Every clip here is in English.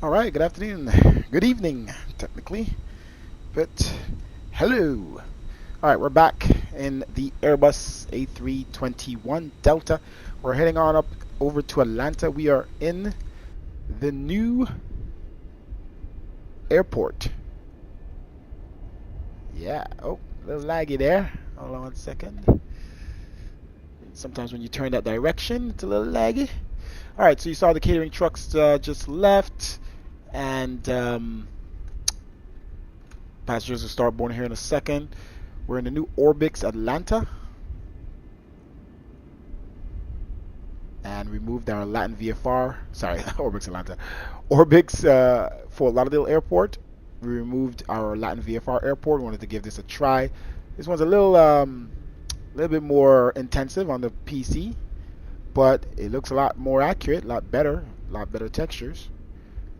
All right, good afternoon, good evening, technically, but hello. All right, we're back in the Airbus A321 Delta. We're heading on up over to Atlanta. We are in the new airport. Yeah, oh, a little laggy there. Hold on 1 second. Sometimes when you turn that direction, it's a little laggy. All right, so you saw the catering trucks just left, and passengers will start boarding here in a second. We're in the new Orbix Atlanta, and we moved our Latin VFR. Sorry, Orbix Atlanta. Orbix for Lauderdale Airport. We removed our Latin VFR airport. We wanted to give this a try. This one's a little bit more intensive on the PC, but it looks a lot more accurate, a lot better textures.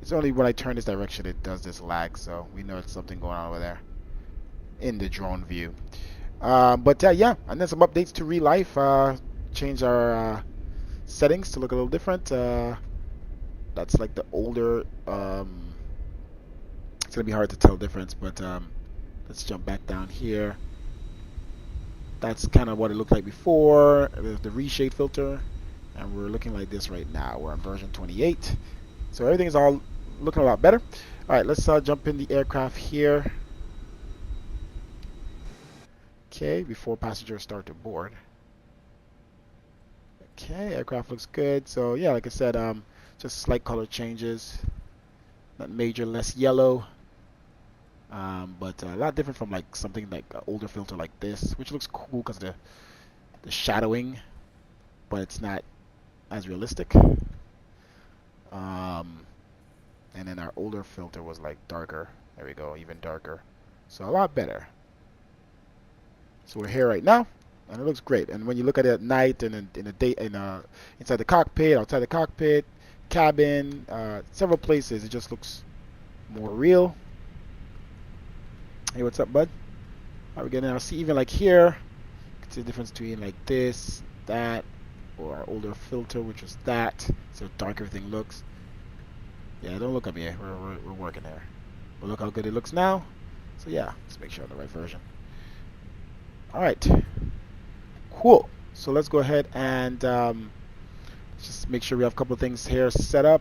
It's only when I turn this direction it does this lag, so we know it's something going on over there in the drone view. But yeah, and then some updates to real life. Change our settings to look a little different. That's like the older. It's gonna be hard to tell the difference, but let's jump back down here. That's kind of what it looked like before. There's the reshape filter, and we're looking like this right now. We're on version 28, so everything is all looking a lot better. All right, let's jump in the aircraft here. Okay, before passengers start to board. Okay, aircraft looks good. So yeah, like I said, just slight color changes. Not major, less yellow. But a lot different from like something like an older filter like this, which looks cool because of the shadowing, but it's not as realistic. And then our older filter was like darker. There we go, even darker. So a lot better. So we're here right now, and it looks great. And when you look at it at night and in the day, inside the cockpit, outside the cockpit, cabin, several places, it just looks more real. Hey, what's up, bud? How are we getting? I'll see even like here. You can see the difference between like this, that, or our older filter, which was that. See how dark everything looks. Yeah, don't look at me. We're working there. But look how good it looks now. So yeah, let's make sure I'm the right version. All right, cool. So let's go ahead and just make sure we have a couple of things here set up.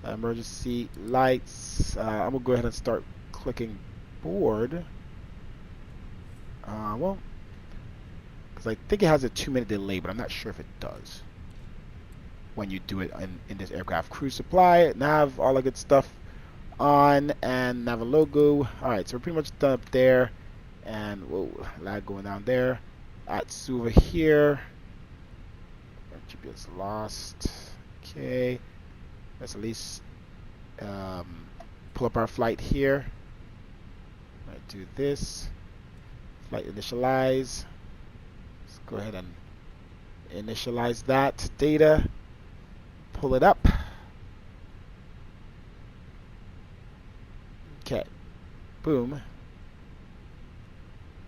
Emergency lights. I'm gonna go ahead and start clicking board. Well, because I think it has a 2-minute delay, but I'm not sure if it does when you do it in this aircraft. Cruise supply, nav, all the good stuff on, and nav logo. All right, so we're pretty much done up there. And whoa, lag going down there. ATSU over here. GPS lost. Okay, let's at least pull up our flight here. Right, do this. Flight initialize. Let's go ahead and initialize that data. Pull it up. Okay, boom.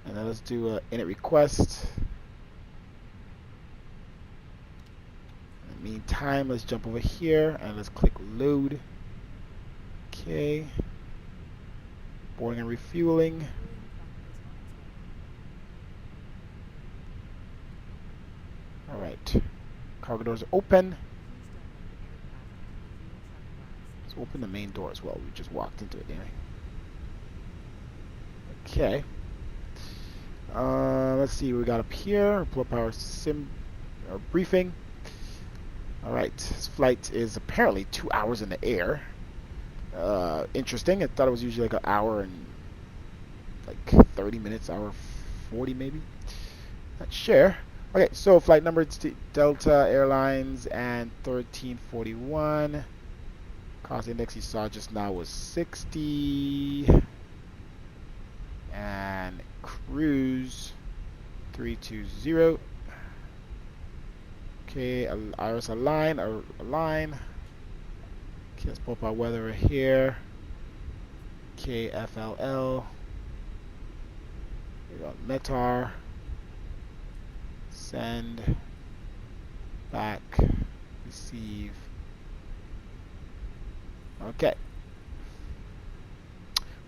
And then let's do a init request. In the meantime, let's jump over here and let's click load. Okay. Boarding and refueling. Alright. Cargo doors are open. Let's open the main door as well. We just walked into it, didn't we? Okay. Let's see what we got up here. Pull up our briefing. Alright, this flight is apparently 2 hours in the air. Interesting. I thought it was usually like an hour and like 30 minutes, hour 40 maybe. Not sure. Okay, so flight number Delta Airlines and 1341. Cost index you saw just now was 60. And cruise 320. Okay, iris align. Okay, let's pull up our weather right here. Okay, FLL. We got METAR. Send. Back. Receive. Okay,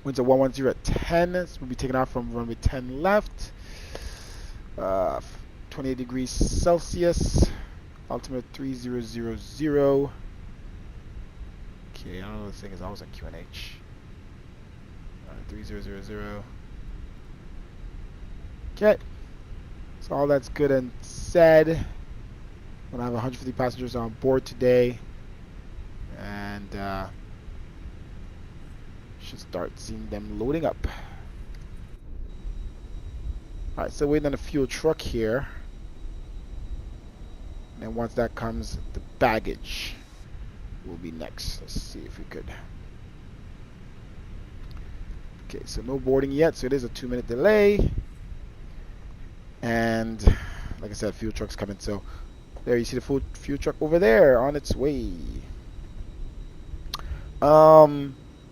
Winds are 110 at 10. So we'll be taking off from runway 10 left. 28 degrees Celsius. Altimeter 3000. Okay, I don't know, the thing is I was on QNH. 3000. Okay. So all that's good and said. I'm gonna have 150 passengers on board today. And should start seeing them loading up. Alright, so waiting on a fuel truck here. And then once that comes, the baggage will be next. Let's see if we could. Okay, so no boarding yet, so it is a 2-minute delay. And like I said, fuel truck's coming. So there you see the full fuel truck over there on its way.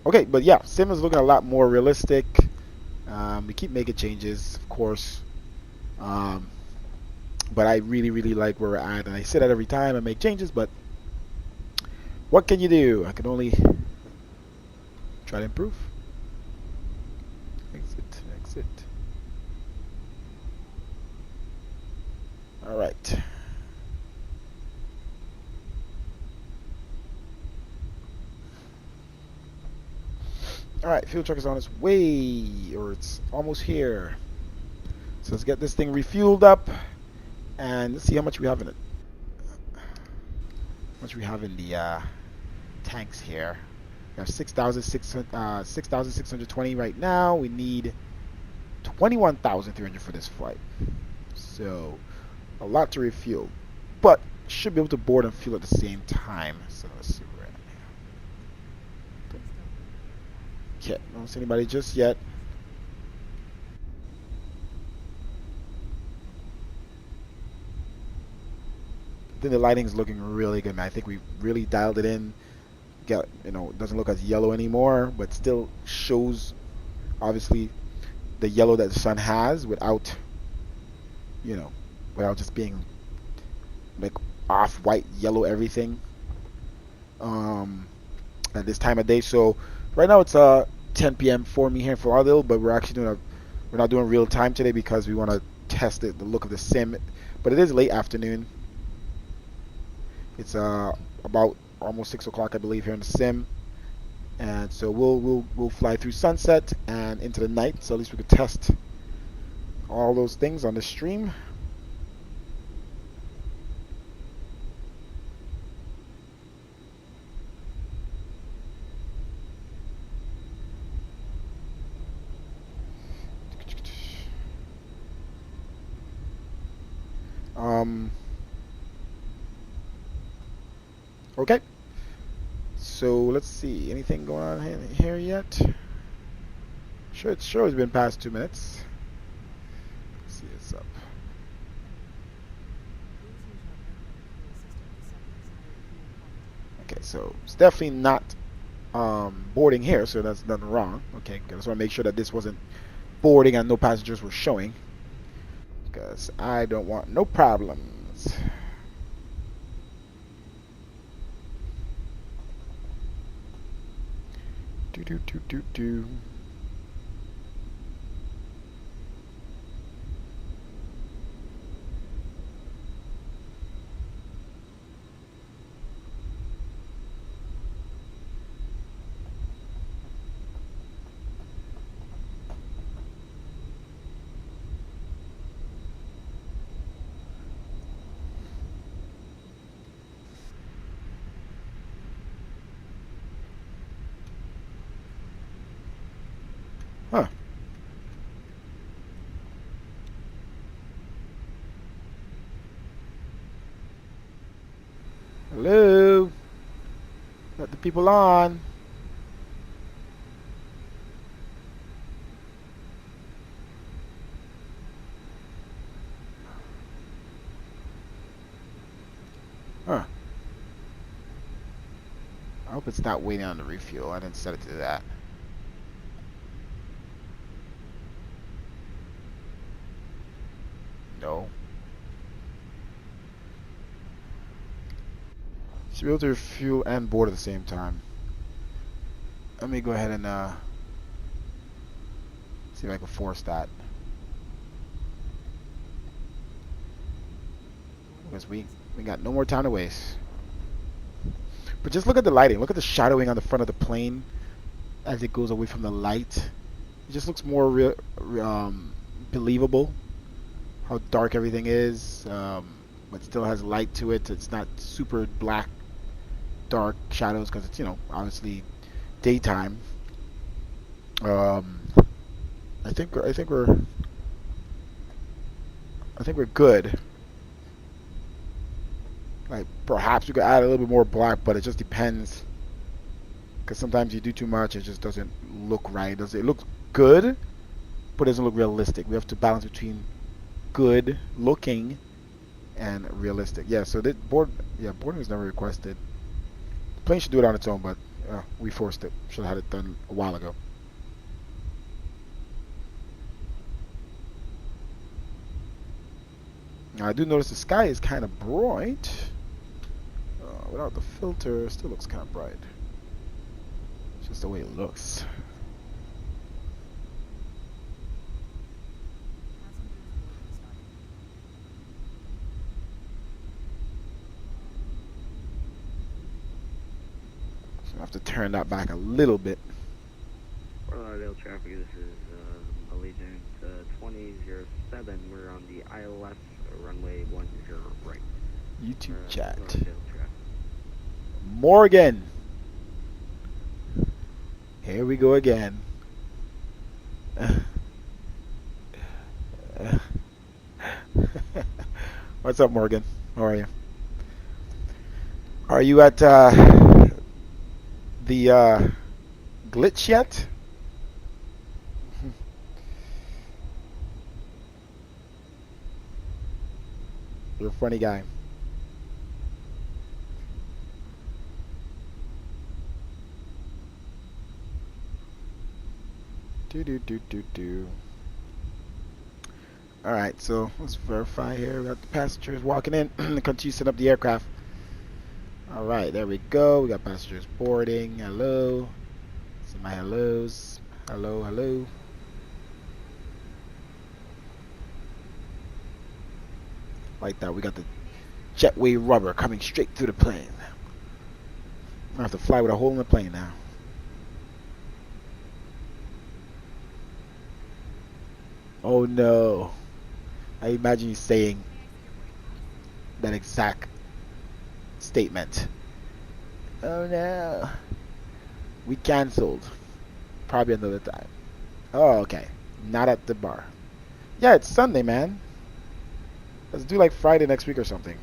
Okay, but yeah, sim is looking a lot more realistic. We keep making changes, of course. But I really like where we're at, and I say that every time I make changes, but what can you do? I can only try to improve. Exit. All right. All right, fuel truck is on its way, or it's almost here. So let's get this thing refueled up, and let's see how much we have in it. How much we have in the tanks here. We have 6,620 right now. We need 21,300 for this flight. So a lot to refuel, but should be able to board and fuel at the same time. So let's see where we're at. Okay, don't see anybody just yet. I think the lighting is looking really good, man. I think we really dialed it in. Got, it doesn't look as yellow anymore, but still shows obviously the yellow that the sun has without, without just being like off-white yellow everything. At this time of day. So right now it's 10 p.m. for me here in Lauderdale, but we're not doing real time today because we want to test the look of the sim. But it is late afternoon. It's about almost 6 o'clock, I believe, here in the sim, and so we'll fly through sunset and into the night. So at least we could test all those things on the stream. Okay, so let's see, anything going on here yet? It's been past 2 minutes. Let's see, it's up. Okay, so it's definitely not boarding here, so that's nothing wrong. Okay, I just want to make sure that this wasn't boarding and no passengers were showing, because I don't want no problems. Do. Huh. Hello? Let the people on. Huh. I hope it's not waiting on the refuel. I didn't set it to that. No. Should be able to refuel and board at the same time. Let me go ahead and See if I can force that. Because we got no more time to waste. But just look at the lighting. Look at the shadowing on the front of the plane as it goes away from the light. It just looks more believable. How dark everything is, but still has light to it. It's not super black, dark shadows because it's, you know, obviously daytime. I think we're good. Like perhaps we could add a little bit more black, but it just depends. Because sometimes you do too much, it just doesn't look right. It looks good, but it doesn't look realistic. We have to balance between good looking and realistic. Yeah, so that boarding was never requested. The plane should do it on its own, but we forced it. Should have had it done a while ago. Now I do notice the sky is kind of bright. Without the filter, it still looks kind of bright. It's just the way it looks. So I have to turn that back a little bit. For Lauderdale traffic, this is Allegiant 2007. We're on the ILS runway 10 right. YouTube chat. Lauderdale traffic. Morgan. Here we go again. What's up, Morgan? How are you? Are you at the glitch yet? You're a funny guy. Do. All right, so let's verify here. We got the passengers walking in. Continue setting up the aircraft. All right, there we go. We got passengers boarding. Hello. See my hellos. Hello, hello. Like that, we got the jetway rubber coming straight through the plane. I have to fly with a hole in the plane now. Oh no. I imagine you saying that exact statement. Oh no. We cancelled. Probably another time. Oh, okay. Not at the bar. Yeah, it's Sunday, man. Let's do like Friday next week or something.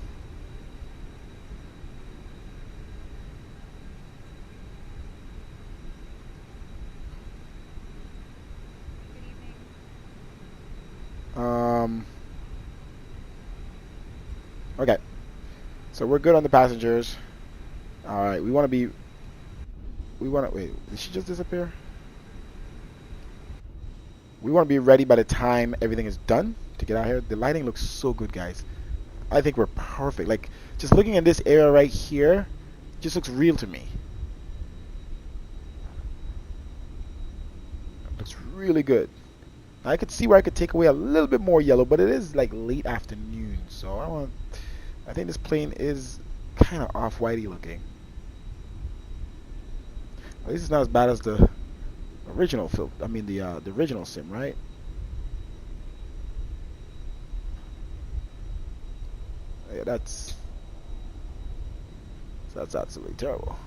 Okay. So we're good on the passengers. Alright, we want to be... Wait, did she just disappear? We want to be ready by the time everything is done to get out here. The lighting looks so good, guys. I think we're perfect. Like, just looking at this area right here, just looks real to me. It looks really good. I could see where I could take away a little bit more yellow, but it is like late afternoon, so I think this plane is kind of off-whitey looking. At least it's not as bad as the original film. I mean the original sim, right? Yeah, that's absolutely terrible.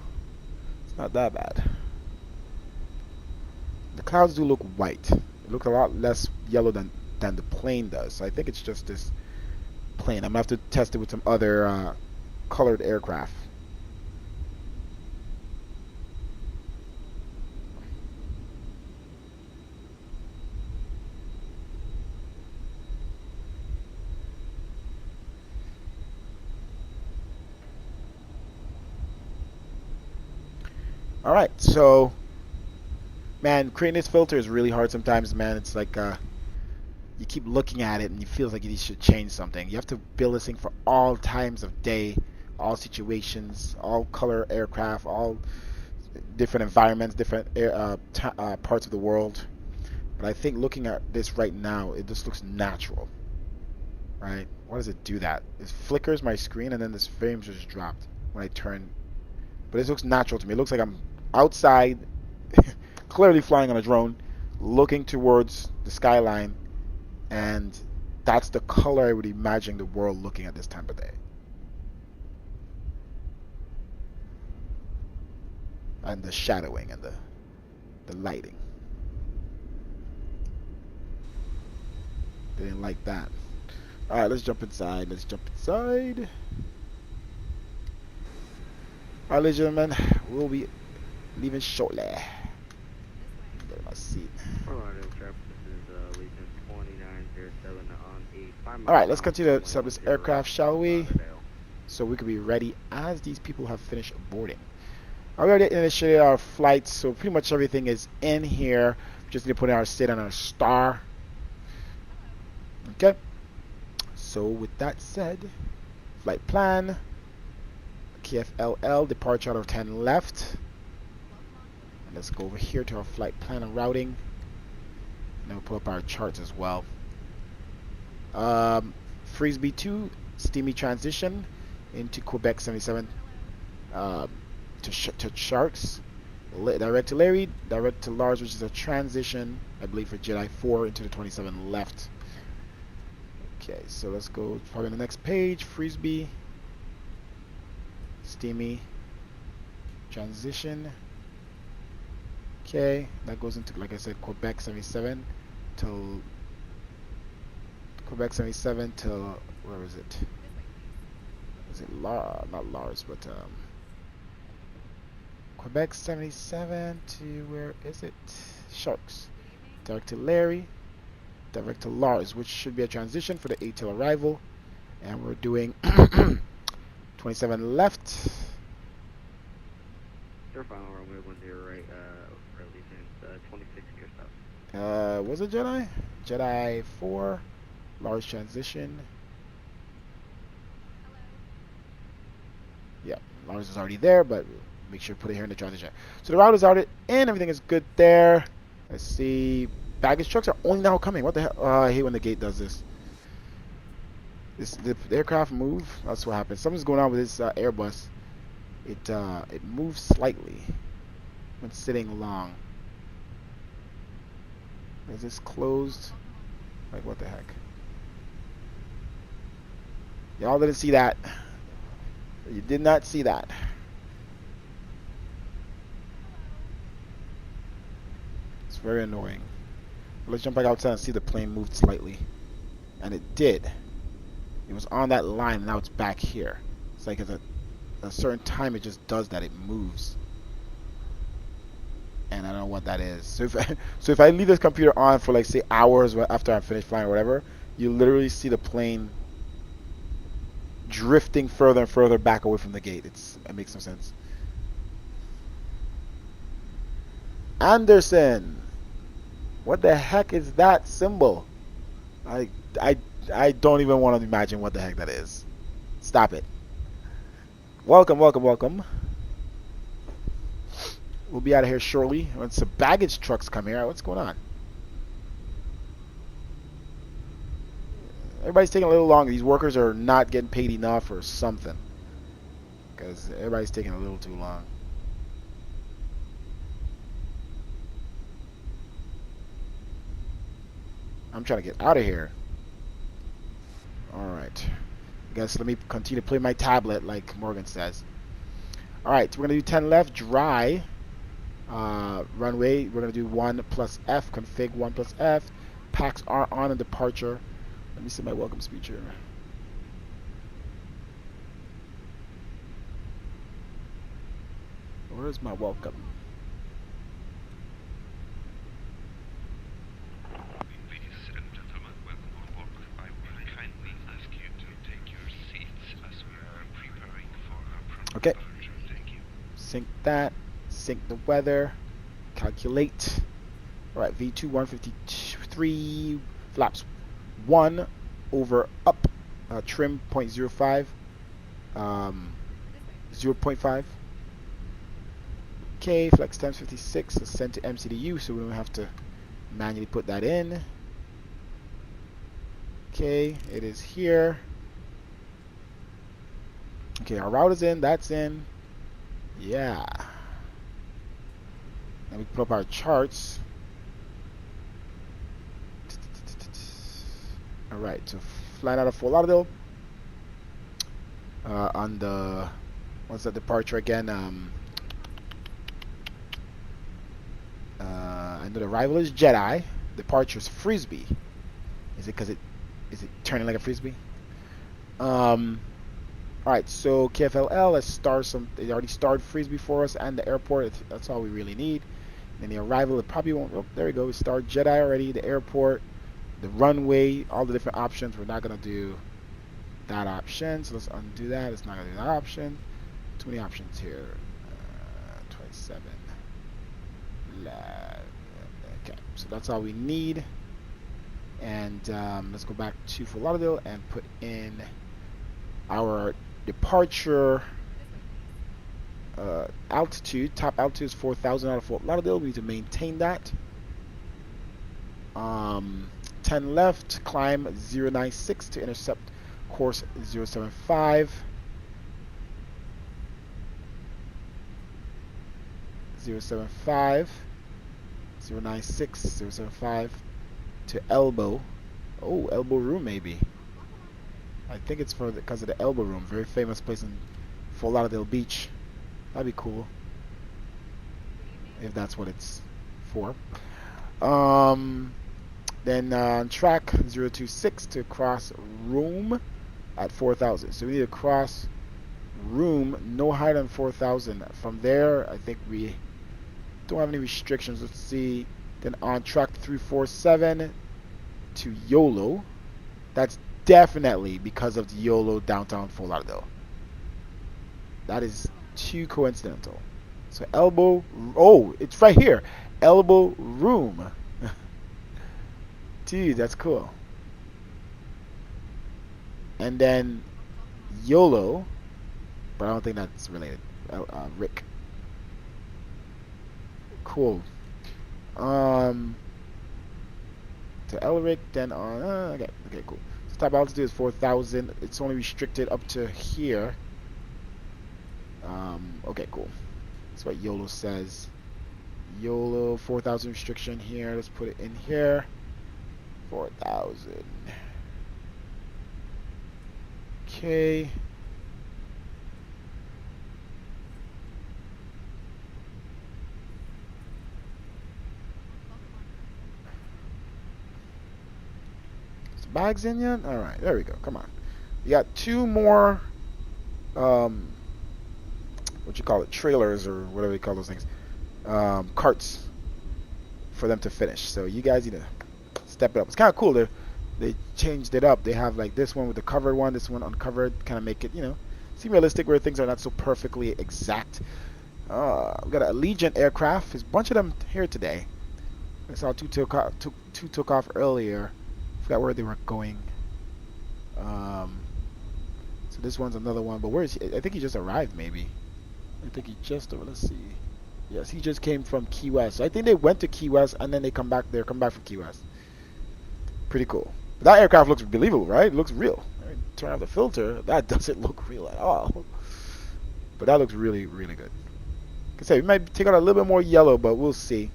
It's not that bad. The clouds do look white. It looks a lot less yellow than the plane does. So I think it's just this plane. I'm gonna have to test it with some other colored aircraft. All right, so man, creating this filter is really hard sometimes, man. It's like you keep looking at it and you feel like you should change something. You have to build this thing for all times of day, all situations, all color aircraft, all different environments, different parts of the world. But I think looking at this right now, it just looks natural. Right? Why does it do that? It flickers my screen and then this frame just dropped when I turn. But this looks natural to me. It looks like I'm outside, clearly flying on a drone, looking towards the skyline, and that's the color I would imagine the world looking at this time of day. And the shadowing and the lighting. They didn't like that. Alright, let's jump inside. Let's jump inside. Alright, ladies and gentlemen, we'll be leaving shortly. Get my seat. Lauderdale traffic, this is Legion 2907 on a 5 mile. Alright, let's continue to set up this aircraft, shall we? Lauderdale. So we could be ready as these people have finished boarding. We already initiated our flight, so pretty much everything is in here. Just need to put in our state and our star. Okay. So with that said, flight plan, KFLL, departure out of 10 left. And let's go over here to our flight plan and routing. And then we'll pull up our charts as well. Frisbee 2, steamy transition into Quebec 77 to Sharks. Direct to Larry, direct to Lars, which is a transition, I believe, for Jedi 4 into the 27 left. Okay, so let's go probably on the next page. Frisbee, steamy transition. Okay, that goes into, like I said, Quebec 77 till where is it? Is it not Lars, but Quebec 77 to where is it? Sharks. Direct to Larry, direct to Lars, which should be a transition for the ATL arrival, and we're doing 27 left. Your final runway 10 right, for Legion 26 near south. Was it Jedi? Jedi 4, Lars transition. Yeah, Lars is already there, but make sure to put it here in the transition. So the route is already in, everything is good there. Let's see. Baggage trucks are only now coming. What the hell? I hate when the gate does this. The aircraft move. That's what happens. Something's going on with this AIRBUS. It moves slightly when sitting long. Is this closed? Like what the heck? Y'all didn't see that. You did not see that. It's very annoying. Let's jump back outside and see the plane moved slightly. And it did. It was on that line, and now it's back here. It's like at a certain time it just does that. It moves. And I don't know what that is. So if I leave this computer on for like say hours after I'm finished flying or whatever, you literally see the plane drifting further and further back away from the gate. It makes no sense. Anderson. What the heck is that symbol? I don't even want to imagine what the heck that is. Stop it. Welcome, welcome, welcome. We'll be out of here shortly. Once the baggage trucks come here, what's going on? Everybody's taking a little longer. These workers are not getting paid enough or something. Because everybody's taking a little too long. I'm trying to get out of here. Alright. I guess let me continue to play my tablet like Morgan says. Alright, so we're going to do 10 left, dry. Runway, we're going to do 1 plus F, config 1 plus F. Packs are on and departure. Let me see my welcome speech here. Where's my welcome? Okay. Sync that. Sync the weather. Calculate. Alright, V2 153 flaps 1 over up. Trim 0.05. 0.5. Okay, flex times 56. Ascend to MCDU so we don't have to manually put that in. Okay, it is here. Okay, our route is in, that's in. Yeah. And we put up our charts. Alright, so flying out of Fort Lauderdale. On the, what's that departure again? I know the arrival is Jedi. Departure is Frisbee. Is it because is it turning like a Frisbee? Alright, so KFLL, let's start some. They already started Frisbee for us and the airport. That's all we really need. And the arrival, it probably won't. Oh, there we go. We start Jedi already. The airport, the runway, all the different options. We're not gonna do that option, so let's undo that. It's not gonna do that option. Too many options here. 27. Okay, so that's all we need. And let's go back to Fort Lauderdale and put in our departure altitude. Top altitude is 4,000 out of Fort Lauderdale. We need to maintain that. 10 left, climb 096 to intercept course 075. 075, 096, 075 to elbow. Oh, elbow room maybe. I think it's for because of the elbow room. Very famous place in Fort Lauderdale Beach. That'd be cool. If that's what it's for. Then on track 026 to cross room at 4,000. So we need to cross room no higher than 4,000. From there, I think we don't have any restrictions. Let's see. Then on track 347 to YOLO. That's definitely because of the YOLO downtown Fort Lauderdale. That is too coincidental. So elbow, oh, it's right here. Elbow room. Dude, that's cool. And then YOLO, but I don't think that's related. Rick. Cool. To Elric, then on. Okay, cool. So top altitude is 4,000. It's only restricted up to here. Okay, cool. That's what YOLO says. YOLO 4,000 restriction here. Let's put it in here. 4,000. Okay. Is the bags in yet? All right, there we go. Come on. You got two more. What you call it? Trailers or whatever you call those things. Carts for them to finish. So you guys need to step it up. It's kind of cool. They changed it up. They have like this one with the covered one, this one uncovered, kind of make it, seem realistic where things are not so perfectly exact. We got an Allegiant aircraft. There's a bunch of them here today. I saw two took off earlier. Forgot where they were going. So this one's another one, but where is he? I think he just arrived maybe. I think he just, let's see. Yes, he just came from Key West. So I think they went to Key West and then they come back from Key West. Pretty cool. But that aircraft looks believable, right? It looks real. Right? Turn off the filter. That doesn't look real at all. But that looks really, really good. Like I say, we might take out a little bit more yellow, but we'll see.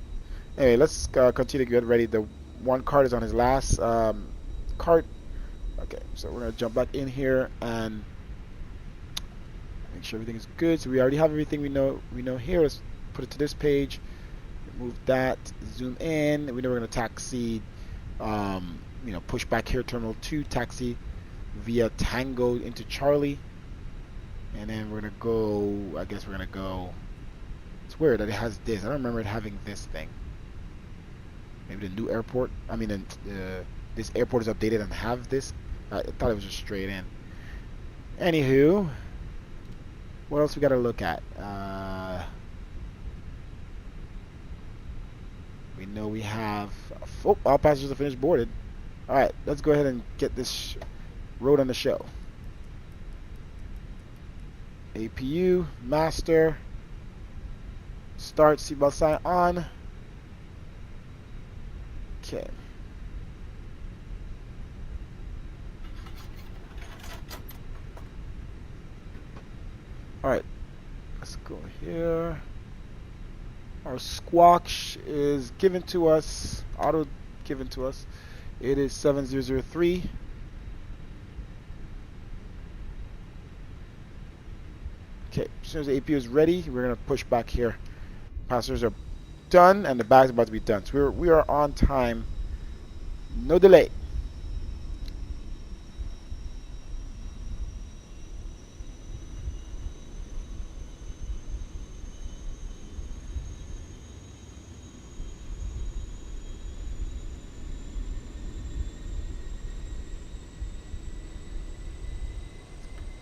Anyway, let's continue to get ready. The one cart is on his last cart. Okay, so we're going to jump back in here and make sure everything is good. So we already have everything we know here. Let's put it to this page. Move that. Zoom in. We know we're going to taxi. Push back here, Terminal 2, taxi via Tango into Charlie. And then we're going to go, I guess we're going to go, it's weird that it has this. I don't remember it having this thing. Maybe the new airport, this airport is updated and have this. I thought it was just straight in. Anywho, what else we got to look at? We know we have, all passengers are finished boarded. Alright, let's go ahead and get this road on the show. APU, master, start, seatbelt sign on. Okay. Alright, let's go here. Our squawk is given to us, auto given to us. It is 7003. Okay, as soon as the APU is ready, we're going to push back here. Passengers are done, and the bag's about to be done. So we are on time. No delay.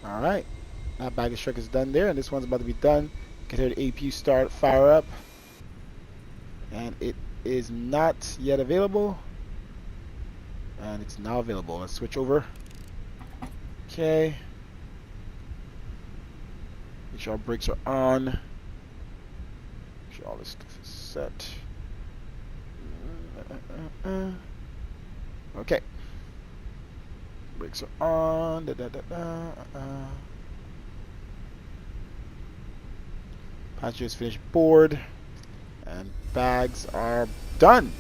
Alright, that baggage truck is done there, and this one's about to be done. You can hear the APU start, fire up. And it is not yet available. And it's now available. Let's switch over. Okay. Make sure our brakes are on. Make sure all this stuff is set. Okay. Brakes are on. Passengers finished board. And bags are done.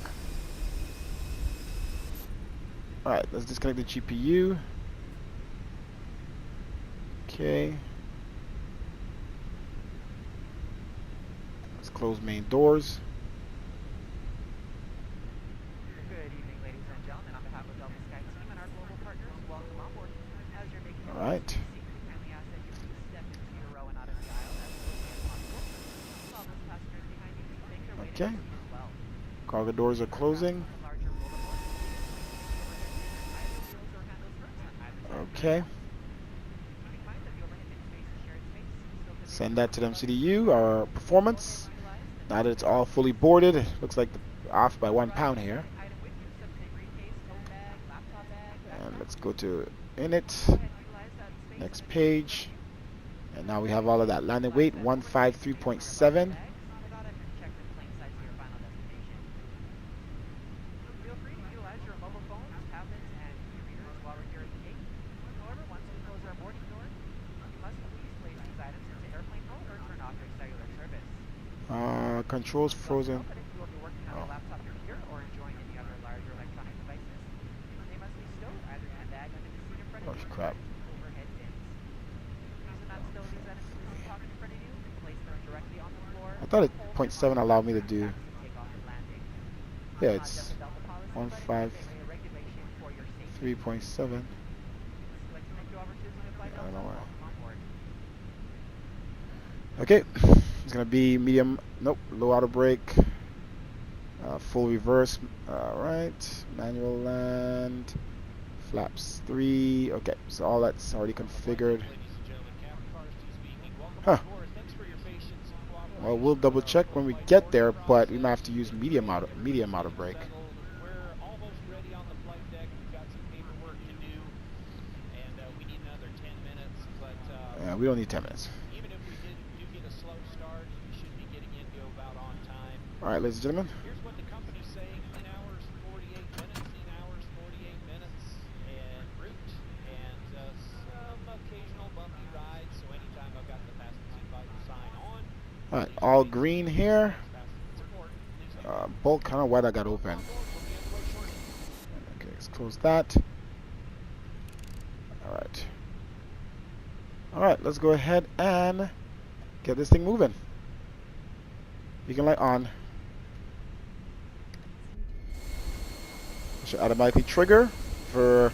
Alright, let's disconnect the GPU. Okay. Let's close main doors. Good evening, ladies and gentlemen. On behalf of Delta Sky Team and our global partners, welcome on board. As you're making your way to the seat, we kindly ask that you please step into your row and out of the aisle as quickly as possible. All those passengers behind you please make their way to the seat as well. Cargo doors are closing. Okay. Send that to the MCDU, our performance. Now that it's all fully boarded, it looks like off by 1 pound here. And let's go to init, next page. And now we have all of that. Landing weight 153.7. Controls frozen. Oh. Oh crap. I thought 0.7 allowed me to do. Yeah, it's 153.7. I don't know why. Okay, it's gonna be medium. Nope, low auto brake, full reverse. All right, manual land, flaps 3. Okay, so all that's already configured. Huh. Well, we'll double check when we get there, but we might have to use medium auto brake. Yeah, we don't need 10 minutes. All right, ladies and gentlemen. Here's what the company's saying: 10 hours, 48 minutes, 10 hours, 48 minutes, en route, and some occasional bumpy rides. So anytime I've got the passenger advisor sign on. All right, all green here. Bolt kind of wide I got open. Okay, let's close that. All right. All right, let's go ahead and get this thing moving. Beacon light on. Should automatically trigger for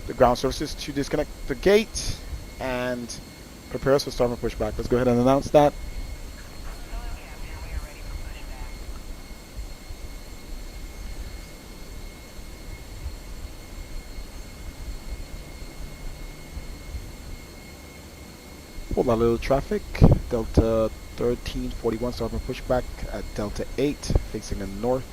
the ground services to disconnect the gate and prepare us for start and pushback. Let's go ahead and announce that. Hold on, a little traffic. Delta 1341 start and pushback at Delta 8 facing the north.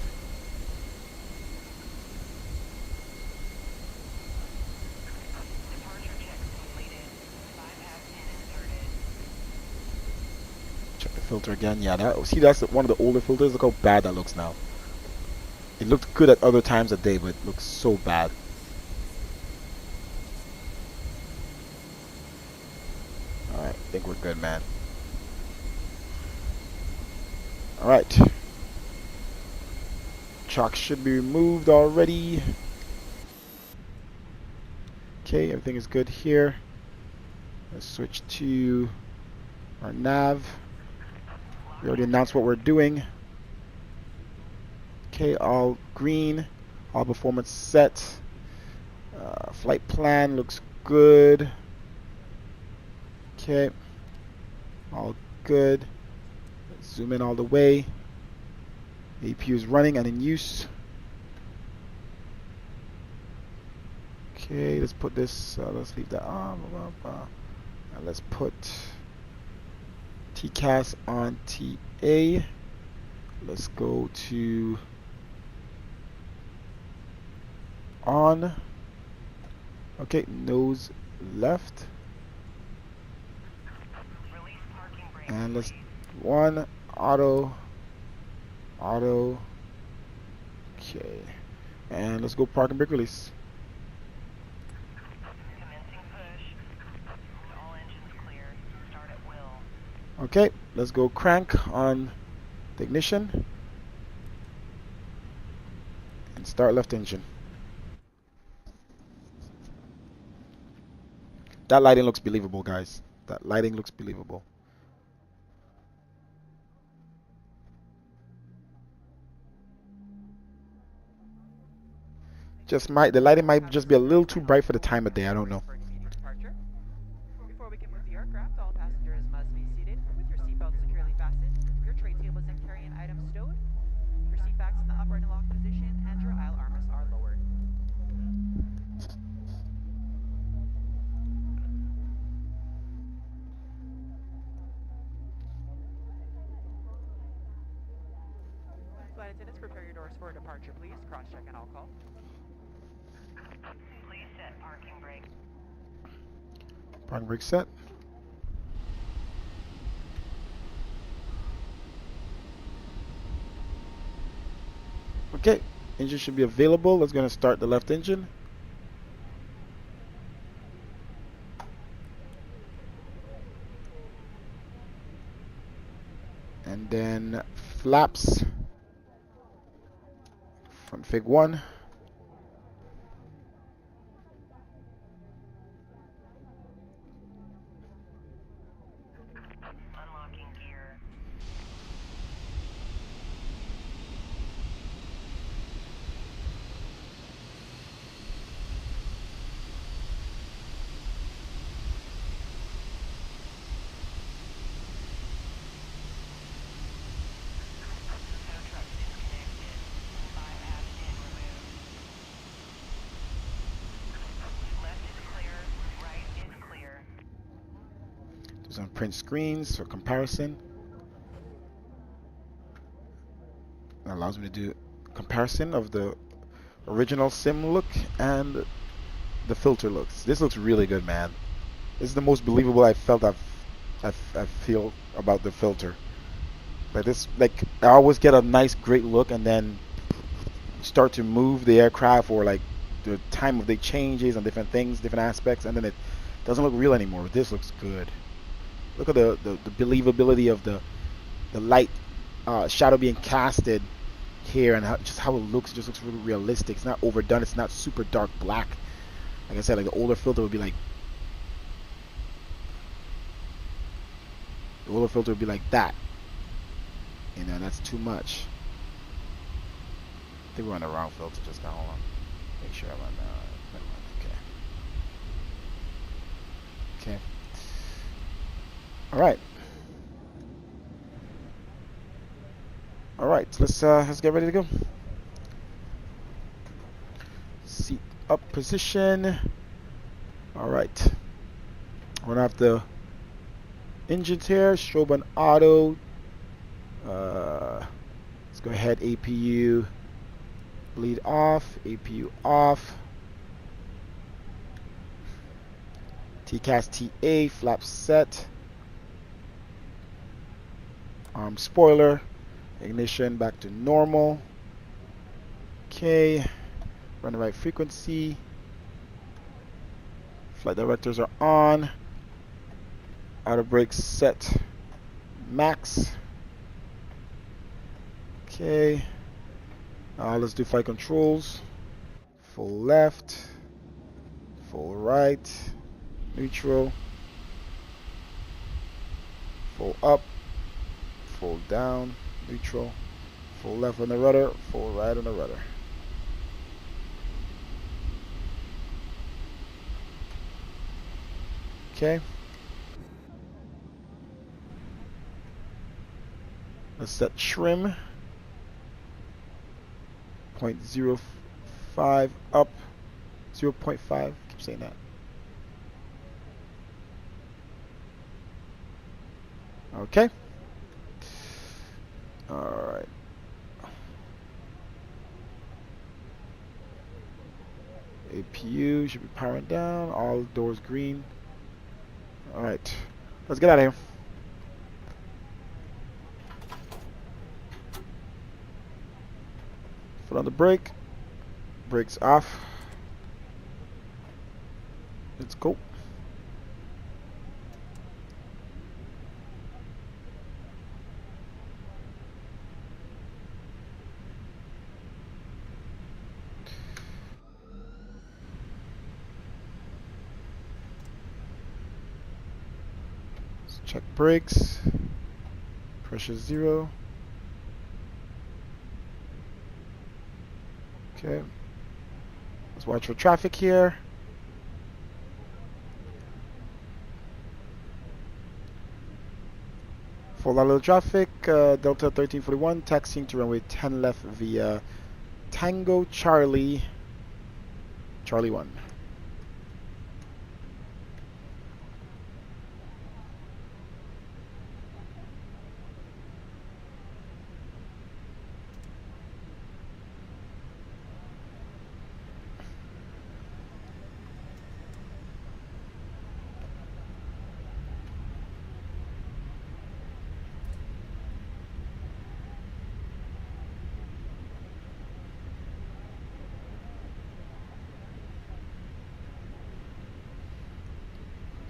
Check the filter again. Yeah, see, that's one of the older filters. Look how bad that looks now. It looked good at other times of day, but it looks so bad. Alright, I think we're good, man. Alright. Chalk should be removed already. Okay, everything is good here. Let's switch to our nav. We already announced what we're doing. Okay, all green. All performance set. Flight plan looks good. Okay. All good. Let's zoom in all the way. APU is running and in use. Okay, let's put this, let's leave that on. And let's put TCAS on TA. Let's go to on. Okay, nose left. And let's one auto. Okay. And let's go park and brake release. Okay, let's go crank on the ignition and start left engine. That lighting looks believable, guys. That lighting looks believable. The lighting might just be a little too bright for the time of day. I don't know. Before we can move the aircraft, all passengers must be seated with your seatbelt securely fastened, your tray tables and carrying items stowed, your seat backs in the upright and locked position, and your aisle armrests are lowered. Flight attendants, prepare your doors for departure, please. Cross-check and all call. Please set parking brake. Parking brake set. Okay, engine should be available. Let's go and start the left engine. And then flaps from Fig 1. Unlocking gear. Do some print screens for comparison. That allows me to do comparison of the original sim look and the filter looks. This looks really good, man. This is the most believable I feel about the filter. Like this, like I always get a nice, great look, and then start to move the aircraft, or like the time of day changes and different things, different aspects, and then it doesn't look real anymore. This looks good. Look at the believability of the light shadow being casted here, and just how it looks. It just looks really realistic. It's not overdone. It's not super dark black. Like I said, like the older filter would be like that. You know, that's too much. I think we're on the wrong filter just now. Hold on. Make sure I'm on. Never mind. Okay. All right. All right. Let's get ready to go. Seat up position. All right. We're gonna have the engines here. Strobe on auto. Let's go ahead. APU bleed off. APU off. TCAS TA flap set. Arm spoiler. Ignition back to normal. Okay, run the right frequency. Flight directors are on. Outer brake set max. Okay. Let's do flight controls. Full left, full right, neutral, full up, full down, neutral, full left on the rudder, full right on the rudder. Okay. Let's set trim. 0.05 up, 0.5, keep saying that. Okay. Alright. APU should be powering down, all doors green. Alright, let's get out of here. Foot on the brake, brakes off. Let's go. Let's check brakes. Pressure 0. Okay. Let's watch for traffic here. Full Lauderdale traffic, Delta 1341, taxiing to runway 10 left via Tango Charlie 1.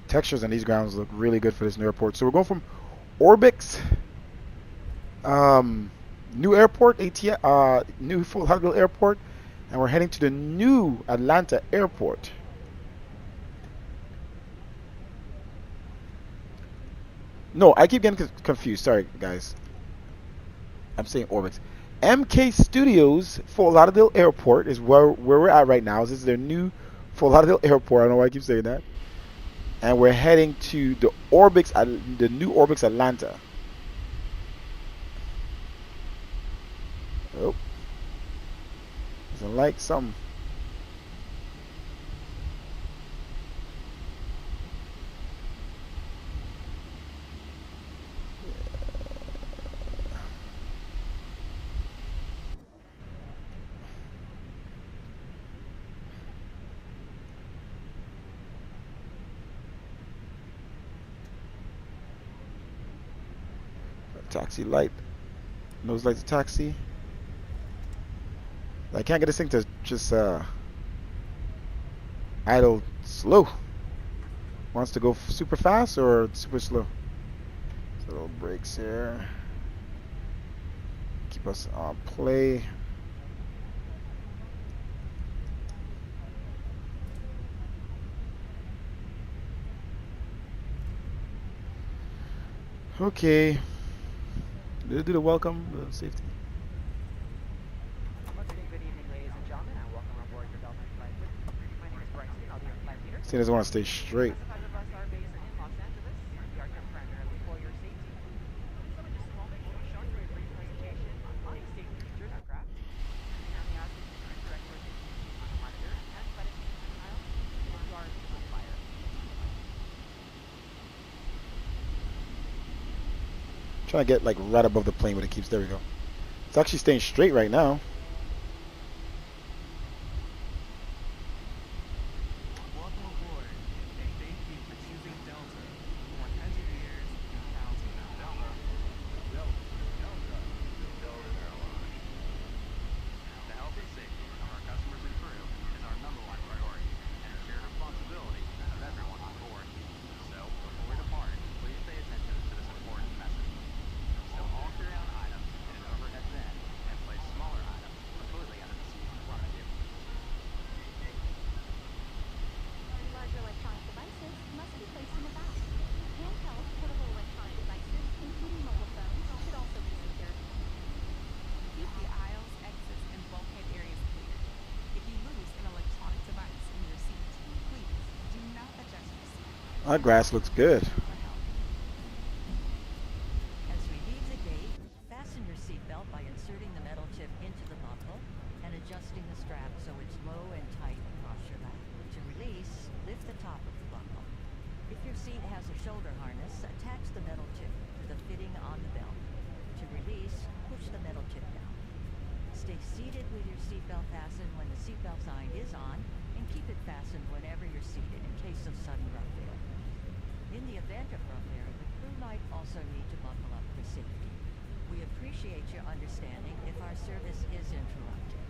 Textures on these grounds look really good for this new airport. So we're going from Orbix, new airport, new Fort Lauderdale Airport, and we're heading to the new Atlanta Airport. No, I keep getting confused. Sorry, guys. I'm saying Orbix. MK Studios, Fort Lauderdale Airport is where we're at right now. This is their new Fort Lauderdale Airport. I don't know why I keep saying that. And we're heading to the the new Orbix Atlanta. Oh, doesn't like something. Taxi light. Nose light to taxi. I can't get this thing to just idle slow. Wants to go super fast or super slow. So little brakes here. Keep us on play. Okay. Did it do the welcome, the safety? Once again, good evening, ladies and gentlemen, and welcome aboard your Delta flight. My name is Bryson. I'll be your flight leader. He doesn't want to stay straight. Classified bus are based in Los Angeles. We are here primarily for your safety. So in just a moment, we'll be showing you a brief presentation on the safety features of aircraft. And we ask you to correct your safety on the monitor and set it in the aisle to guard on fire. Trying to get like right above the plane when it keeps. There we go. It's actually staying straight right now. Welcome aboard, and thank you for choosing Delta. For engineers, accounting, Delta, Delta Airlines. The health and safety Our grass looks good. As we leave the gate, fasten your seatbelt by inserting the metal chip into the buckle and adjusting the strap so it's low and tight across your lap. To release, lift the top of the buckle. If your seat has a shoulder harness, attach the metal chip to the fitting on the belt. To release, push the metal chip down. Stay seated with your seatbelt fastened when the seatbelt sign is on, and keep it fastened whenever you're seated in case of sudden rough air. In the event of rough air, the crew might also need to buckle up for safety. We appreciate your understanding if our service is interrupted.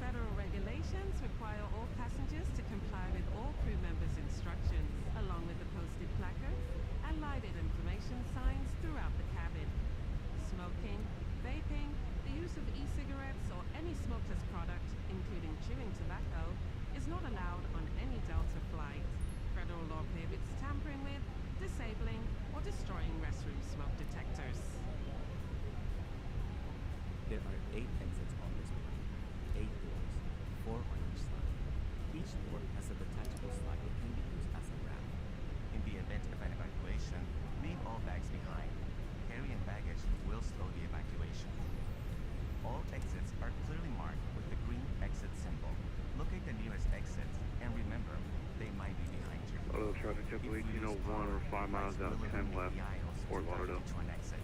Federal regulations require all passengers to comply with all crew members' instructions, along with the posted placards and lighted information signs throughout the cabin. Smoking, vaping, the use of e-cigarettes or any smokeless product, including chewing tobacco, is not allowed on any Delta flight. Federal law prohibits tampering with, disabling, or destroying restroom smoke detectors. There are 8 exits on this plane. 8 doors, 4 on each side. Each door has a detachable slide that can be used as a ramp. In the event of an evacuation, leave all bags behind. Carry-in baggage will slow the evacuation. All exits are clearly marked with the green exit symbol. Locate the nearest exits, and remember, they might be behind you. Lauderdale traffic, If JetBlue you use 1801, we're 5 miles out, 10 left, Fort Lauderdale. To an exit.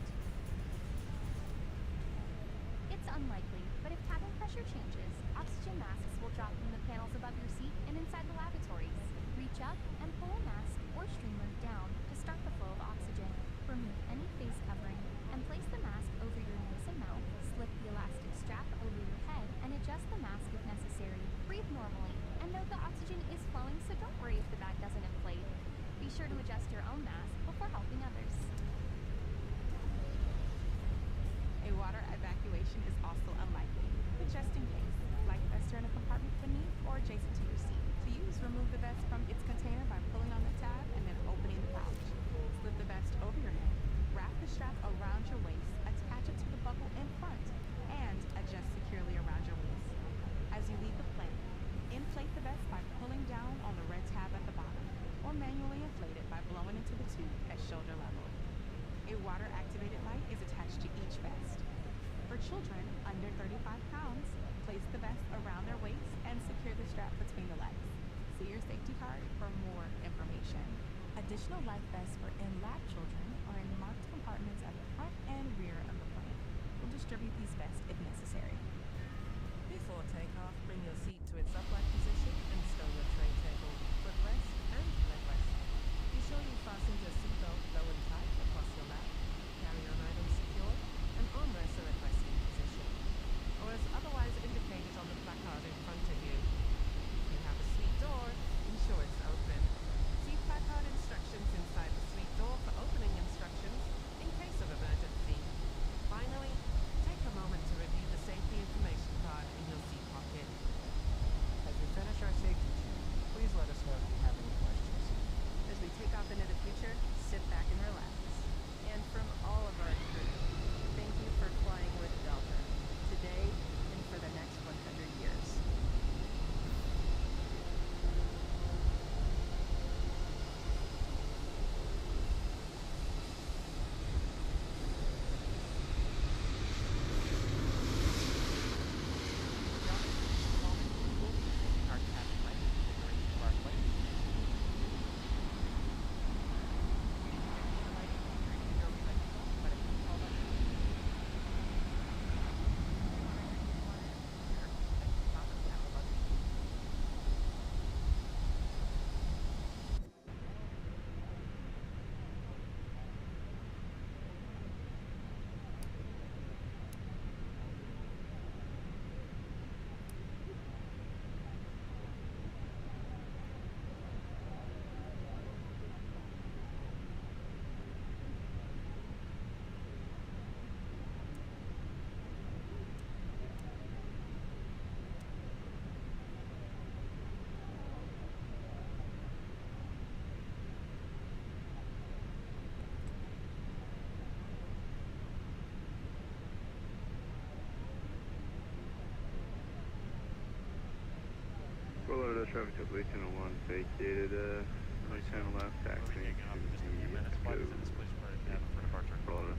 It's unlikely, but if cabin pressure changes, oxygen masks will drop from the panels above your seat and inside the lavatories. Reach up and pull a mask or streamer down to start the flow of oxygen. Remove any face covering and place the mask over your nose and mouth. Slip the elastic strap over your head and adjust the mask if necessary. Breathe normally and note the oxygen is flowing, so don't worry if the bag doesn't inflate. Be sure to adjust your own mask before helping others. A water evacuation is also unlikely, but just in case, flight vests are in a compartment beneath or adjacent to your seat. To use, remove the vest from its container by pulling on the tab and then opening the pouch. Slip the vest over your head, wrap the strap around your waist, attach it to the buckle in front, and adjust securely around your waist. As you leave the plane, inflate the vest by pulling down on the red tab at the bottom, or manually inflate it by blowing into the tube at shoulder level. A water-activated light is attached to each vest. For children under 35 pounds, place the vest around their waist and secure the strap between the legs. See your safety card for more information. Additional life vests for in-lab children are in marked compartments at the front and rear of the plane. We'll distribute these vests if necessary. Before takeoff, bring your seat to its upright position and stow your tray table, footrest, and leg rest. Be sure you fasten your seatbelt low and tight across your lap, carry on items secure, and armrests are at resting position, or as otherwise indicated on the placard in front of you. If you have a suite door, ensure it's open. See placard instructions inside the suite door for opening instructions in case of emergency. Finally, take a moment to review the safety information card in your seat pocket. As we finish our safety check, please let us know if you have any questions. As we take off into the future, sit back and relax. And from all of our crew, thank you for flying with Delta, today and for the next 100 years. Our cabin light is flickering to our plane. Fort Lauderdale traffic, JetBlue 1801, vacated Right channel left, taxiing Taking off in just a few to minutes. Flight is in this place for departure. Florida.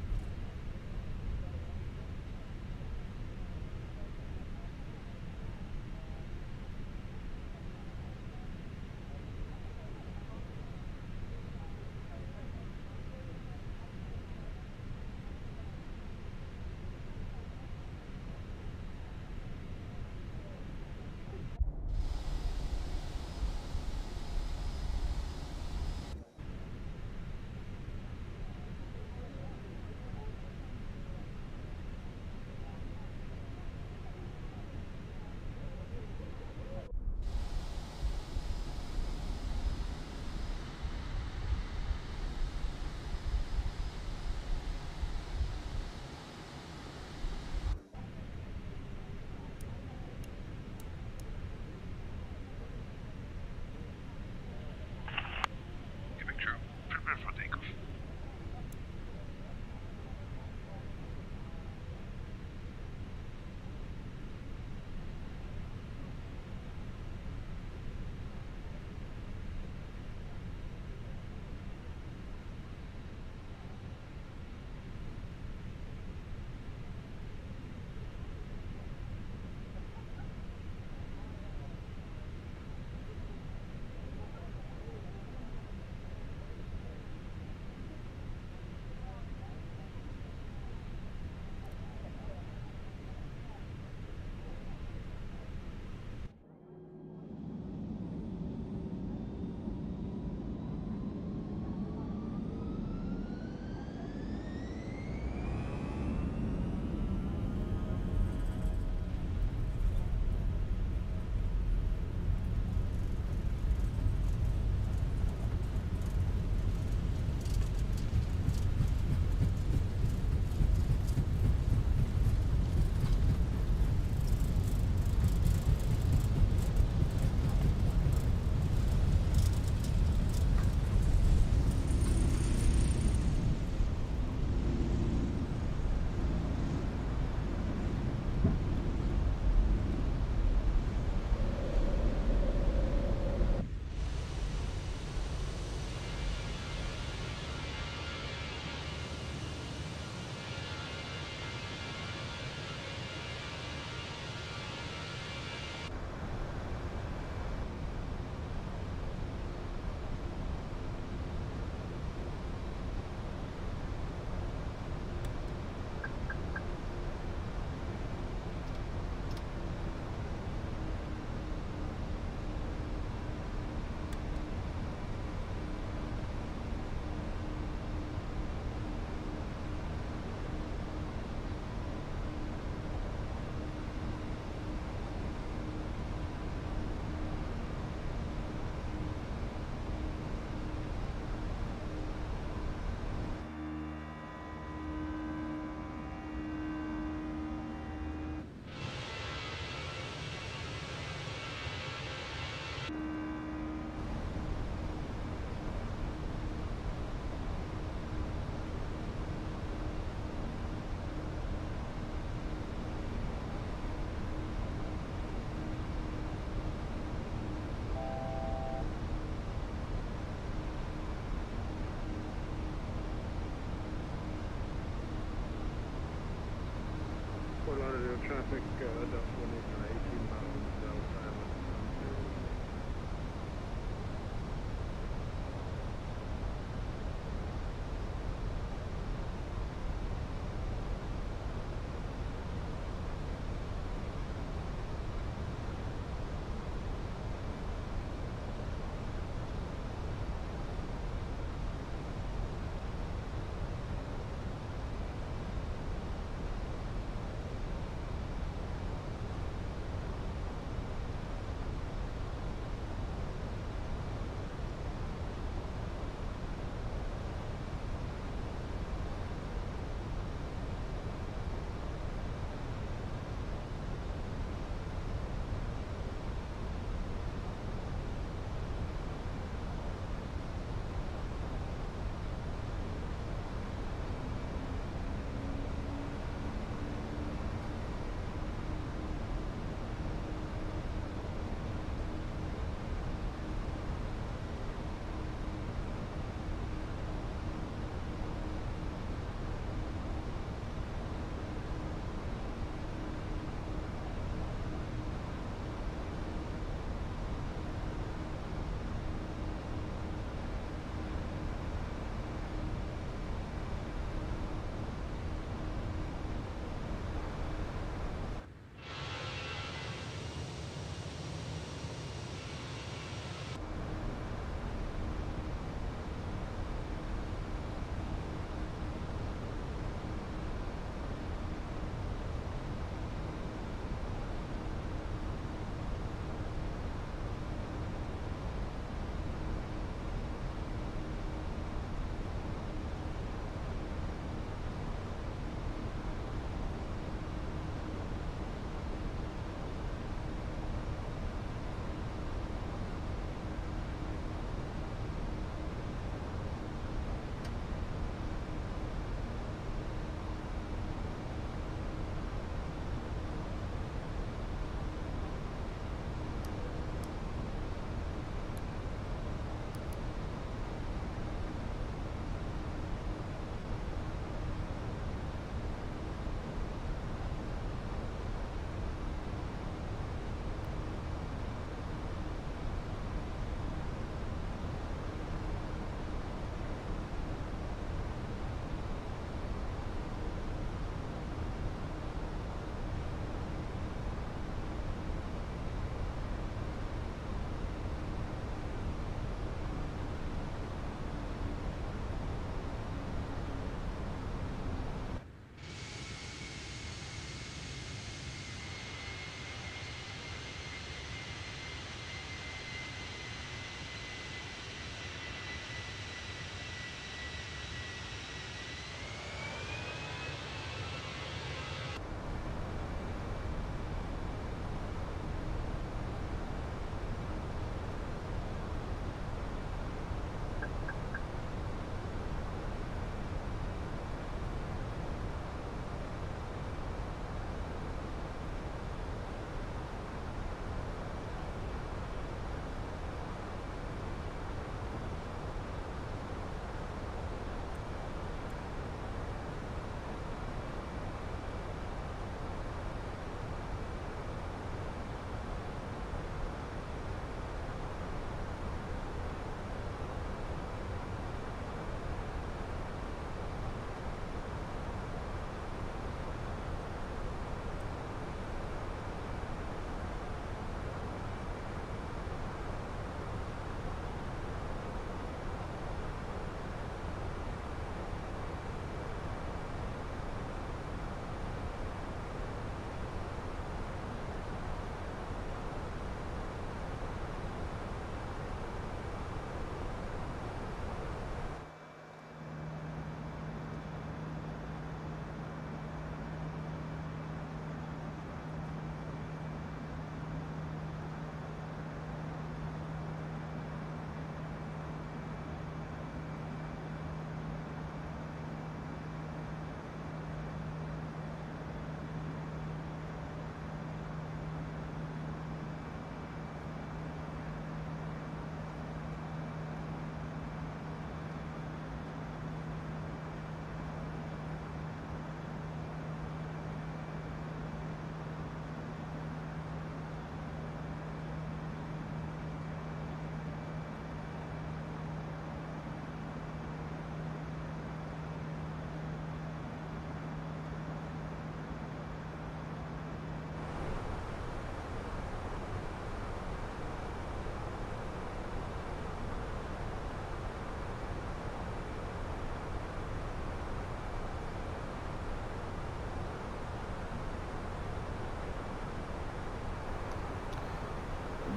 Fort Lauderdale traffic, Delta 18 miles, Delta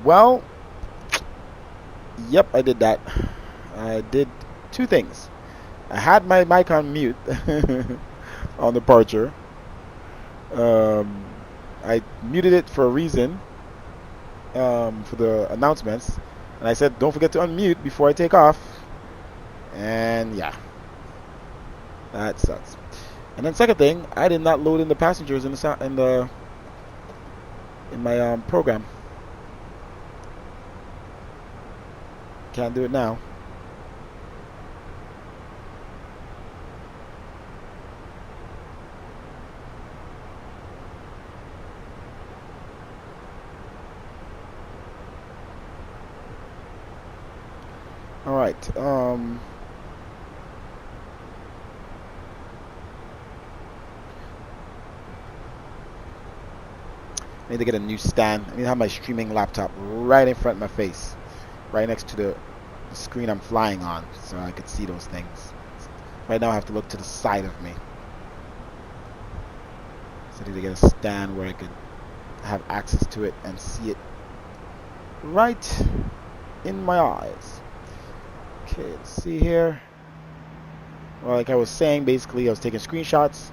Well, yep, I did that. I did two things. I had my mic on mute on departure. I muted it for a reason, for the announcements, and I said don't forget to unmute before I take off. And yeah, that sucks. And then second thing, I did not load in the passengers in my program. Can't do it now. All right. I need to get a new stand. I need to have my streaming laptop right in front of my face, right next to the screen I'm flying on, so I could see those things. Right now I have to look to the side of me. So I need to get a stand where I could have access to it and see it right in my eyes. Okay, let's see here. Well, like I was saying, basically I was taking screenshots,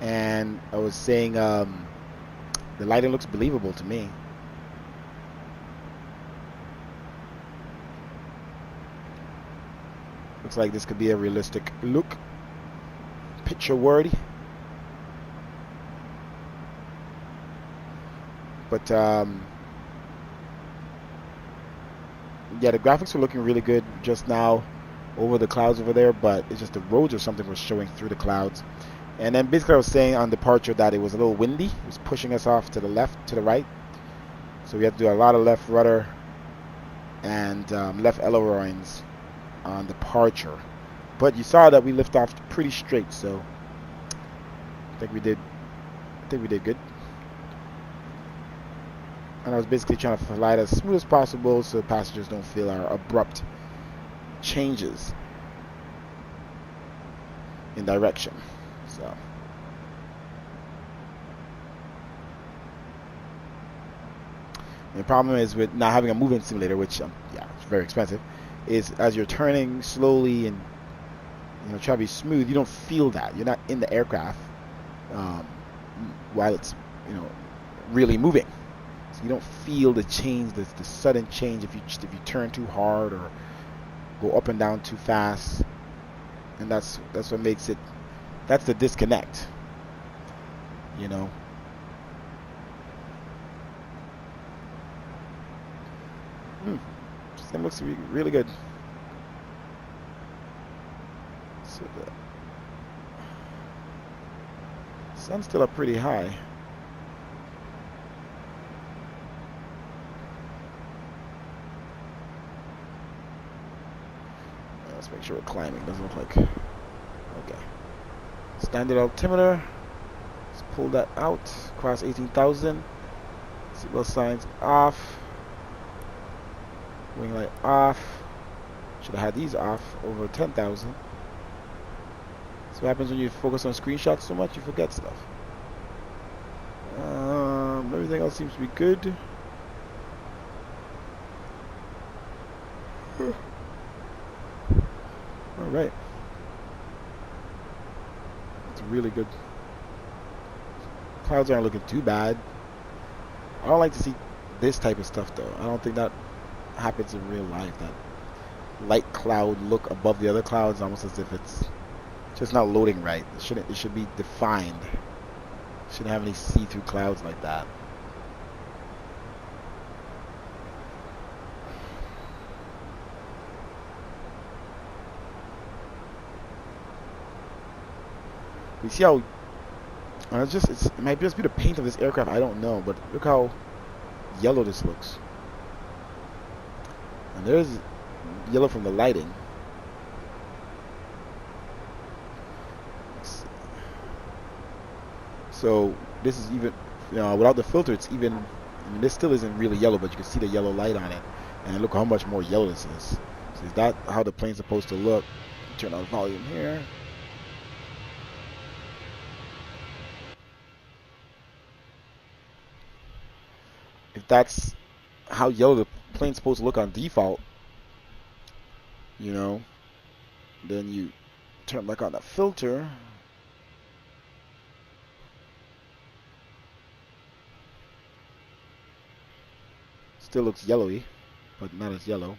and I was saying the lighting looks believable to me. Looks like this could be a realistic look. Picture worthy. But yeah, the graphics were looking really good just now over the clouds over there, but it's just the roads or something was showing through the clouds. And then basically I was saying on departure that it was a little windy. It was pushing us off to the left, to the right. So we had to do a lot of left rudder and left ailerons on departure. But you saw that we lift off pretty straight, so I think we did good. And I was basically trying to fly it as smooth as possible so passengers don't feel our abrupt changes in direction. So the problem is with not having a movement simulator, which yeah, it's very expensive, is as you're turning slowly and try to be smooth, you don't feel that. You're not in the aircraft while it's really moving. So you don't feel the change, the sudden change if you turn too hard or go up and down too fast. And that's what makes it. That's the disconnect. This thing looks really good. So the sun's still up pretty high. Let's make sure we're climbing. Doesn't look like. Okay. Standard altimeter. Let's pull that out. Cross 18,000. Seatbelt signs off. Wing light off. Should have had these off over 10,000. So what happens when you focus on screenshots so much, you forget stuff. Everything else seems to be good. Alright. It's really good. Clouds aren't looking too bad. I don't like to see this type of stuff though. I don't think that happens in real life. That light cloud look above the other clouds, almost as if it's just not loading right. It should be defined. Shouldn't have any see-through clouds like that. You see how it might just be the paint of this aircraft, I don't know, but look how yellow this looks. And there's yellow from the lighting. So this is even, without the filter, it's even, I mean, this still isn't really yellow, but you can see the yellow light on it. And look how much more yellow this is. So is that how the plane's supposed to look? Turn on volume here. If that's how yellow the plane's supposed to look on default, you know. Then you turn back on the filter. Still looks yellowy, but not as yellow.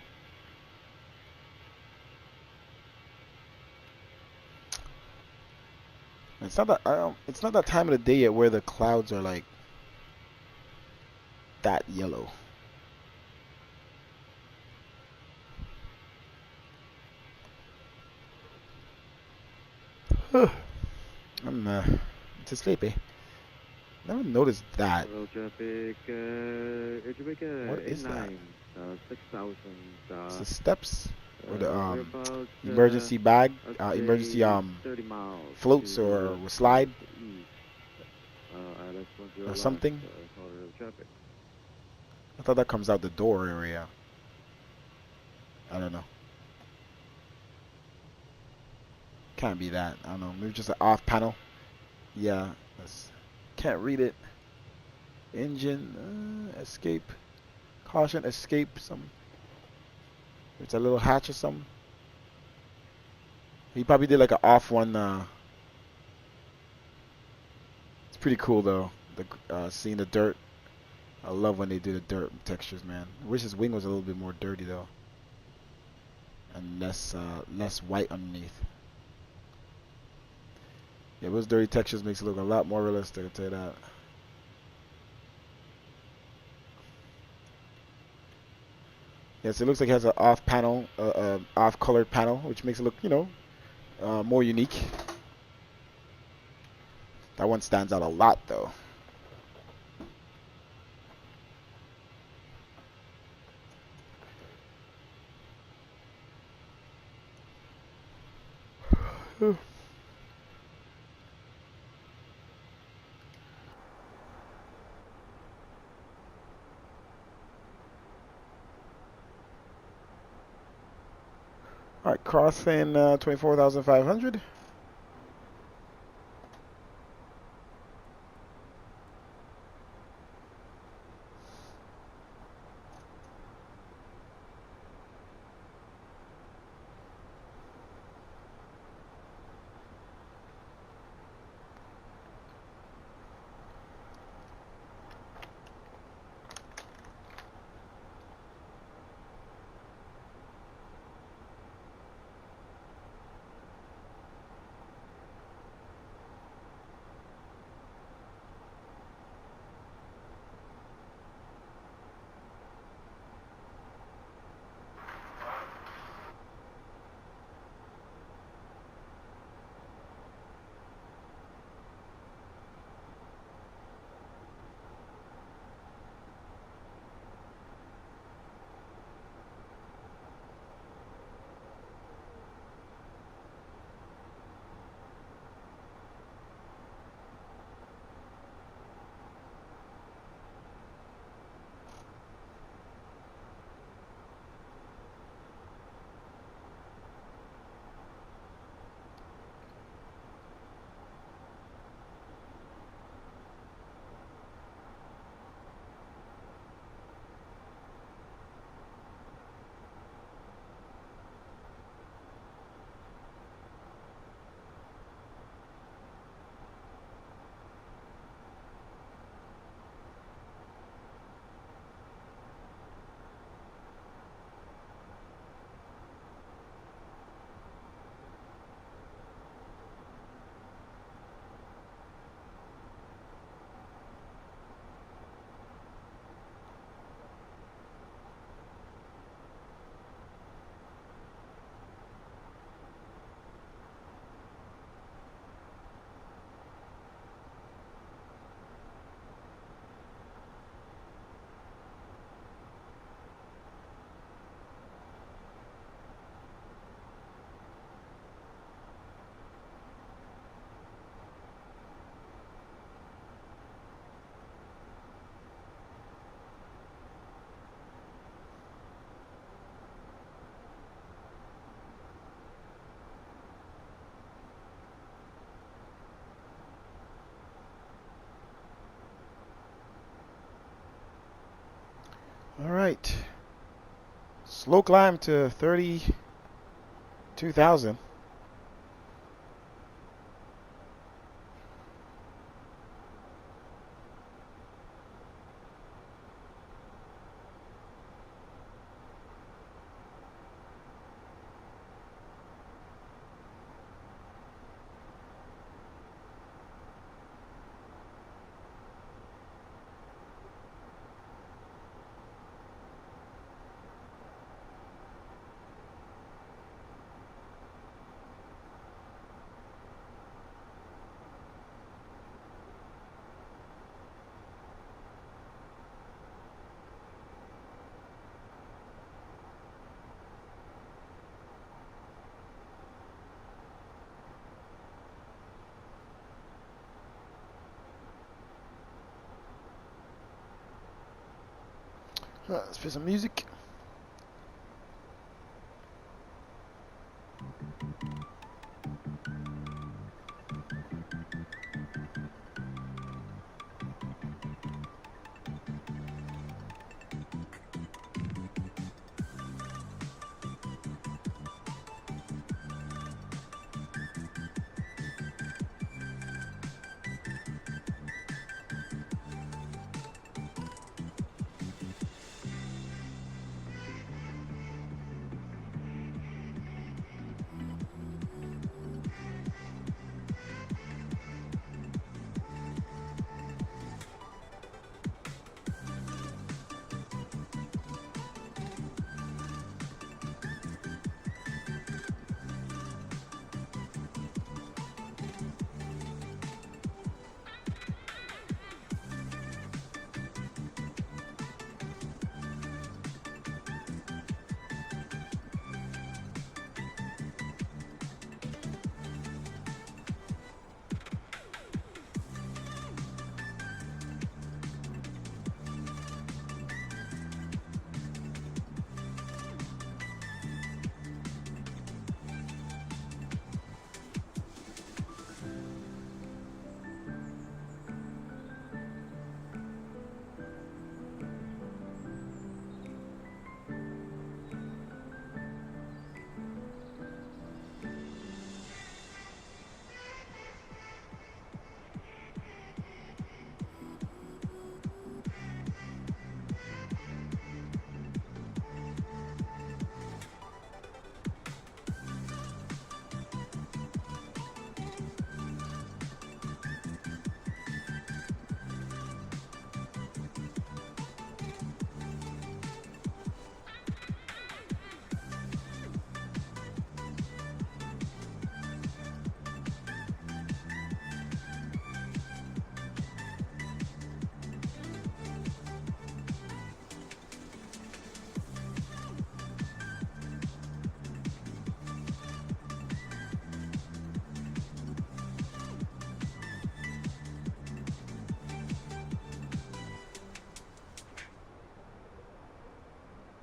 It's not that it's not that time of the day yet where the clouds are like that yellow. I'm too sleepy. Never noticed that. Road traffic, air traffic, What is that? 6,000. It's the steps or the we're about, emergency bag, I'd emergency say 30 miles floats to or the slide east. or something. Road traffic. I thought that comes out the door area. I don't know. Can't be that. I don't know. Maybe just an off panel. Yeah. Can't read it. Engine, escape. Caution, escape. It's a little hatch or something. He probably did like an off one. It's pretty cool though. Seeing the dirt. I love when they do the dirt textures, man. I wish his wing was a little bit more dirty though, and less white underneath. Yeah, those dirty textures makes it look a lot more realistic. I'll tell you that. Yes, it looks like it has an off panel, off colored panel, which makes it look, you know, more unique. That one stands out a lot though. All right, crossing 24,500. All right. Slow climb to 32,000. Let's play some music.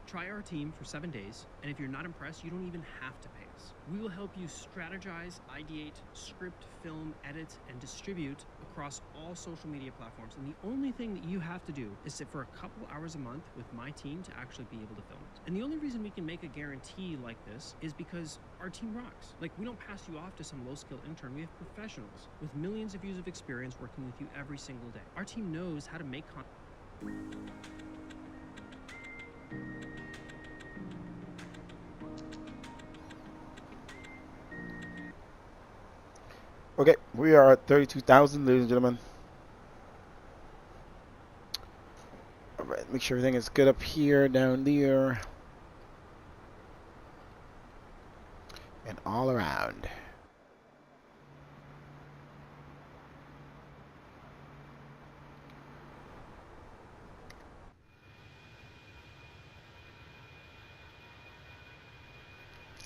Try our team for 7 days, and if you're not impressed, you don't even have to pay us. We will help you strategize, ideate, script, film, edit, and distribute across all social media platforms. And the only thing that you have to do is sit for a couple hours a month with my team to actually be able to film it. And the only reason we can make a guarantee like this is because our team rocks. Like, we don't pass you off to some low-skill intern. We have professionals with millions of years of experience working with you every single day. Our team knows how to make content. Okay, we are at 32,000, ladies and gentlemen. All right, make sure everything is good up here, down there, and all around.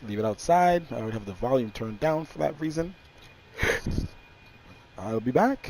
Leave it outside. I would have the volume turned down for that reason. I'll be back.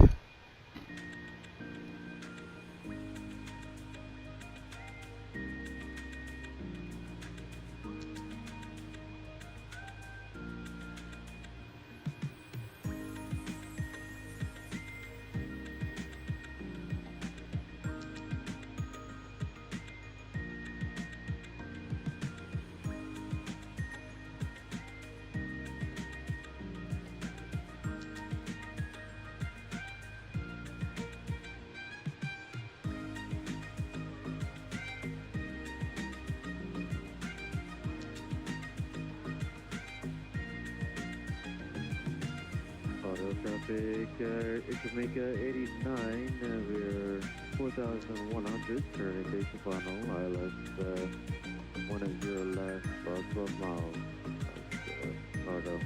traffic, Jamaica 89, we're 4,100, turn station final, ILS 10 left, about 12 miles, Lauderdale.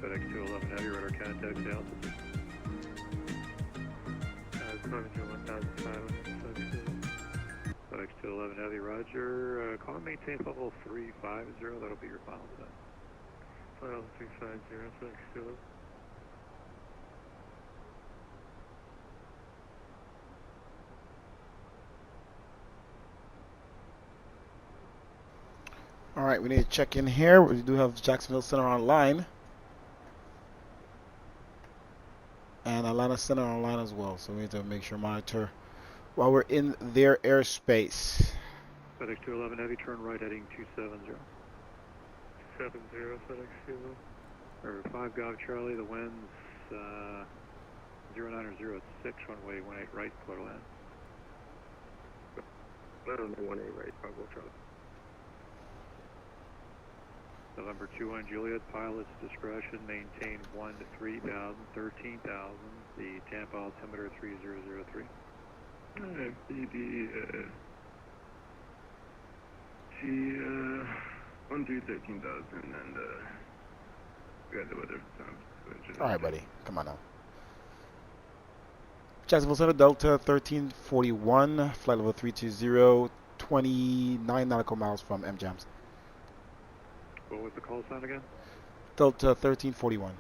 FedEx211 Heavy, radar contact south. Climbing to 1,500, FedEx211 Heavy, roger. Call and maintain level 350, that'll be your final set. Final 350, FedEx211. All right, we need to check in here. We do have Jacksonville Center online. And Atlanta Center online as well. So we need to make sure monitor while we're in their airspace. FedEx211 Heavy, turn right heading 270. 70, FedEx211. Or 5 Golf Charlie, the wind's 0906, runway 18 right, clear to land. Runway 18 right, 5 Golf Charlie. November 21 Juliet, pilot's discretion, maintain 1 to 3,000, 13,000, the Tampa altimeter 3003. FDD, T, 1 through 13,000, and, we got the weather time. All right, buddy. Come on now. Jacksonville Center, Delta 1341, flight level 320, 29 nautical miles from MJAMS. What was the call sign again? Delta 1341.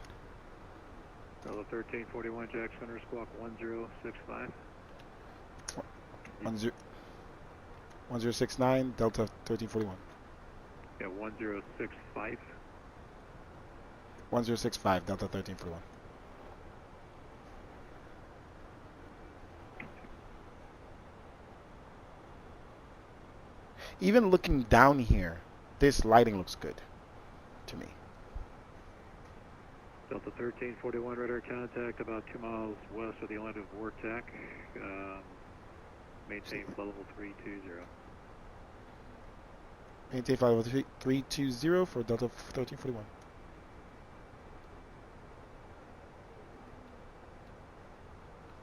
Delta 1341, Jack Center, squawk 1065. 1069, Delta 1341. Yeah, 1065. 1065, Delta 1341. Even looking down here, this lighting looks good to me. Delta 1341, radar contact about 2 miles west of the island of Vortex. Maintain flight level 320. Maintain flight level 320 for Delta 1341.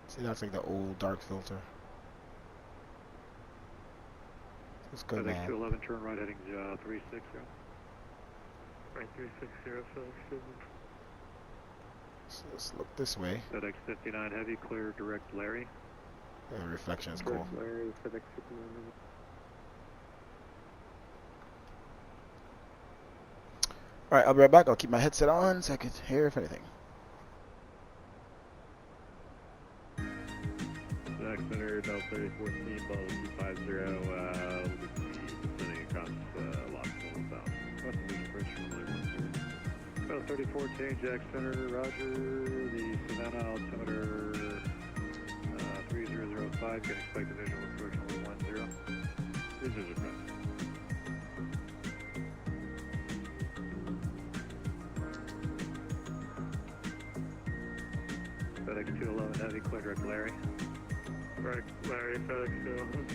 See, that's like the old dark filter. Let's go, man. FedEx211, turn right heading 360. Right, 360, So let's look this way. FedEx59 Heavy, clear, direct Larry. The reflection is cool. Larry, FedEx59. Alright, I'll be right back. I'll keep my headset on so I can hear if anything. FedEx Center, Delta 3014, Bell 250, descending across Los Angeles South. West of Vision Bridge, runway 10. Bell 3014, Jack Center, roger. The Savannah altimeter 3005, can expect a visual approach runway 10. Cruisers are present. FedEx 211 Heavy, clear direct Larry. Right, Larry, FedEx 211.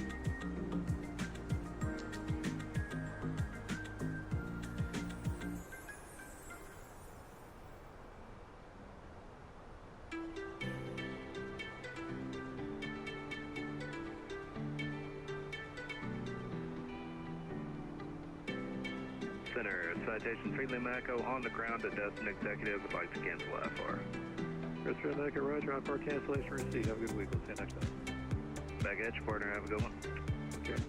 Center, citation 3 Lima Echo on the ground at Destin Executive would like to cancel FR. Chris Lima Echo, Roger, on for cancellation receipt. Have a good week. We'll see you next time. Back at you, partner. Have a good one. Okay.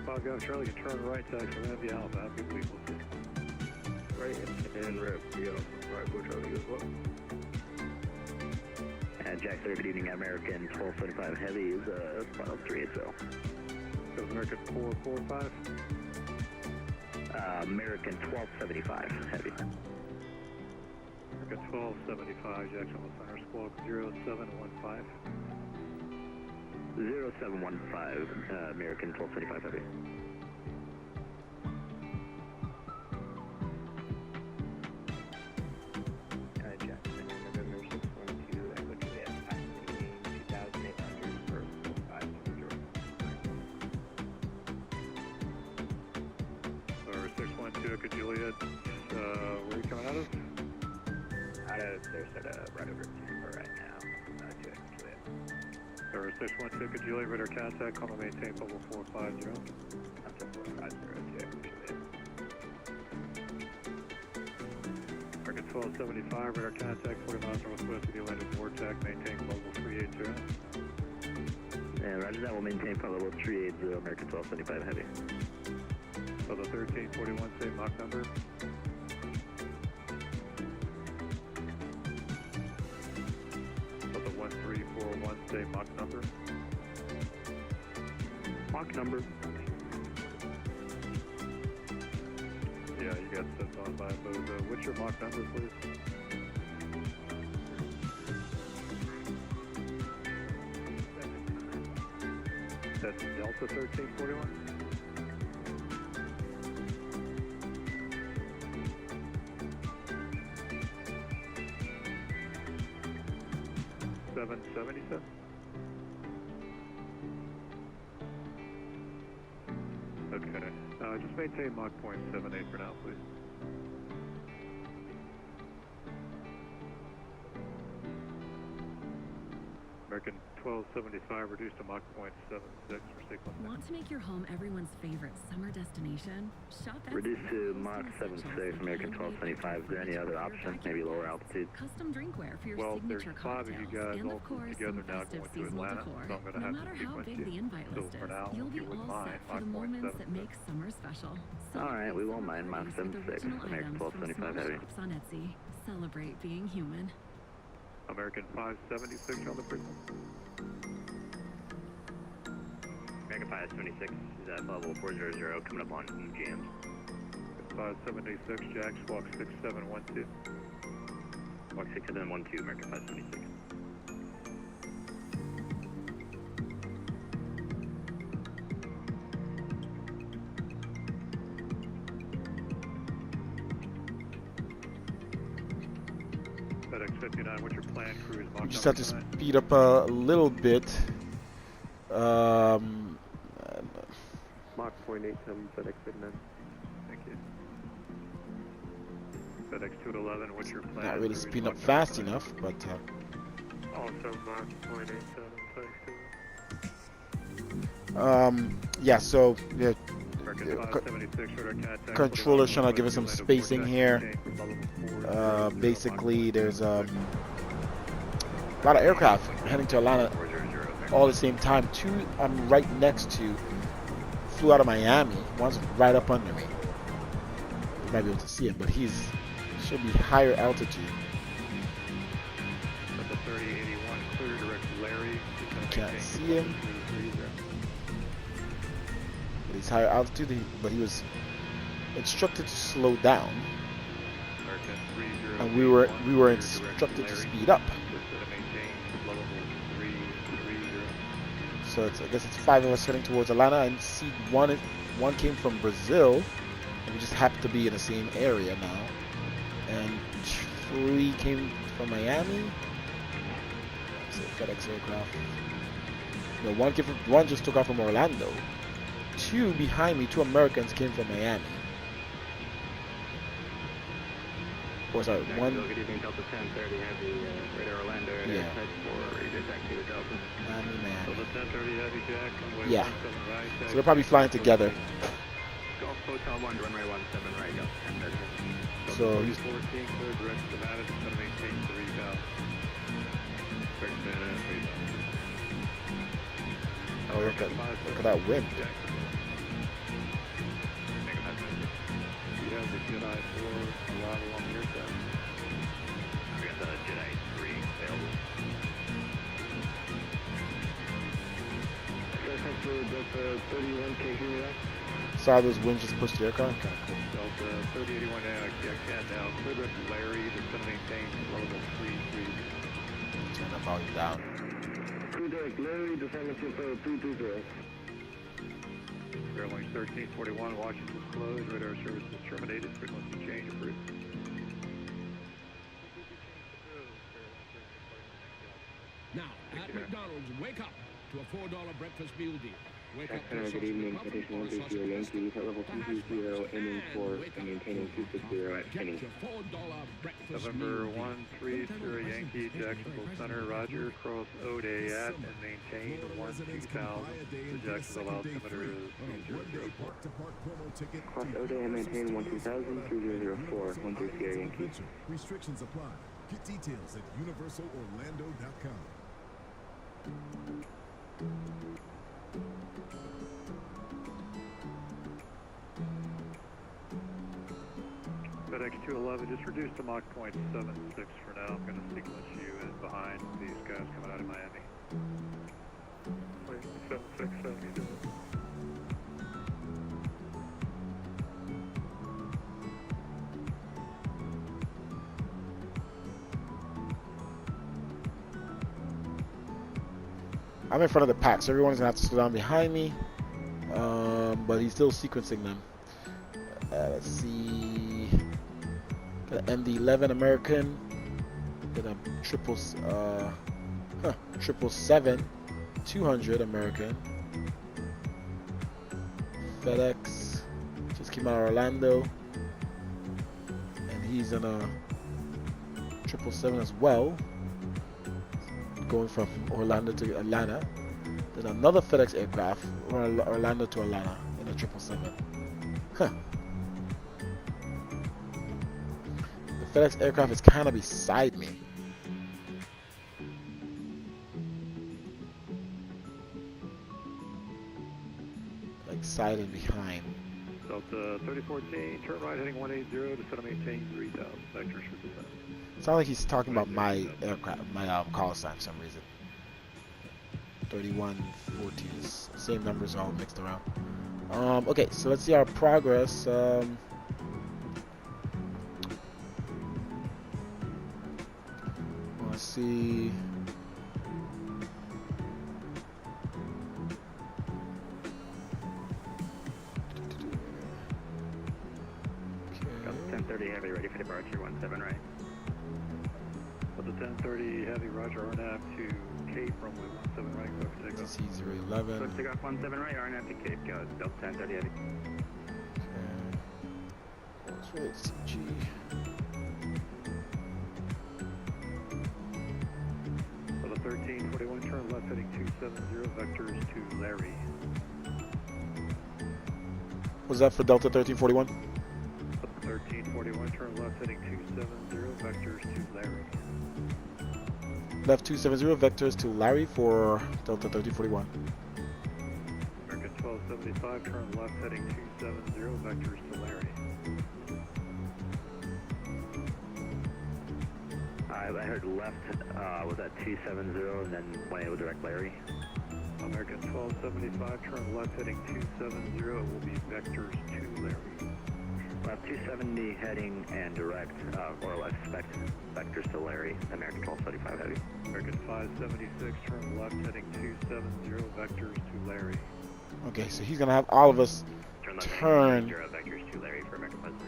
Five Golf Charlie, can turn right taxi from Nvidia Alpha. Have a good week. We'll see you. Right and rep, yeah. Right, we'll try to as well. And Jack 3, good evening, American 1275 Heavy is final 380. Goes American 445. American 1275 Heavy. American 1275, Jacksonville Center, squawk 0715. 0715, American 1275 Heavy. Jackson, November 612, Echo Juliet, passing 2800 for 500. Or 612, Echo Juliet, where are you coming out of? Out of Sarasota, right over Tampa right now, to Echo Juliet. Or 612, Echo Juliet, radar contact, call to maintain level 450. Up to 450 to Echo Juliet. American 1275, radar contact, 40 miles northwest of the Atlantic Vortex, maintain level 380. And roger that, we'll maintain flight level 380, American 1275 Heavy. So the 1341, same Mach number. So the 1341, same Mach number. Mach number. Yeah, you got set on by those. What's your Mach number, please? That's Delta 1341? $777? Okay. Just maintain Mach .78 for now, please. American 1275 reduced to Mach .76 for sequence. Want to make your home everyone's favorite summer destination? Shop at Reduced to Mach 76, American 1275. Is there any other option? Maybe lower altitude? Custom drinkware for your Well, there's signature 5 of you cocktails, guys and all of course, together some now festive going to seasonal Atlanta, decor. so I'm going to No have matter to how sequence big you. the invite So list for is, now, you'll if be you wouldn't all mind, set for the Mach moments that 0.76. make summer special. All right, we won't mind Mach Mach 76, American 1275 Heavy. Shops on Etsy. Celebrate being human. American 576 on the frequency. American 576 is at level 400, coming up on EGMs. 576, Jack, squawk 6712. Walk 6712, American 576. FedEx 59, what's your plan, cruise? Mach We just have to 59? speed up a little bit. Mach .87, FedEx 59. Thank you. FedEx 211, what's your plan? Not really cruise? speeding Mach up fast 59. enough, but Also Mach .87, FedEx 2. yeah. So yeah, American 576, radar contact. controller's trying to give us some spacing here. Basically, there's a lot of aircraft heading to Atlanta all at the same time. Two I'm right next to flew out of Miami. One's right up under me. You might be able to see it, but he's should be higher altitude. That's a 3081 clear direct Larry. Can't see him. But he's higher altitude, but he was instructed to slow down. And we were instructed to speed up. So I guess it's 5 of us heading towards Atlanta, and seed one came from Brazil, and we just happen to be in the same area now. And 3 came from Miami. Let's say FedEx aircraft. No, one just took off from Orlando. 2 behind me, 2 Americans came from Miami. Or sorry, one. Good evening, Delta 1030 Heavy, Radar Orlando, Yeah. type 4, either taxi to Delta. Miami. Delta 1030 Heavy Jack, runway Yeah. 17 right. So they're probably flying together. Golf Hotel 1 to runway 17 right, Delta 1030. So he's 14 clear direct to Madison, going to maintain 3000. oh, look at that wind. You have the Jedi 4 arrival on your side. We got the Jedi 3 available. Delta 31, can you hear me out? Saw those winds just push the aircraft. Kind of cool. Delta 3081 now, can now. Clear direct to Larry, just going to maintain level 33. Turn the volume down. Clear direct Larry, descending to 330. Airline 1341, Washington closed, radar services terminated, frequency change approved. Now, at McDonald's, wake up to a $4 breakfast meal deal. Wake up to a Good evening, Petition 130 Yankee, level 220, aiming for and maintaining 260, heading. November 130 Yankee, Jacksonville Center, Roger, cross O'Day at and maintain 12000. The Jacksonville altimeter is 3004. Cross O'Day and maintain 12000, 3004, 130 Yankee. Restrictions apply. Get details at universalorlando.com. FedEx 211, just reduced to Mach 0.76 for now. I'm going to sequence you in behind these guys coming out of Miami. 0.76, I'm in front of the pack, so everyone's gonna have to slow down behind me. But he's still sequencing them. Let's see. Got an MD-11 American. Got a 777 200 American. FedEx just came out of Orlando, and he's in a 777 as well, going from Orlando to Atlanta. Then another FedEx aircraft, Orlando to Atlanta in a 777. Huh. The FedEx aircraft is kind of beside me. Like side and behind. Delta 3014, turn right heading 180 to set and maintain 3000. Vectors for descent. Sounds like he's talking about my aircraft, my call sign for some reason. 3114, same numbers all mixed around. Okay, so let's see our progress. Let's see. Delta 1030 Heavy, ready for departure, 17 right. Delta 1030 Heavy, Roger, RNAV to Cape, runway 17 right, go for takeoff. C011. Go for takeoff, 17 right, RNAV to Cape, go, Delta 1030 Heavy. Let's wait, CG. Delta 1341, turn left heading 270, vectors to Larry. Was that for Delta 1341? Delta 1341, turn left heading 270, vectors to Larry. Left 270 vectors to Larry for Delta 1341. American 1270, 1275, turn left heading 270, vectors to Larry. I heard left was at 270 and then went in with direct Larry. American 1275, turn left heading 270, it will be vectors to Larry. Left 270 heading and direct, or expect vectors to Larry, American 1275 heavy. American 576, turn left heading 270, vectors to Larry. Okay, so he's gonna have all of us turn. Vectors to Larry for American 576.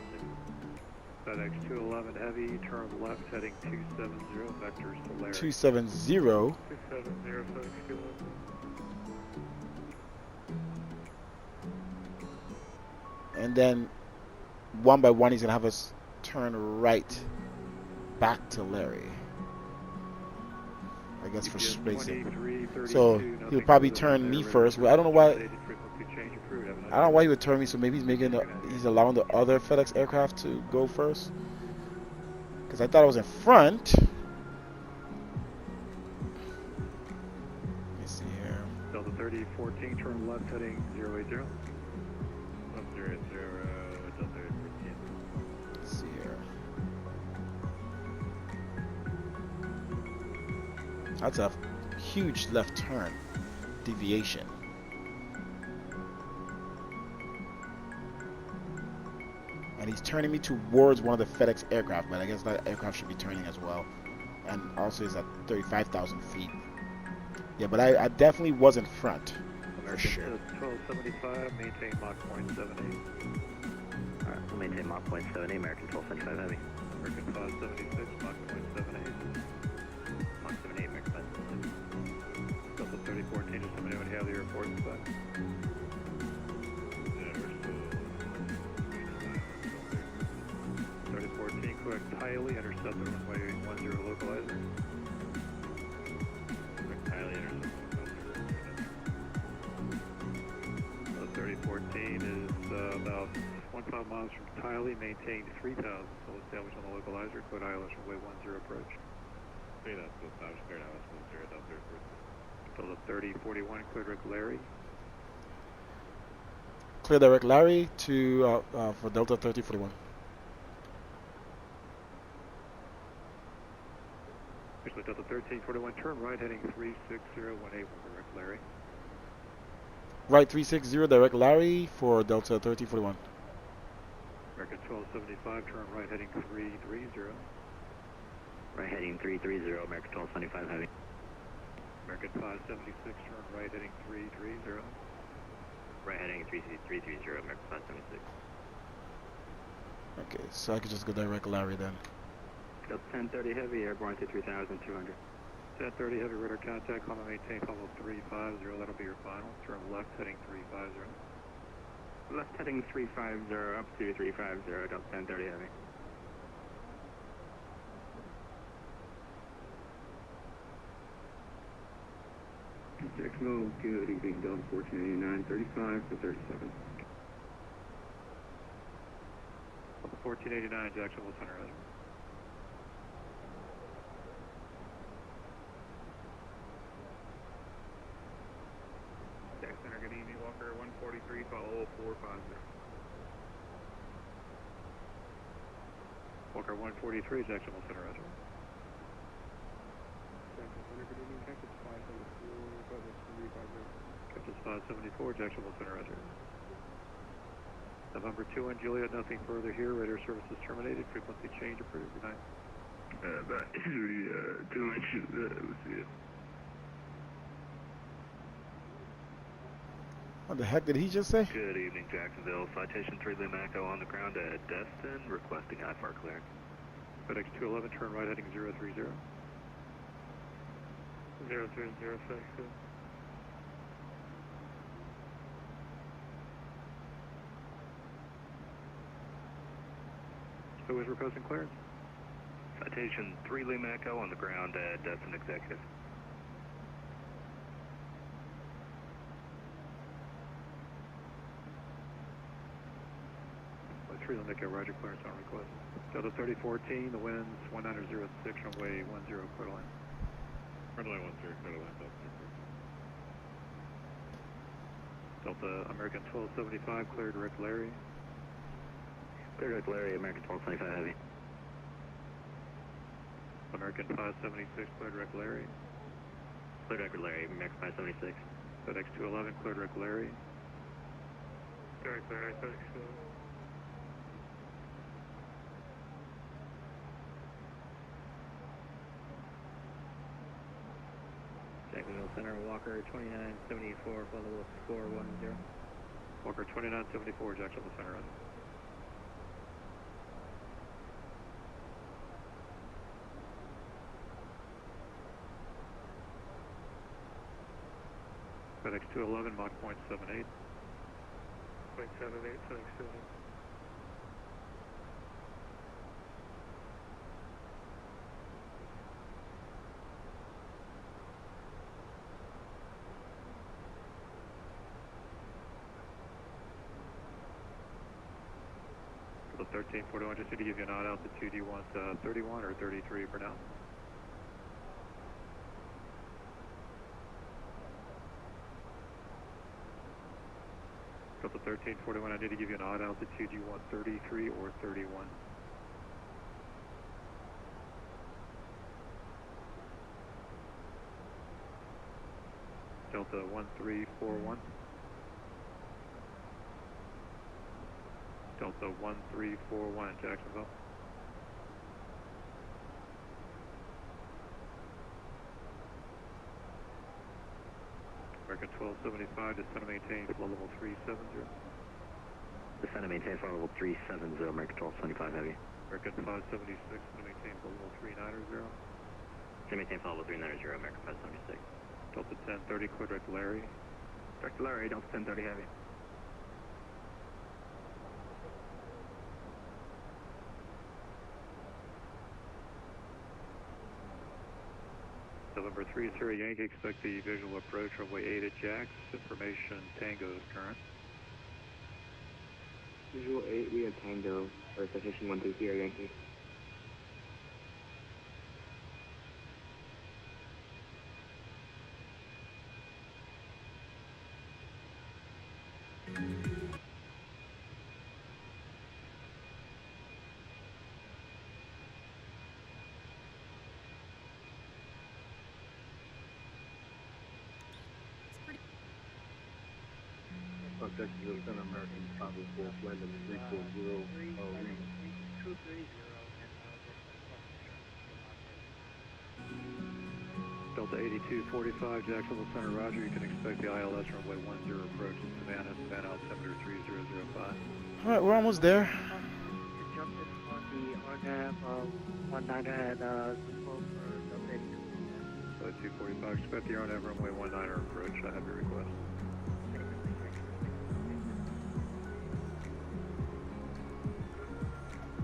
FedEx 211 heavy, turn left heading 270, vectors to Larry. 270. 270, FedEx 211. And then one by one, he's gonna have us turn right back to Larry. I guess for spacing. So he'll probably turn me first. Well, I don't know why. I don't know why he would turn me. So maybe he's allowing the other FedEx aircraft to go first. Because I thought I was in front. Let me see here. Delta 3014, turn left heading 080. 080, Delta 3014. Let's see here. That's a huge left turn deviation. And he's turning me towards one of the FedEx aircraft, but I guess that aircraft should be turning as well. And also is at 35,000 feet. Yeah, but I definitely was in front. For sure. 1275, maintain Mach 0.78. Alright, we'll maintain Mach 0.78, American 1275 heavy. American 576, Mach 0.78. Mach 78, American 576. Delta 3014, just let me know when you have the airport inside. Yeah, we're still 3014, correct Tiley, intercept the runway 10 localizer. Correct Tiley, intercept. 3014 is about 15 miles from Tiley, maintain 3,000, so established on the localizer, code ILS runway 10 approach. 3,000, so established, cleared ILS 10, Delta 3041, clear direct Larry. Clear direct Larry to for Delta 3041. Actually, Delta 1341, turn right heading 36018 direct Larry. Right 360, direct Larry for Delta 3041. American 1275, turn right heading 330. Right heading 330, American 1275 heavy. American 576, turn right heading 330. Right heading 330, American 576. Okay, so I could just go direct Larry then. Delta 1030 heavy, airborne to 3,200. 1030 heavy radar contact, climb and maintain level 350, that'll be your final. Turn left heading 350. Left heading 350, up to 350, Delta 1030 heavy. Jacksonville, good evening, Delta 1489, 35 to 37. Delta 1489, Jacksonville Center, Roger. Center, good evening, Walker 143, follow 450. Walker 143, Jacksonville Center, Roger. Jacksonville Center, good evening, Cactus 574, Cactus 574, Jacksonville Center, Roger. November 2 and Juliet, nothing further here, radar services terminated, frequency change approved, good night. About 2 inches, we'll see it. What the heck did he just say? Good evening, Jacksonville. Citation 3 Lima Echo on the ground at Destin, requesting IFAR clearance. FedEx 211, turn right heading 030. 030, FedEx 2. Who is requesting clearance? Citation 3 Lima Echo on the ground at Destin Executive. Echo, Roger, clearance on request. Delta 3014, the wind's 1906, runway 10, clear line. Runway 10, clear line, Delta Delta American 1275, clear direct Larry. Clear direct Larry, American 1225 Heavy. American 576, clear direct Larry. Clear direct Larry, American 576. FedEx 211, clear direct Larry. Direct Larry, FedEx 211. Jacksonville Center, Walker 2974, flight level 410. Walker 2974, Jacksonville Center, on. FedEx 211, Mach 0.78. 0.78, FedEx 211. The 1341, just need to give you an odd altitude. You want 31 or 33 for now? Delta 1341, I need to give you an odd altitude. You want 33 or 31? Delta 1341. Delta 1341 in Jacksonville. American 1275, descend and maintain flow level 370. Descend and maintain flow level 370, American 1275 Heavy. American 576, descend and maintain flow level 390. Descend and maintain flow level 390, American 576. Delta 1030, clear direct Larry. Direct Larry, Delta 1030 Heavy. November 3 Sierra Yankee, expect the visual approach runway 8 at Jax. Information Tango is current. Visual 8, we have Tango, or citation 13 Sierra Yankee. Jacksonville Center, American 504, flight level 340, Lima. 230 Delta 8245, Jacksonville Center, roger. You can expect the ILS runway 10 approach to Savannah, Savannah altimeter 3005. Alright, we're almost there. Conjunctive on the RNAV 19 at Simcoe for Delta 82. 245, expect the RNAV runway 19 approach. I have your request.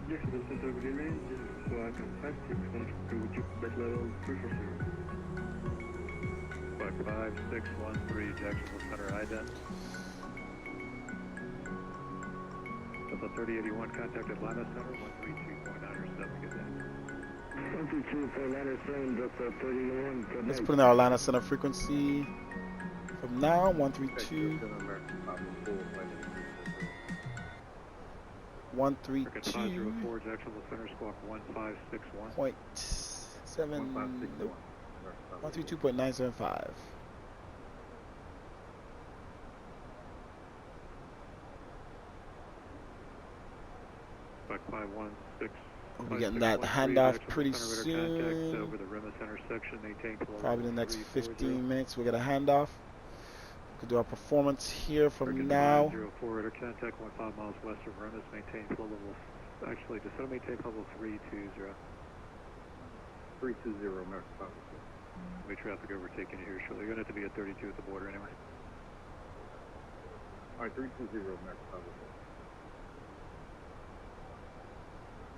Jacksonville Center, good evening. This is Swag 5613. Would you best level 340? 5613, Jacksonville Center, ident. Delta 3081, contact Atlanta Center, 132.907, good day. 132.907, Delta 31. Let's put in our Atlanta Center frequency from now, 132. 132.7. Jacksonville Center, squawk 1561. 132.975. Squawk 516. We'll be getting that handoff pretty soon. Over the Rimmer Center section, maintain probably in the next 15 minutes. We'll get a handoff. We could do our performance here from now. 04 radar contact 15 miles west of Rimmer. Maintain flow level. Actually, descend maintain level 320. 320, American 504. We traffic overtaking you here shortly. You're going to have to be at 32 at the border anyway. Alright, 320, American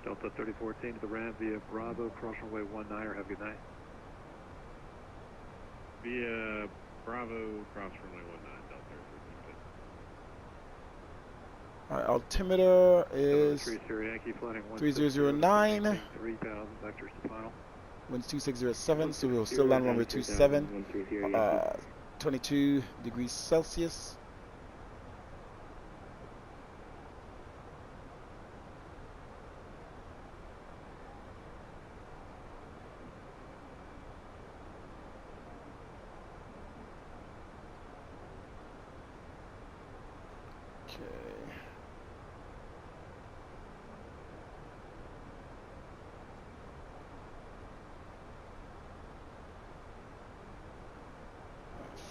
504. Delta 3014 to the RAM via Bravo, cross runway 19, have a good night. Via Bravo, cross runway 19, Delta 13. Our altimeter is 3009. 3000 vectors to final. Winds 2607, so we'll still land runway 27. 22 degrees Celsius.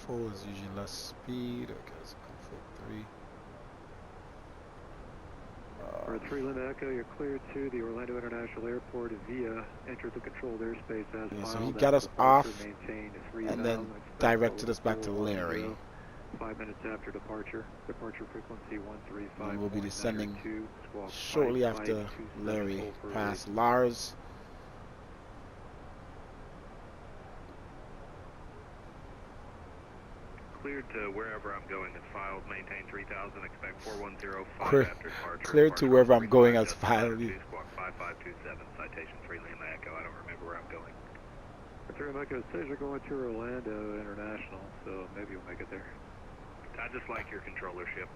Full is usually less speed. Okay, let's config 3. For 3 Lima Echo, you're cleared to the Orlando International Airport via enter the controlled airspace as Yeah, filed. so he got us off and then 3000, directed us back to 410, Larry. 5 minutes after departure. Departure frequency 135. And we'll be descending 2, squawk shortly 5527 after Larry for past release. Lars. Cleared to wherever I'm going as filed. Maintain 3000. Expect 4105 Clear, after departure. cleared to wherever I'm going as filed. Squawk 5527. Citation 3 Lima Echo. I don't remember where I'm going. 3 Lima Echo says you're going to Orlando International, so maybe you'll make it there. I just like your controllership.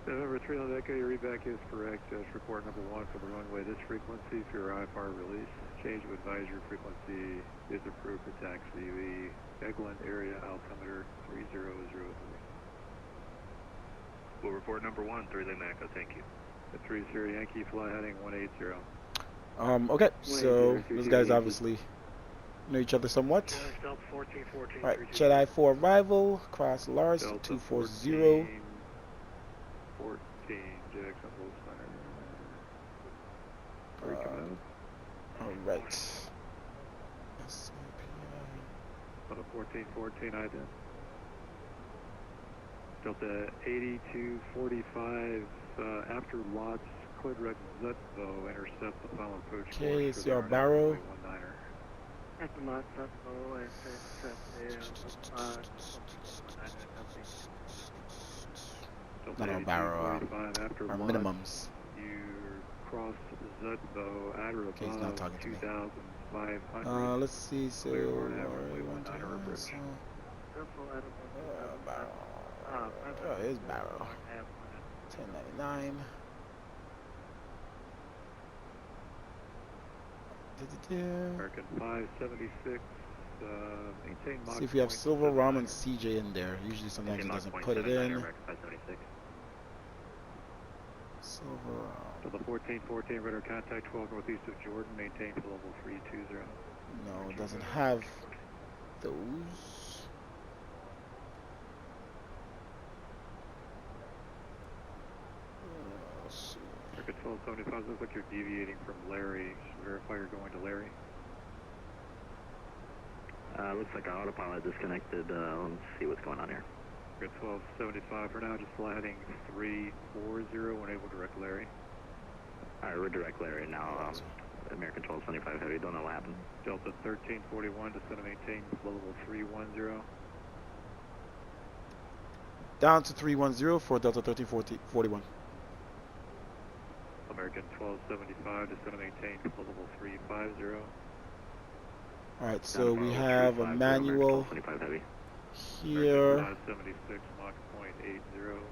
November 3 Lima Echo, your readback is correct. Just report number 1 for the runway this frequency for your IFR release. Change of advisory frequency is approved for taxi. The Eglin area altimeter 3003. We'll report number 1, 3 Lima Echo. Thank you. The 30 Yankee fly heading 180. Okay, so those guys obviously know each other somewhat. Alright, Jedi 4 arrival, cross Lars 240. 14, Jackson Alright. On a 1414 ident. Delta 8245 after lots Quidrec Zutbo intercept the final approach. Okay, it's your barrow. After lots Zutbo intercept Not our barrow, our minimums. You cross Zutbo at or Okay, he's not talking to me. 2,500. Let's see, so here's barrow. 1099. American 576. Maintain Mach See if we have silver 0.79. ROM and CJ in there. Usually sometimes it doesn't put it in. Silver ROM. So the 1414 radar contact 12 northeast of Jordan. Maintain for level 320. No, it doesn't have those. Let's see. American 1275 looks like you're deviating from Larry. Just verify you're going to Larry. Looks like our autopilot disconnected. Let's see what's going on here. Good 1275 for now, just fly heading 340 when able to direct Larry. Alright, we're direct Larry now. American 1275 Heavy, don't know what happened. Delta 1341, descend to maintain level 310. Down to 310 for Delta 1341. American 1275, descend to maintain level 350. Alright, so we have a manual here. 576, Mach 0.80.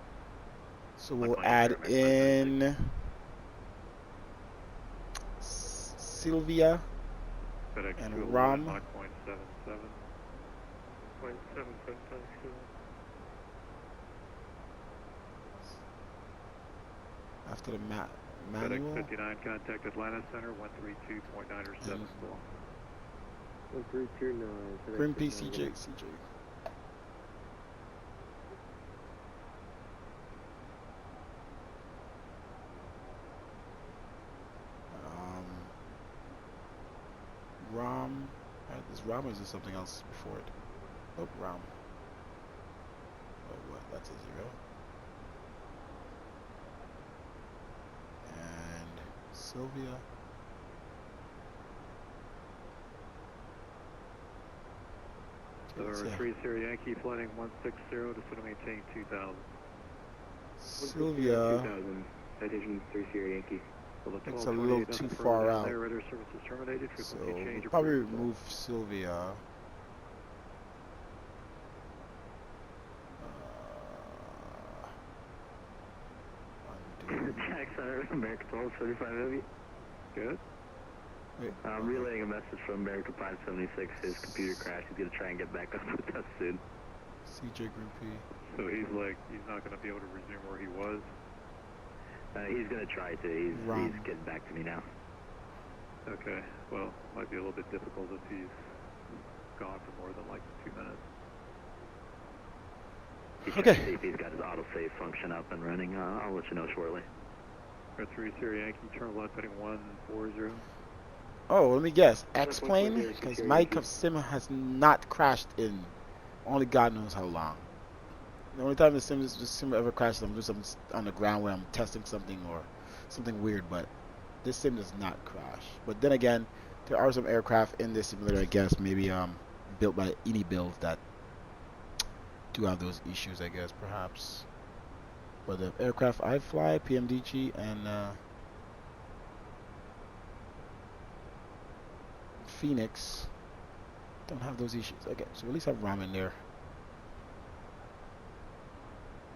So we'll add in Sylvia and Ram. Mach 0.77. 0.77. After the manual. 59, contact Atlanta Center, 132.9 or 7 still. 1329. Grim PCJ. ROM. Is ROM or is there something else before it? Oh, ROM. Oh, what? That's a 0. And Sylvia. Over 30 Yankee flying 160 to sort of maintain 2000. Sylvia. 2000. Citation 30 Yankee. It's a little too far out. Radar services terminated. So we'll probably remove Sylvia. Jack Center, American 1275 Heavy. Good. Wait, I'm relaying a message from American 576. His computer crashed. He's going to try and get back up with us soon. CJ Green P. So he's not going to be able to resume where he was? He's going to try to. He's getting back to me now. Okay, well, might be a little bit difficult if he's gone for more than like 2 minutes. Okay. See if he's got his autosave function up and running. I'll let you know shortly. Red 3 Sierra Yankee, turn left heading 140. Oh, let me guess. X-Plane? Because my sim has not crashed in only God knows how long. The only time the sim ever crashes, I'm doing something on the ground where I'm testing something or something weird, but this sim does not crash. But then again, there are some aircraft in this simulator, I guess, maybe built by any builds that do have those issues, I guess, perhaps. But the aircraft I fly, PMDG and Fenix, don't have those issues. Okay, so we at least have RAM in there.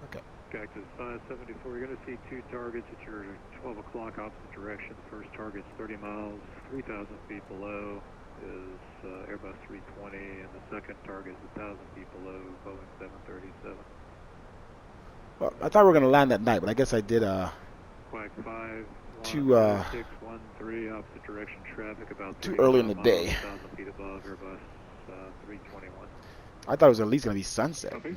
Okay. Cactus 574, you're going to see 2 targets at your 12 o'clock opposite direction. The first target's 30 miles, 3,000 feet below is Airbus 320, and the second target is 1,000 feet below Boeing 737. Well, I thought we were going to land that night, but I guess I did Quack 5, too 613, opposite direction traffic about too early in the day. 1,000 feet above Airbus 321. I thought it was at least going to be sunset. Copy.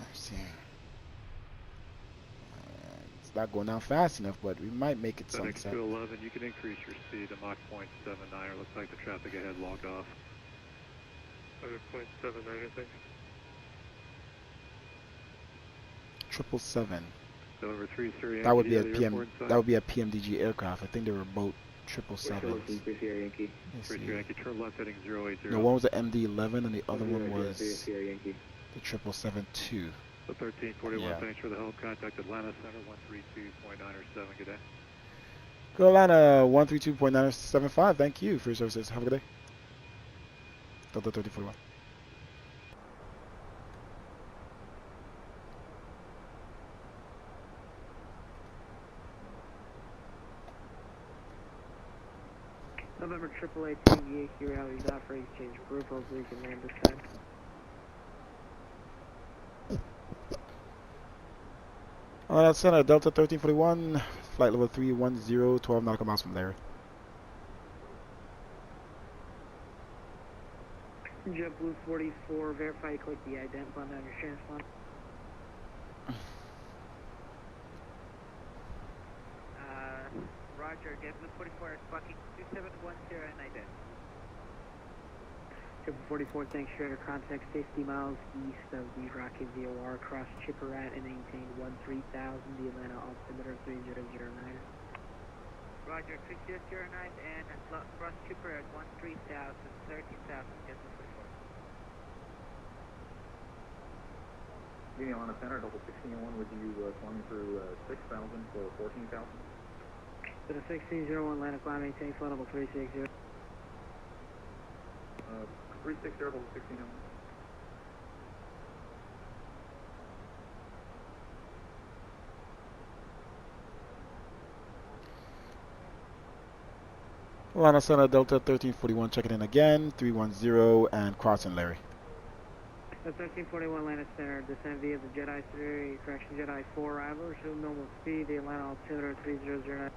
It's not going down fast enough, but we might make it Fenix sunset. 211, you can increase your speed to Mach 0.79. Looks like the traffic ahead logged off. 0.79, I think. 777. November 3 Sierra That would Yankee, be a PM. That would be a PMDG aircraft. I think they were both 777s. 3 Sierra Yankee, turn left heading 080. No, one was the MD-11 and the other one was the 777-2. So 1341, Yeah. thanks for the help. Contact Atlanta Center 132.907. Good day. Go Atlanta 132.975. Thank you for your services. Have a good day. Delta 1341. November 888 TVAQ rally dot for exchange group. Hopefully you can land this time. Atlanta Center, Delta 1341, flight level 310, 12 nautical miles from there. JetBlue 44, verify you click the ident button on your transponder. Roger, JetBlue 44 is fucking 2710 and ident. JetBlue 44, thanks, Shredder. Contact 50 miles east of the Rocket VOR, cross Chipperat and maintain 13,000, the Atlanta altimeter 3009. Roger, 3009 and cross Chipperat 13,000, 13,000, JetBlue 44. Being on a center, double 1601, would you climb through 6,000 for 14,000? To the 1601, Atlanta, climb, maintain flight level 360. 360, double 1601. Atlanta Center, Delta 1341, checking in again, 310, and crossing Larry. 1341 Atlanta Center, descend via the Jedi 3, correction, Jedi 4 arrival, resume normal speed, the Atlanta altimeter 3009.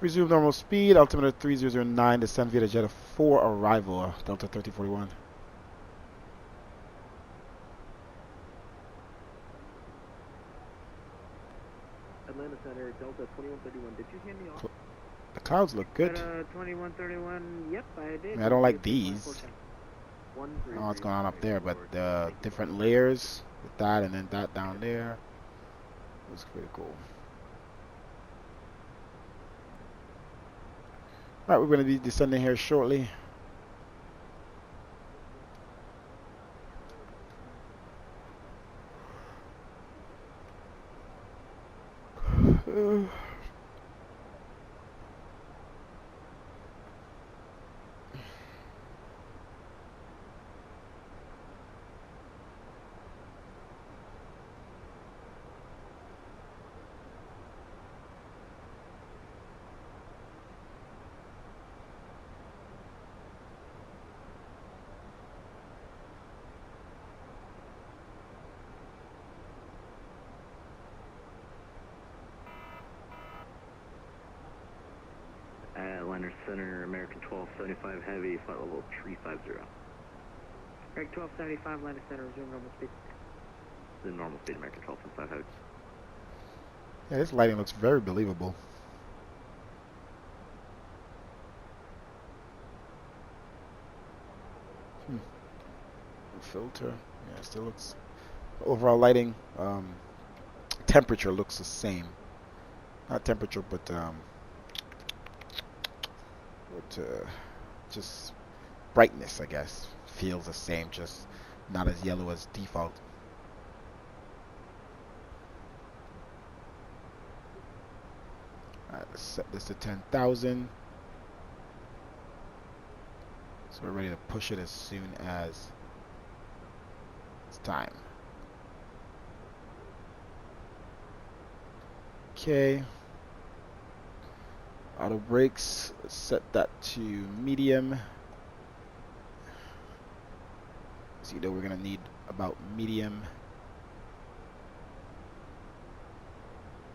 Resume normal speed, altimeter 3009, descend via the Jedi 4 arrival, Delta 1341. Atlanta Center, Delta 2131, did you hand me off? The clouds look good. 2131, yep, I did. I mean, I don't like these. I don't know what's going on up there, but the different layers with that and then that down there was pretty cool. Alright, we're going to be descending here shortly. 1275 Heavy, flight level 350. Break 1275, landing center, resume normal speed. The normal speed, American 1275 Heavy. Yeah, this lighting looks very believable. Filter, yeah, still looks. Overall lighting, temperature looks the same. Not temperature, but just brightness, I guess, feels the same, just not as yellow as default. Alright, let's set this to 10,000. So we're ready to push it as soon as it's time. Okay. Auto brakes, let's set that to medium. So you know we're gonna need about medium.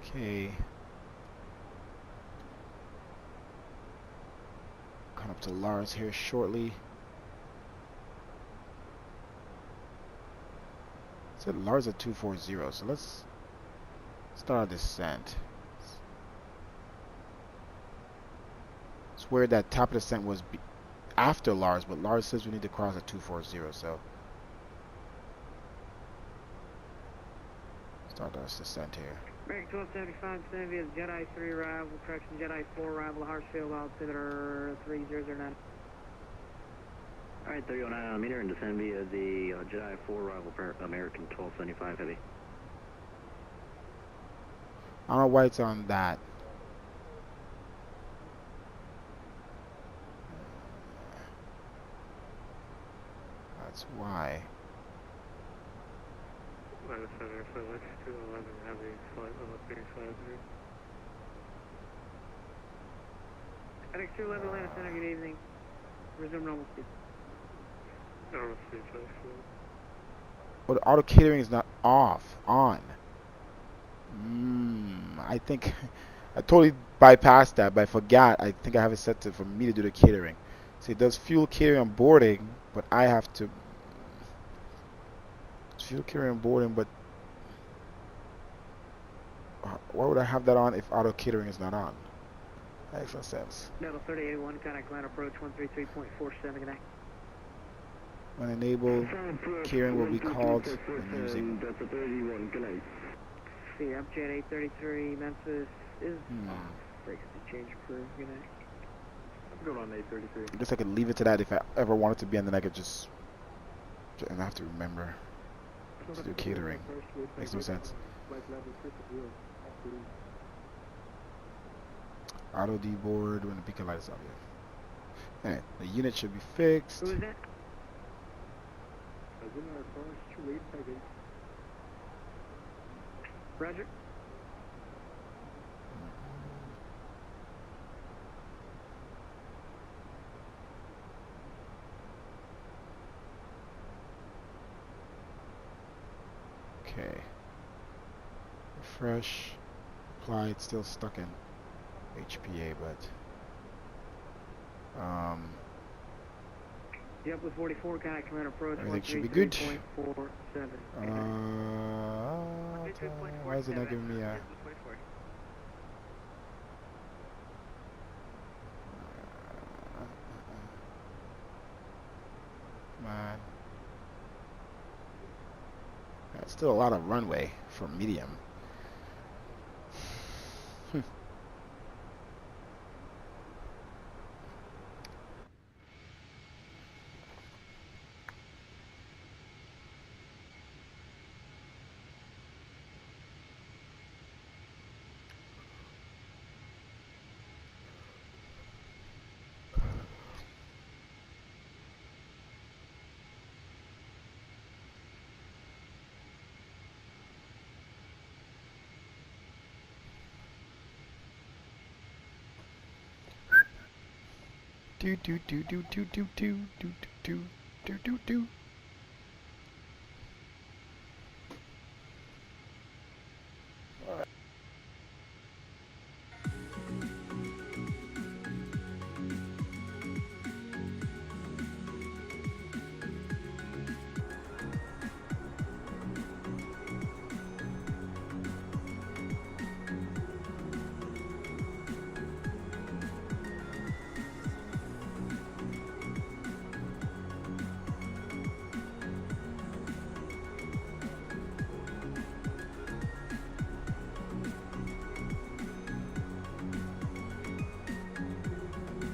Okay. Come up to Lars here shortly. It said Lars at 240, so let's start our descent. It's where that top of the descent was after Lars, but Lars says we need to cross at 240, so start our descent here. Break 1275, Nvidia Jedi 3 arrival, correction Jedi 4 arrival, Hartsfield, altimeter 3009. Alright, 309 meter and descend via the Jedi 4 arrival per American 1275 Heavy. I don't know why it's on that. That's why. Landing center, Fenix 211 Heavy, flight level 350. Fenix 211, landing center, good evening. Resume normal speed. Normal speed, flight. But auto catering is not off, on. I think I totally bypassed that, but I forgot. I think I have it set to for me to do the catering. So it does fuel catering on boarding, but I have to fuel catering on boarding. But why would I have that on if auto catering is not on? That makes no sense. Delta 3081, contact line approach 133.47, good night. When enabled, catering will be called when using. Delta 31, good night. See, Upjet 833, Memphis is off. Brakes to change approved, good night. I'm going on 833. I guess I could leave it to that if I ever wanted to be, and then I could just. And I have to remember to do catering. Makes no sense. Auto deboard when the beacon light is on. Yeah. Alright, the unit should be fixed. Who is that? Roger. Okay. Refresh. Apply. It's still stuck in HPA, but Yep, with 44, contact command approach. everything should be good. 133.47. Why is it not giving me a? Come on. That's still a lot of runway for medium. Do do do do do do do do do do do do.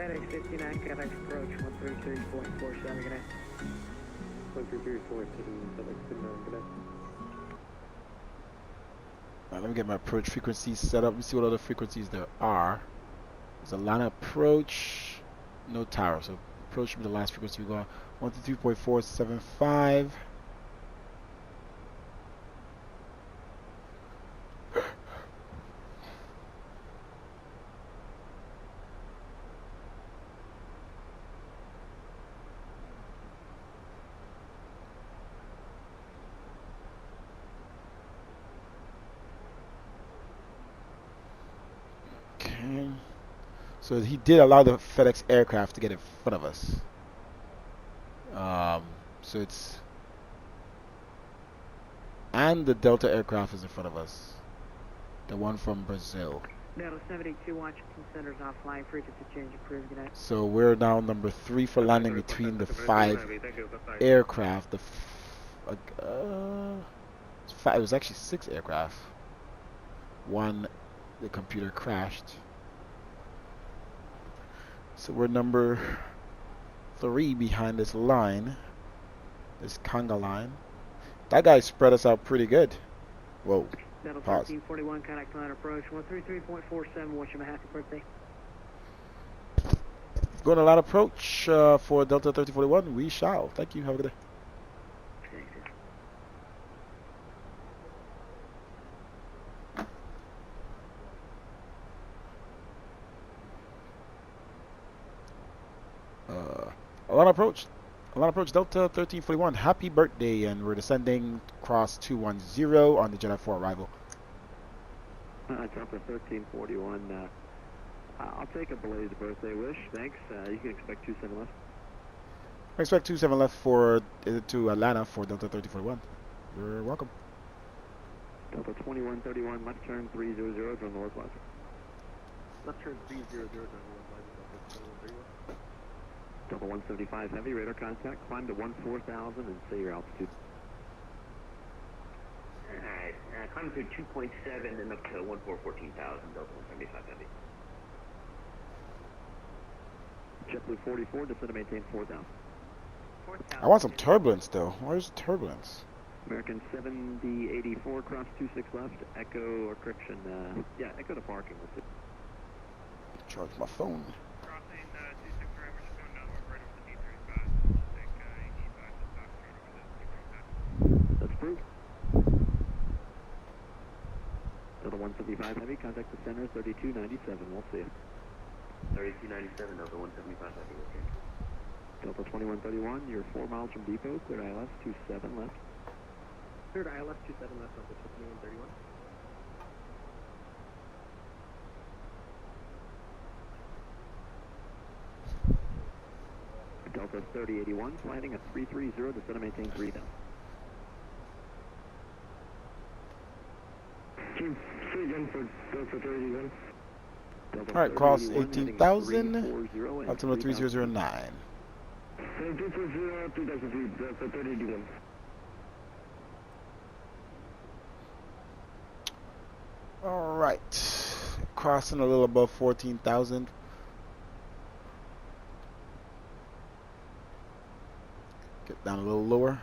FedEx59, FedEx approach 133.47, good night. 133.47, FedEx59, good night. Let me get my approach frequencies set up. Let me see what other frequencies there are. There's Atlanta approach, no tower, so approach should be the last frequency we go on. 123.475. Okay. So he did allow the FedEx aircraft to get in front of us. So it's, and the Delta aircraft is in front of us. The one from Brazil. Delta 782 Washington Center's offline, frequency change approved, good night. So we're now number 3 for landing between the 5 aircraft. It was actually 6 aircraft. One, the computer crashed. So we're number 3 behind this line, this conga line. That guy spread us out pretty good. Whoa. Delta Pause. 1341, contact line approach 133.47, wish him a happy birthday. Going to line approach for Delta 1341. We shall. Thank you. Have a good day. Line approach Delta 1341. Happy birthday, and we're descending cross 210 on the Jedi 4 arrival. Delta 1341. I'll take a belated birthday wish. Thanks. You can expect 27 left. Expect 27 left for to Atlanta for Delta 1341. You're welcome. Delta 2131, left turn 300 from northwest. Left turn 300 from northwest. Delta 175 heavy radar contact. Climb to 14,000 and say your altitude. Alright, climb to 2.7 and up to 14,000, Delta 175 heavy. JetBlue 44, descend to maintain 4,000. I want some turbulence though. Where's the turbulence? American 7084, cross 26 left, echo encryption. Yeah, echo to parking. That's it. Charge my phone. Crossing 26 right, we're just going downward right over the D35. Take 85 to Fox Street over the D35. That's approved. Delta 175 heavy, contact the center 3297. We'll see you. 3297, Delta 175 heavy, okay. Delta 2131, you're 4 miles from depot, cleared ILS 27 left. Cleared ILS 27 left, Delta 2131. Delta 3081, landing at 330, descend to maintain 3,000. Say again for Delta 31. Alright, cross 18,000, altimeter 3009. 240, 2000 feet, Delta 3081. Alright, crossing a little above 14,000. Get down a little lower.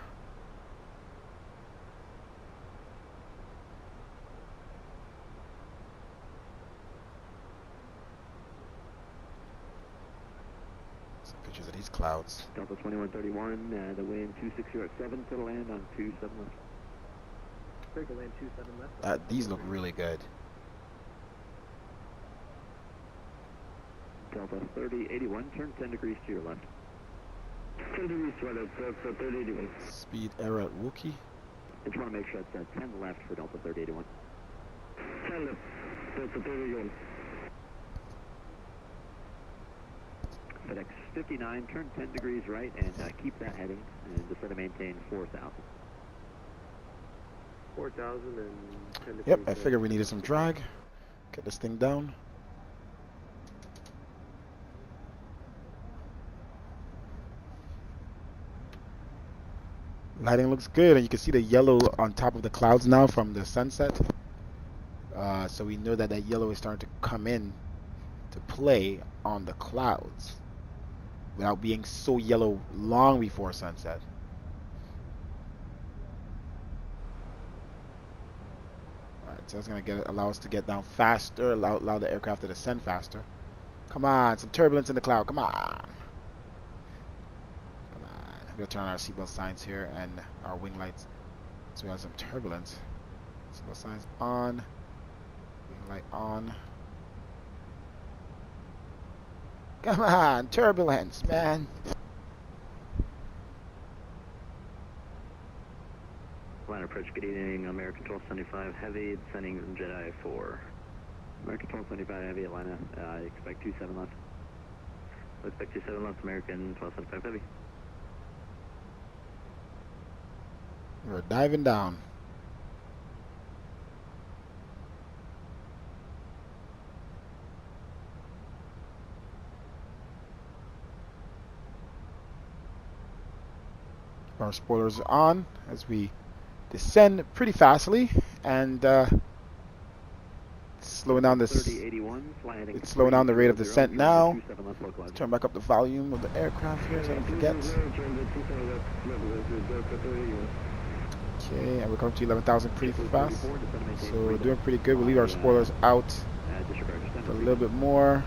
Some pictures of these clouds. Delta 2131, the wind 260 at 7 to the land on 27 left. Take a land 27 left. These look really good. Delta 3081, turn 10 degrees to your left. 10 degrees to left, Delta 3081. Speed error at Wookiee. I just want to make sure it's 10 left for Delta 3081. 10 left, Delta 3081. FedEx 59, turn 10 degrees right and keep that heading and descend to maintain 4,000. 4,000 and 10 degrees. Yep, I figured we needed some drag. Get this thing down. Lighting looks good, and you can see the yellow on top of the clouds now from the sunset. So we know that that yellow is starting to come in to play on the clouds without being so yellow long before sunset. Alright, so that's going to allow us to get down faster, allow the aircraft to descend faster. Come on, some turbulence in the cloud. Come on. Come on. I'm going to turn on our seatbelt signs here and our wing lights. So we have some turbulence. Seatbelt signs on. Wing light on. Come on, turbulence, man. Line approach, good evening, American 1275 Heavy, descending Jedi 4. American 1275 Heavy, Atlanta, I expect 27 left. I expect 27 left, American 1275 Heavy. We're diving down. Our spoilers are on as we descend pretty fastly, and slowing down this. It's slowing down the rate of descent now. Let's turn back up the volume of the aircraft here so I don't forget. Okay, and we're coming to 11,000 pretty fast, so we're doing pretty good. We'll leave our spoilers out for a little bit more.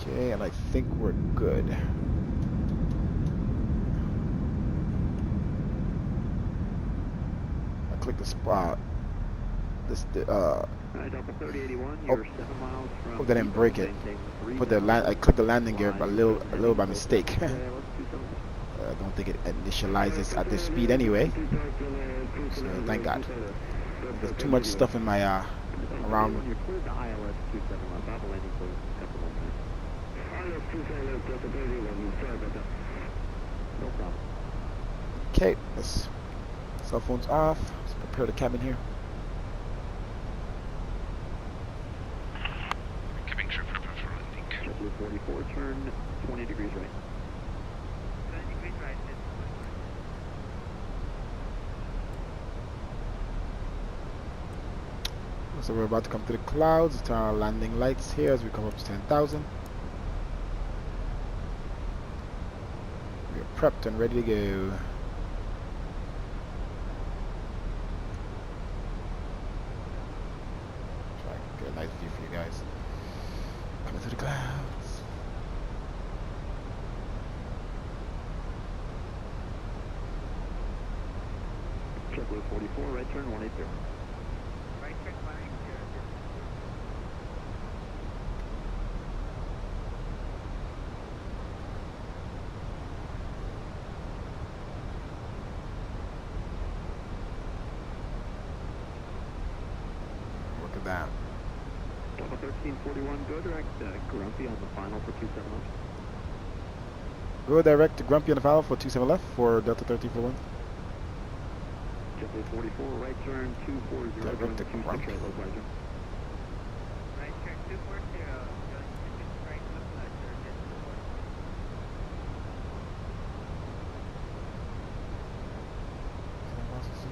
Okay, and I think we're good. I click the spot. Hope they didn't break it. I clicked the landing gear a little by mistake. I don't think it initializes at this speed anyway. So thank God. There's too much stuff in my around. Okay, this cell phone's off. Let's prepare the cabin here. Cabin crew prepare for landing. JetBlue 44, turn 20 degrees right. 20 degrees right. So we're about to come to the clouds. Let's turn our landing lights here as we come up to 10,000. We're prepped and ready to go. Try to get a nice view for you guys. Coming through the clouds. JetBlue 44, right turn 180. Right turn 180. Look at that. Delta 1341, go direct Grumpy on the final for 27 left. Go direct to Grumpy on the final for 27 left for Delta 1341. JetBlue 44, right turn 240, direct to Grumpy. right, low riser. Right turn 240, going to right low riser,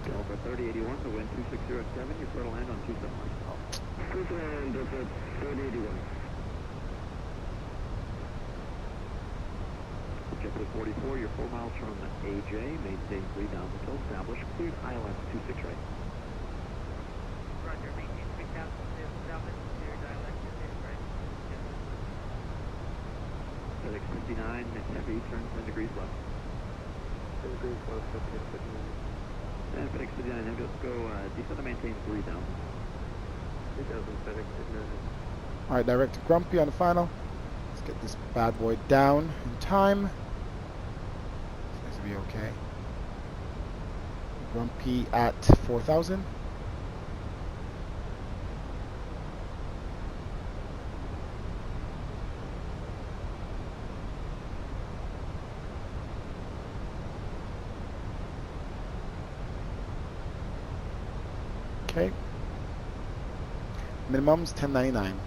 Delta 3081, the wind 260 at 7, you're clear to land on 27 left. Clear to land, Delta 3081. JetBlue 44, you're 4 miles from AJ, maintain 3 down until established, cleared ILS 26 right. Roger, maintain 3,000 salvage, cleared ILS 26 right. FedEx 59, heavy, turn 10 degrees left. 10 degrees left, FedEx 59. And FedEx 59, heavy, let's go, descend and maintain 3 down. 3,000, FedEx 59. Alright, direct to Grumpy on the final. Let's get this bad boy down in time. Seems to be okay. Grumpy at 4,000. Okay. Minimum's 1099.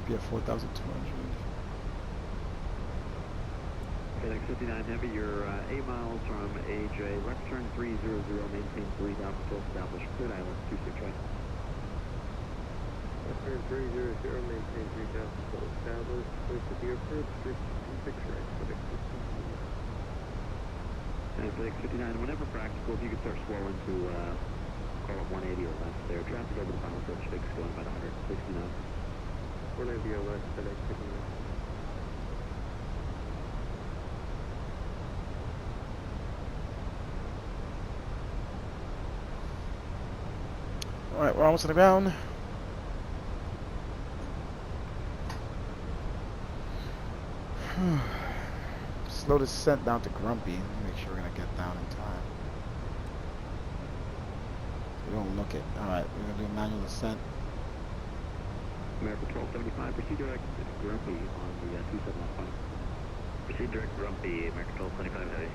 Grumpy at 4,200. Fenix 59 Heavy, you're 8 miles from AJ. Left turn 300, maintain 3,000 full established. Clear island 26 right. Left turn 300, maintain 3,000 full established. Clear to the approach, 26 right. Fenix 59. And Fenix 59, whenever practical, if you could start slowing to call it 180 or less there. Traffic over the final approach, Fix going about 169. 180 or less, Fenix 59. Alright, we're almost on the ground. Slow descent down to Grumpy. Let me make sure we're going to get down in time. We don't look it. Alright, we're going to do a manual descent. America 1275, proceed direct Grumpy on the 271. Proceed direct Grumpy, America 1275 heavy.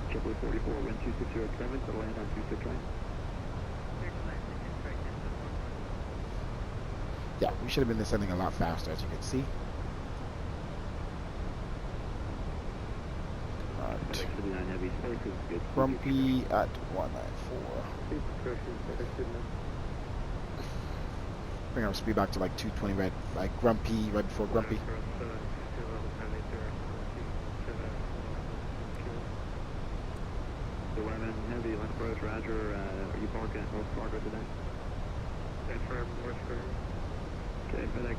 Triple 44, wind 2607, to land on 26 right. Yeah, we should have been descending a lot faster, as you can see. Alright. 59 heavy, space is good. Grumpy at 194. Bring our speed back to like 220 right, like Grumpy, right before Grumpy. 11 heavy, left approach, Roger. Are you parking at North Fargo today? Confirm, North Fargo. Okay, FedEx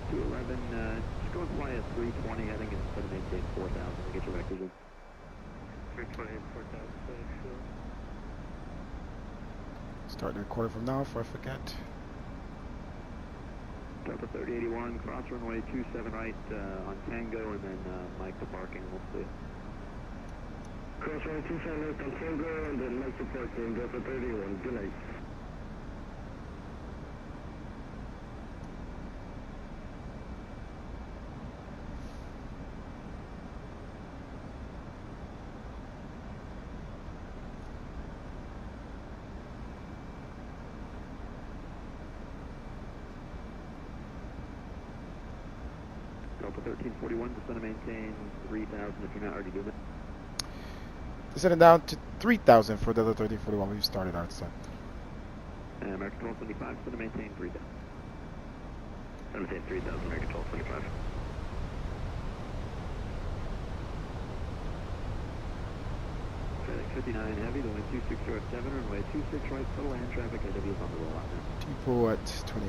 211, just go and fly at 320 heading instead of maintain 4,000 to get your vectors in. 320 and 4,000, sure. Start the recorder from now before I forget. Delta 3081, cross runway 27 right on Tango, and then Mike to parking, we'll see. Cross runway 27 left on Tango, and then Mike to parking, Delta 31, good night. Delta 1341, descend and maintain 3,000 if you're not already doing it. Descending down to 3,000 for the 1341. We started our descent. And American 1225, descend and maintain 3,000. Maintain 3,000, American 1225. FedEx 59 heavy, the wind 2607, runway 26 right, total land traffic, AW is on the rollout now. Depot at 2000.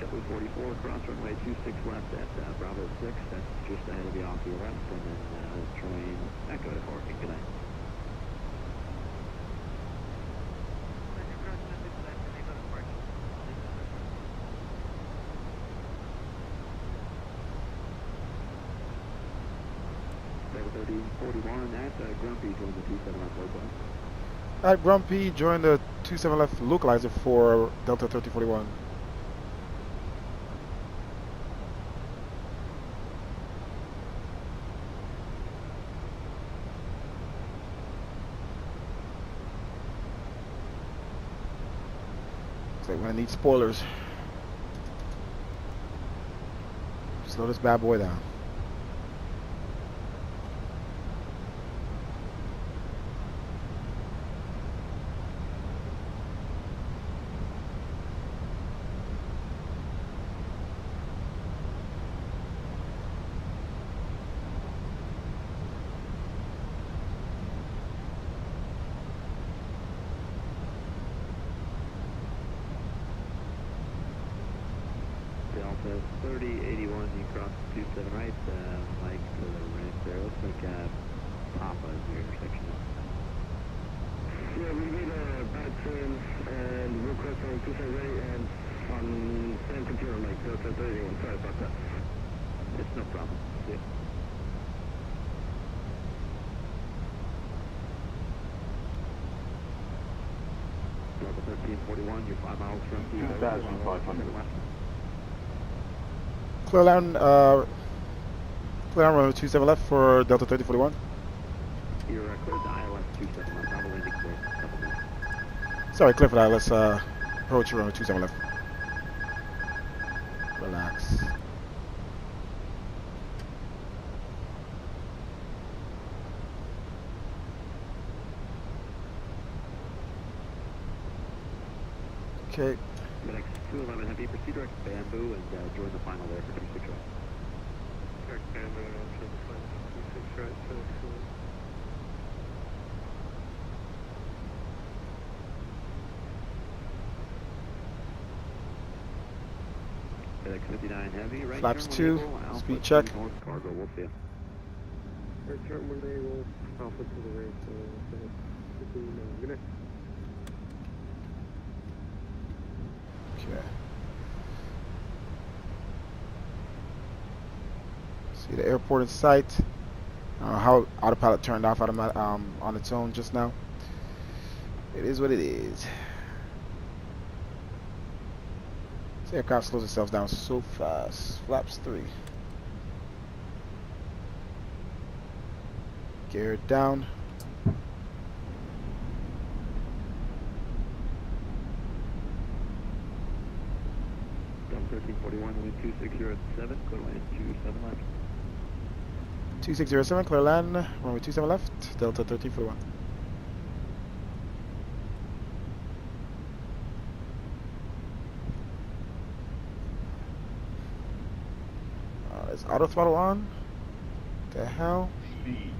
JetBlue 44, cross runway 26 left at Bravo 6, that's just ahead of you off your left, and then train Echo to parking, good night. Delta 1341 at Grumpy, join the 27 left localizer. At Grumpy, join the 27 left localizer for Delta 1341. Looks like we're gonna need spoilers. Slow this bad boy down. Delta 3081, you cross 27 right, Mike to the right there. Looks like Papa is your intersection. Yeah, we made a bad turn, and we'll cross on 27 right, and on same computer, Mike, Delta 31, sorry about that. It's no problem. See ya. Delta 1341, you're 5 miles from the 2,500 west. Clear land runway 27 left for Delta 3041. You're clear to ILS 27 left, Bravo landing clear. Sorry, clear for that. Let's approach runway 27 left. Relax. Okay. Fenix 211 Heavy, proceed direct Bamboo and join the final there for 26 right. Direct Bamboo and also the final 26 right, Fenix 2. FedEx 59 Heavy, right Flaps turn 2, Alpha speed 2 check. North Cargo, we'll see you. Right turn when they will Alpha to the right, so Fenix 59. Good night. Okay. See the airport in sight. I don't know how autopilot turned off on its own just now. It is what it is. This aircraft slows itself down so fast. Flaps 3. Gear it down. DL1341, wind 2607, clear land 27 left. 2607, clear land, runway 27 left, Delta 1341. Is auto throttle on? The hell? Speed.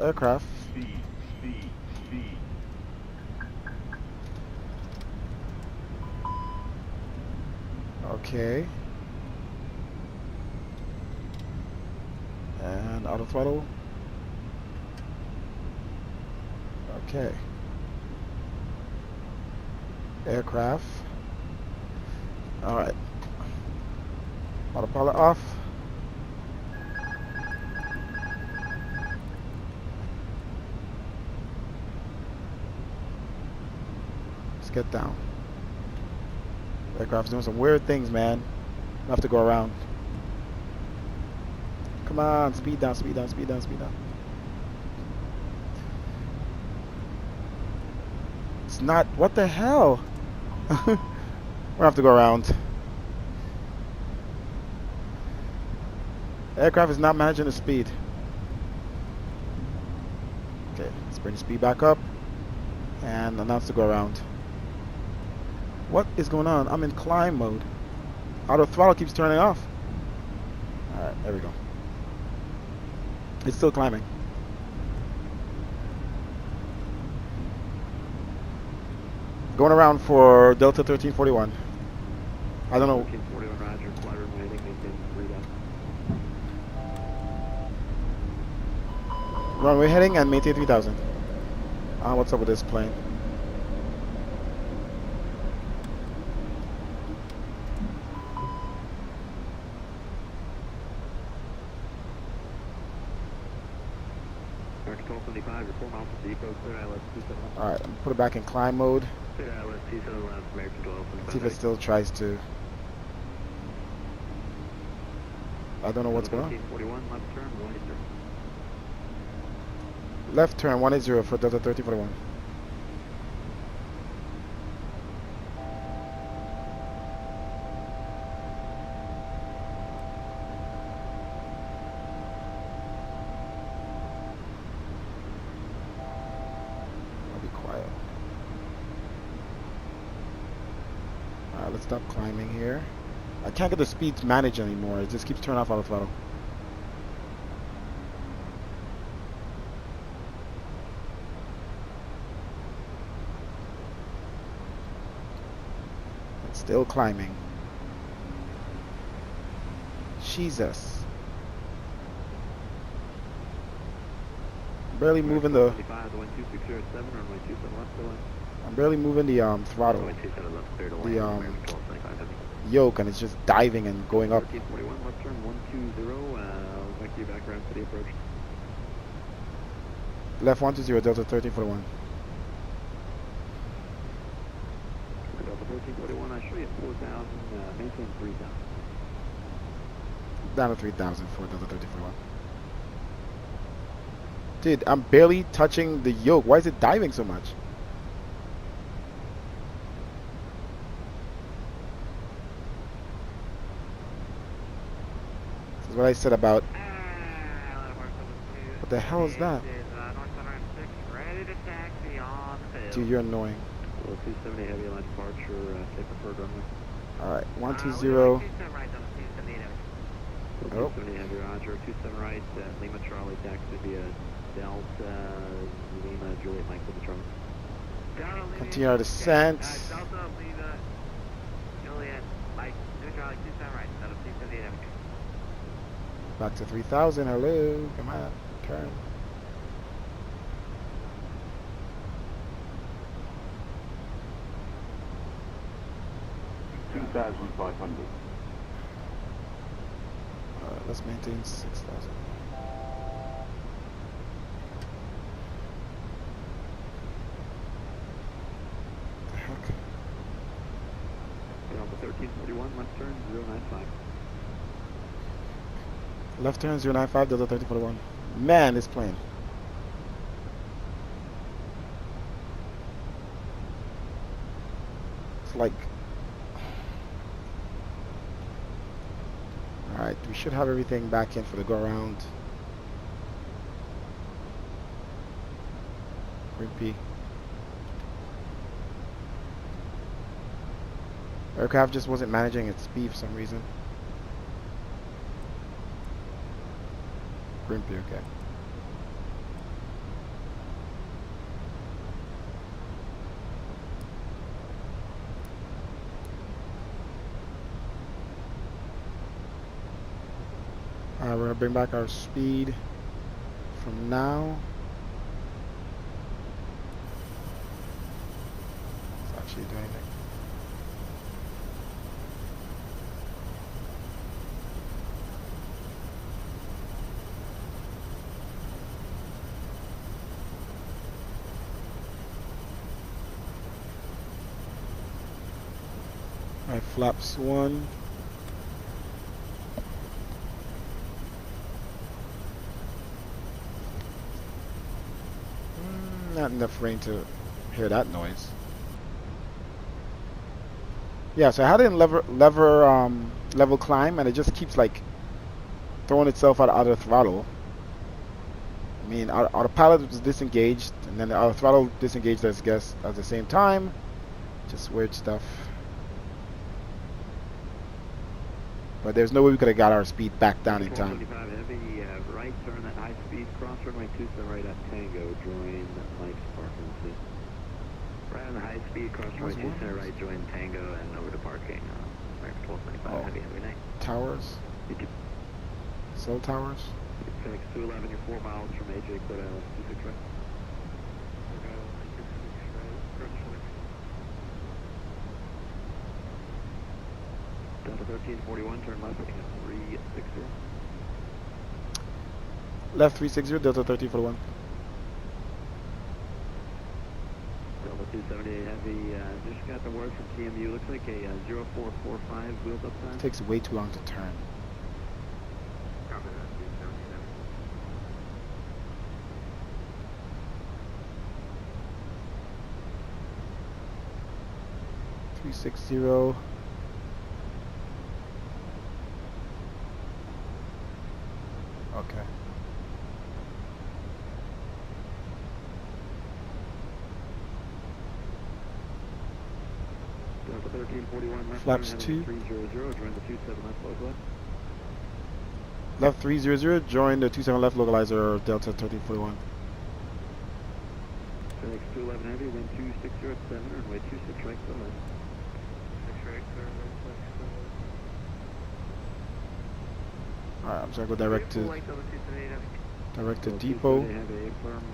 Aircraft. Speed. Okay. And auto throttle. Okay. Aircraft. Alright. Autopilot off. Let's get down. Aircraft's doing some weird things, man. We'll have to go around. Come on, speed down, speed down, speed down, speed down. It's not, what the hell? We'll have to go around. Aircraft is not managing the speed. Okay, let's bring the speed back up and announce to go around. What is going on? I'm in climb mode. Auto throttle keeps turning off. Alright, there we go. It's still climbing. Going around for Delta 1341. I don't know. 1341, roger, flight runway heading, maintain 3000. Runway heading and maintain 3000. What's up with this plane? American 1275, you're 4 miles from depot, clear ILS 27 left. Alright, I'm put it back in climb mode. Clear ILS 27 left, American 1275. See if it still tries to. I don't know what's going on. 1341, left turn, 180. Left turn 180 for Delta 1341. I'll be quiet. Alright, let's stop climbing here. I can't get the speeds managed anymore. It just keeps turning off auto throttle. It's still climbing. Jesus. Barely moving the. I'm barely moving the throttle. The yoke, and it's just diving and going up. 1341, left turn 120, back to you back around city approach. Left 120, Delta 1341. Delta 1341, I show you 4000, maintain 3000. Down to 3,000 for Delta1341. Dude, I'm barely touching the yoke. Why is it diving so much? This is what I said about... What the hell is that? Ready to taxi on field. Dude, you're annoying. 270 heavy line departure, take preferred runway. Alright, 120. 27 right on 278. Oh. 270 heavy roger, 27 right, Lima Charlie taxi via Delta Lima Juliet Mike with the Charlie. Continue our descent. Delta Lima Juliet Mike, Lima Charlie 27 right, out of 278. Back to 3,000. Hello. Come on. Turn. Let's maintain 6,000. The heck? Delta 1341, left turn 095. Left turn 095, Delta 1341. Man, this plane. It's like... Alright, we should have everything back in for the go-around. Wimpy. Aircraft just wasn't managing its speed for some reason. Wimpy, okay. Alright, we're gonna bring back our speed from now. It's actually doing anything. Alright, flaps 1. Not enough rain to hear that noise. Yeah, so I had it in level climb, and it just keeps like throwing itself out of the throttle. I mean, autopilot was disengaged, and then the auto throttle disengaged, I guess, at the same time. Just weird stuff. But there's no way we could have got our speed back down in time. 425 heavy, right turn at high speed, cross runway 27 right at Tango, join Mike's parking seat. Right on the high speed, cross runway 27 right, join Tango, and over to parking. American 1225 heavy, have a good night. Towers? Cell towers? Fenix 211, you're 4 miles from AJ, clear island, 26 right. Delta 1341, turn left, heading at 360. Left 360, Delta 1341. Delta 278 heavy, just got the word from TMU, looks like a 0445 wheels up time. Takes way too long to turn. Copy that, 277. 360. Okay. Delta 1341 left. Flaps 2. 300, join the 27 left localizer. Left 300, join the 27 left localizer, Delta 1341. Fenix 211 heavy, wind 260 at 7, runway 26 right to the left. 6 right, sir, Alright, I'm just gonna go direct to depot. They have a firm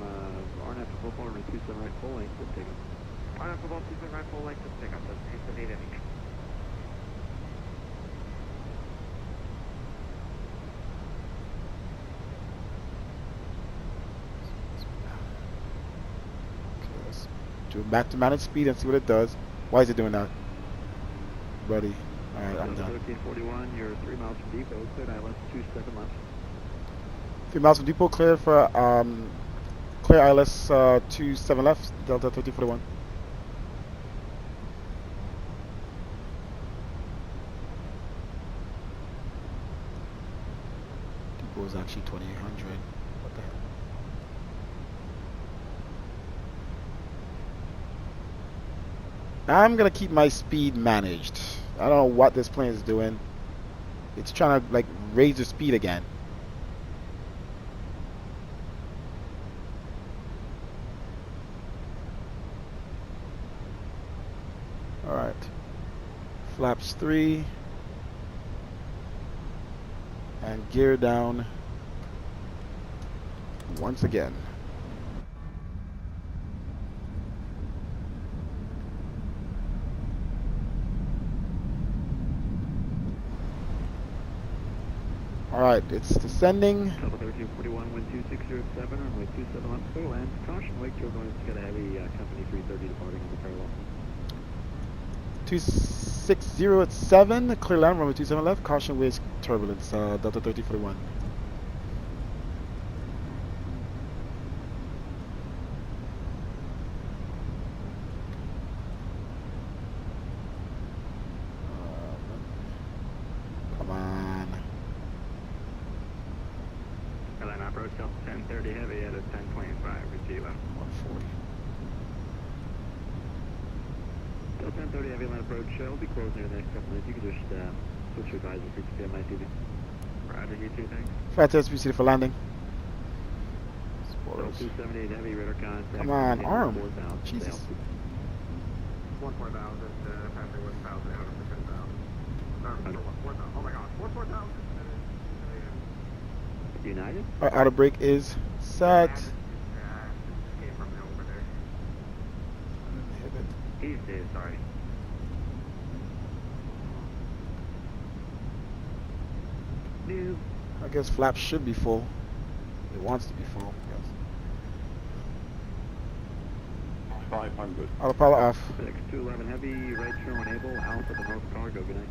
RNF for full runway 27 right full length, let's take off. RNF for 27 right, full length, let's take off. That's 278 heavy. Do it back to manage speed and see what it does. Why is it doing that? Buddy. Alright, I'm done. 1341, you're 3 miles from depot, cleared ILS 27 left. 3 miles from depot, clear for clear ILS 27 left, Delta 1341. Depot is actually 2800. What the hell? I'm gonna keep my speed managed. I don't know what this plane is doing. It's trying to like raise the speed again. Alright. Flaps 3. And gear down once again. Alright, it's descending. Delta 1341, wind 2607, runway 27 left, clear land. Caution, wake to going to get a heavy company 330 departing in the parallel. 2607, clear land, runway 27 left, caution with turbulence, Delta 1341. Come on. Airline approach, Delta 1030 heavy at a 1025, receive 140. Delta 1030 heavy line approach, will be closed near the next couple minutes. You can just switch your advisor frequency on my TV. Roger, you two, thanks. Flight test proceeded for landing. Delta 278 heavy, radar contact. Come on, arm. 4,000, Jesus. 14,000, passing 1,000, out of 10,000. Oh my gosh, 4,000. United? Our auto brake is set. He's dead, sorry. New. I guess flaps should be full. It wants to be full. Yes. 500. Autopilot off. Fenix 211 heavy, right show enable, Alpha to North Cargo, good night.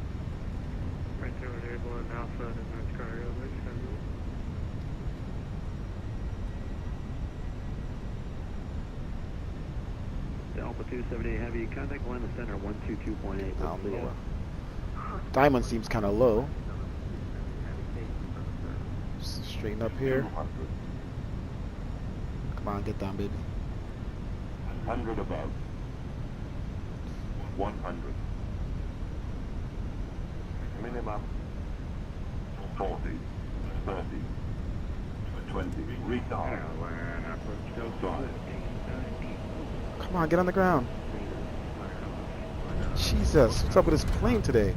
Right show enable and Alpha to North Cargo, Alpha 278 heavy, contact line the center 122.8. Down lower. Diamond seems kind of low. Just straighten up here. Come on, get down, baby. 100 above. 100. Minimum. 40. 30. 20. Retard. Drive. Come on, get on the ground. Jesus, what's up with this plane today?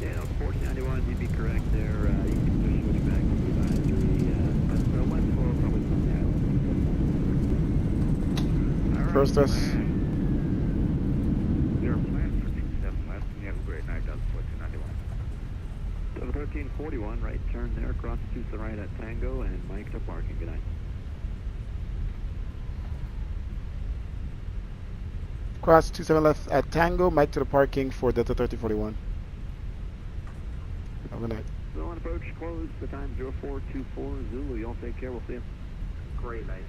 Yeah, 1491, you'd be correct there. You can just switch back to the advisory. West 4, probably from First us. Your plan for 27 left, and you have a great night, Delta 1491. Delta 1341, right turn there, cross to the right at Tango, and Mike to parking, good night. Cross 27 left at Tango, Mike to the parking for Delta 1341. Have a good night. So on approach, close, the time 0424, Zulu, y'all take care, we'll see you. Great night.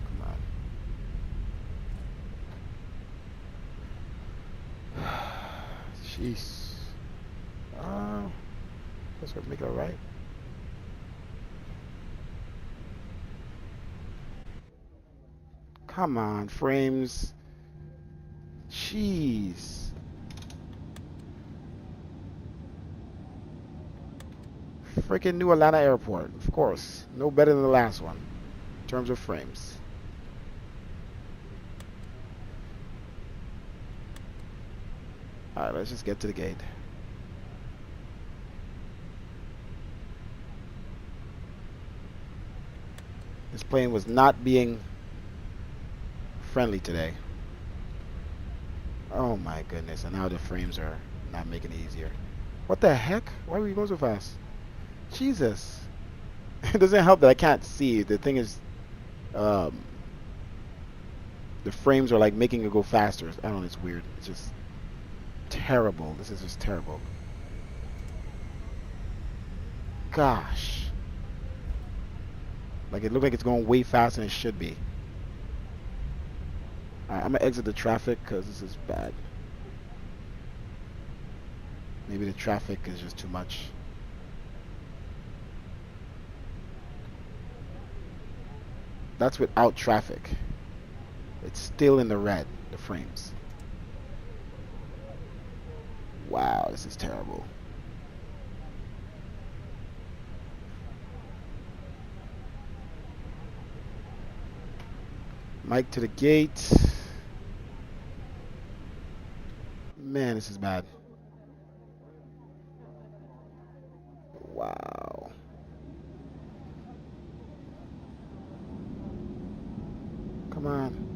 Come on. Jeez. Guess we'll make it alright. Come on, frames. Jeez. Freaking New Atlanta Airport, of course. No better than the last one in terms of frames. Alright, let's just get to the gate. This plane was not being friendly today. Oh my goodness, and now the frames are not making it easier. What the heck? Why were you going so fast? Jesus. It doesn't help that I can't see. The thing is um, the frames are like making it go faster. I don't know, it's weird. It's just terrible. This is just terrible. Gosh. Like it looked like it's going way faster than it should be. Alright, I'm gonna exit the traffic because this is bad. Maybe the traffic is just too much. That's without traffic. It's still in the red, the frames. Wow, this is terrible. Mic to the gate. Man, this is bad. Wow. Come on.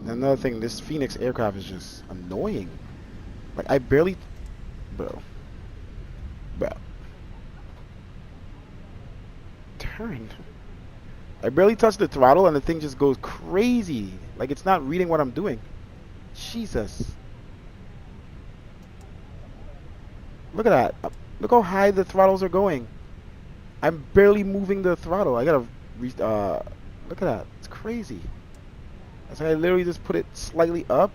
Another thing, this Fenix aircraft is just annoying. Like I barely, bro. Turn. I barely touch the throttle and the thing just goes crazy. Like it's not reading what I'm doing. Jesus. Look at that. Look how high the throttles are going. I'm barely moving the throttle. I gotta look at that. It's crazy. That's why I literally just put it slightly up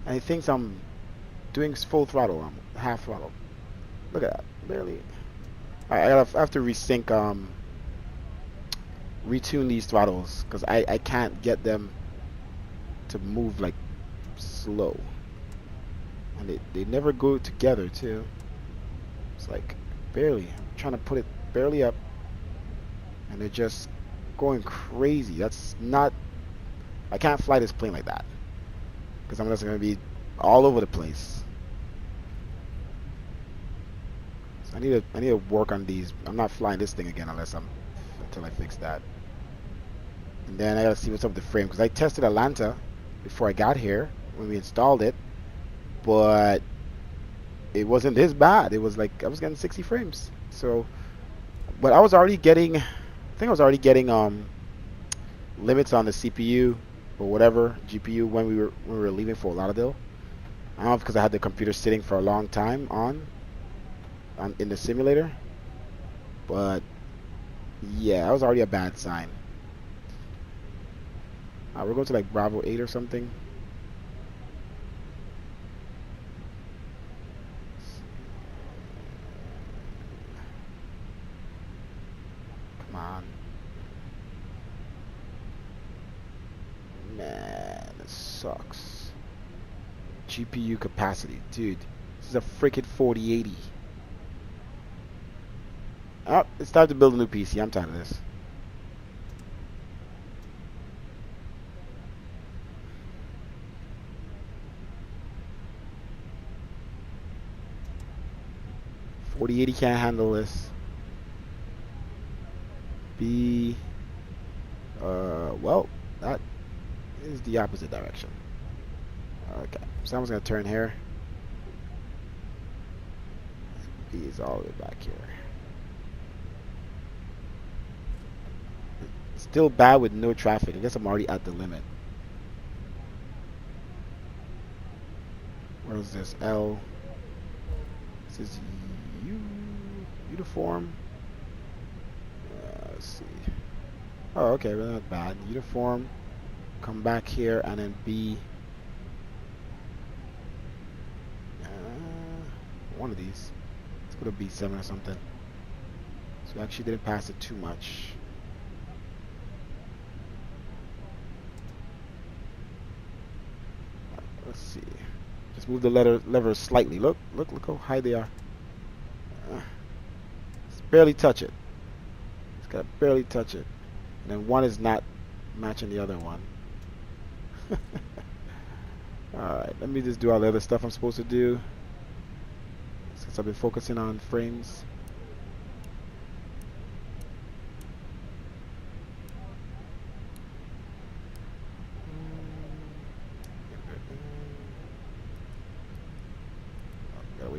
and it thinks I'm doing full throttle. I'm half throttle. Look at that. Barely. Alright, I have to resync retune these throttles because I can't get them to move like slow, and they never go together too. It's like barely. I'm trying to put it barely up and they're just going crazy. That's not, I can't fly this plane like that because I'm just going to be all over the place. So I need to work on these. I'm not flying this thing again until I fix that. And then I gotta see what's up with the frame because I tested Atlanta before I got here when we installed it, but it wasn't this bad. It was like I was getting 60 frames. So, but I was already getting, I think I was already getting limits on the CPU or whatever GPU when we were leaving for Lauderdale. I don't know if because I had the computer sitting for a long time on in the simulator, but yeah, that was already a bad sign. We're going to like Bravo 8 or something. Come on. Man, this sucks. GPU capacity. Dude, this is a freaking 4080. Oh, it's time to build a new PC. I'm tired of this. .4080 can't handle this. Well, that is the opposite direction. Okay, so I'm just gonna turn here. B is all the way back here. Still bad with no traffic. I guess I'm already at the limit. Where is this? L. This is uniform. Let's see. Oh, okay, really not bad. Uniform. Come back here and then B. One of these. Let's go to B7 or something. So we actually didn't pass it too much. Let's see. Just move the lever slightly. Look how high they are. Just barely touch it. Just gotta barely touch it. And then one is not matching the other one. Alright, let me just do all the other stuff I'm supposed to do, since I've been focusing on frames.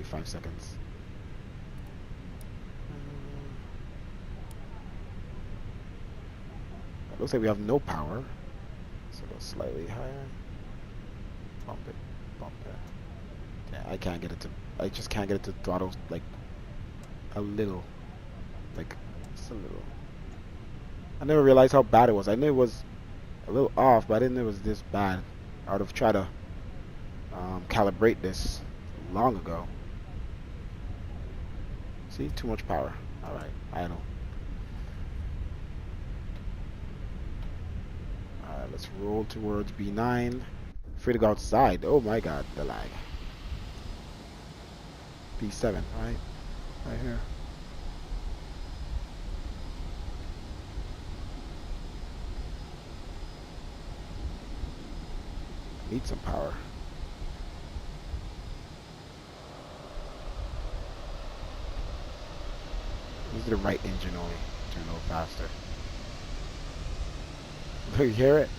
45 seconds. It looks like we have no power. So go slightly higher. Bump it. Bump it. Yeah, I can't get it to. I just can't get it to throttle like a little. Like just a little. I never realized how bad it was. I knew it was a little off, but I didn't know it was this bad. I would have tried to calibrate this long ago. See, too much power. Alright, I know. Alright, let's roll towards B9. Free to go outside. Oh my god, the lag. B7, right? Right here. Need some power. This is the right engine only. Turn a little faster. You hear it?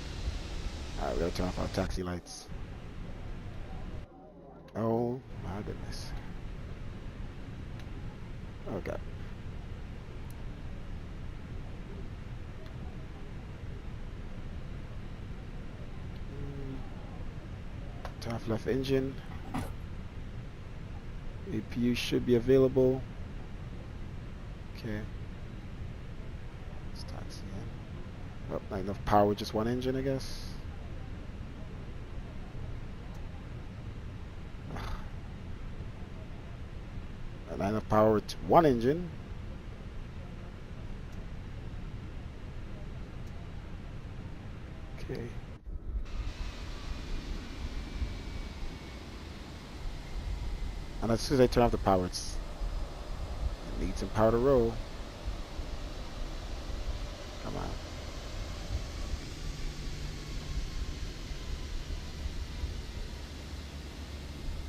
Alright, we gotta turn off our taxi lights. Oh my goodness. Okay. Turn off left engine. APU should be available. Okay. Let's taxi in. Oh, not enough power with just one engine, I guess. Not enough power with one engine. Okay. And as soon as I turn off the power, it needs some power to roll. Come on.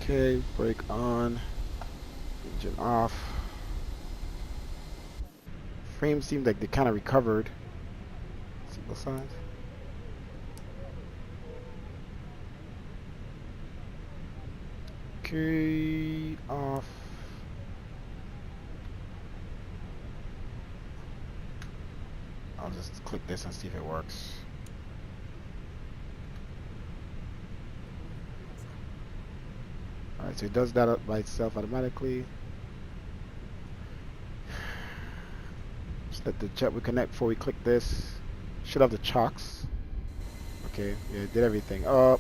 Okay, brake on. Engine off. Frames seem like they kind of recovered. Single size. Okay, off. I'll just click this and see if it works. Alright, so it does that by itself automatically. Just let the jet connect before we click this. Should have the chocks. Okay, yeah, it did everything. Oh,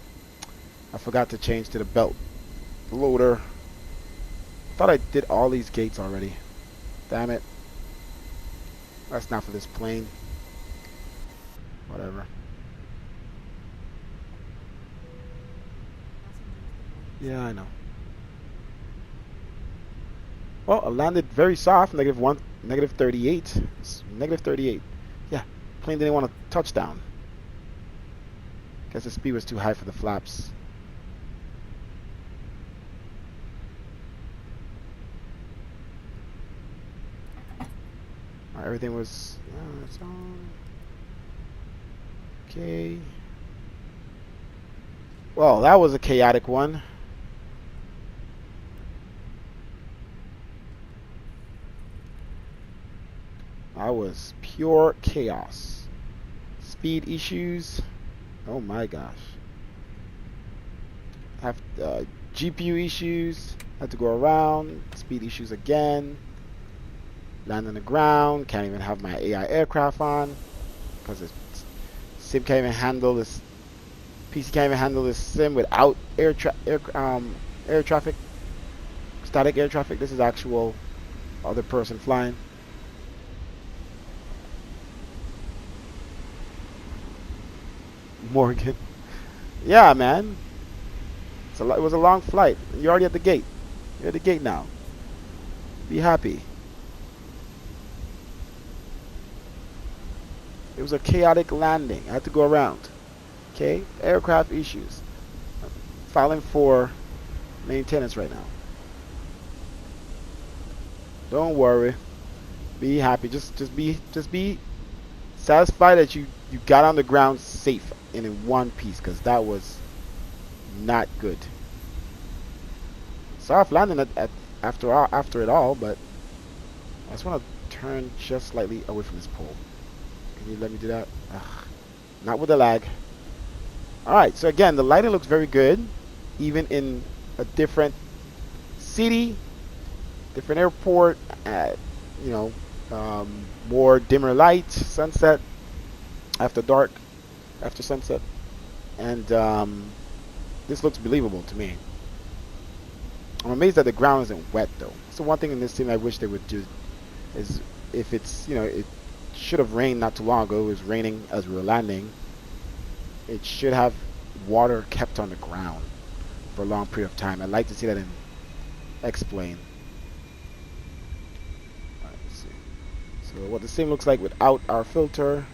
I forgot to change to the belt loader. Thought I did all these gates already. Damn it. That's not for this plane. Whatever. Yeah, I know. Well, I landed very soft. Negative 38. It's negative 38. Yeah, plane didn't want a touchdown. Guess the speed was too high for the flaps. Everything was it's on. Okay. Well, that was a chaotic one. That was pure chaos. Speed issues. Oh my gosh. Have GPU issues. Had to go around. Speed issues again. Land on the ground. Can't even have my AI aircraft on because the sim can't even handle this. PC can't even handle this sim without air traffic, static air traffic. This is actual other person flying. Morgan. Yeah, man. It was a long flight. You're already at the gate. You're at the gate now. Be happy. It was a chaotic landing. I had to go around. Okay? Aircraft issues. I'm filing for maintenance right now. Don't worry. Be happy. Just be satisfied that you got on the ground safe and in one piece, because that was not good. Soft landing at after it all, but I just want to turn just slightly away from this pole. Can you let me do that? Ugh. Not with the lag. Alright, so again, the lighting looks very good, even in a different city, different airport, you know, more dimmer light, sunset, after dark, after sunset, and this looks believable to me. I'm amazed that the ground isn't wet though. So one thing in this sim I wish they would do is, if it's, you know, it should have rained not too long ago. It was raining as we were landing. It should have water kept on the ground for a long period of time. I'd like to see that in X-Plane. Alright, let's see. So what the sim looks like without our filter.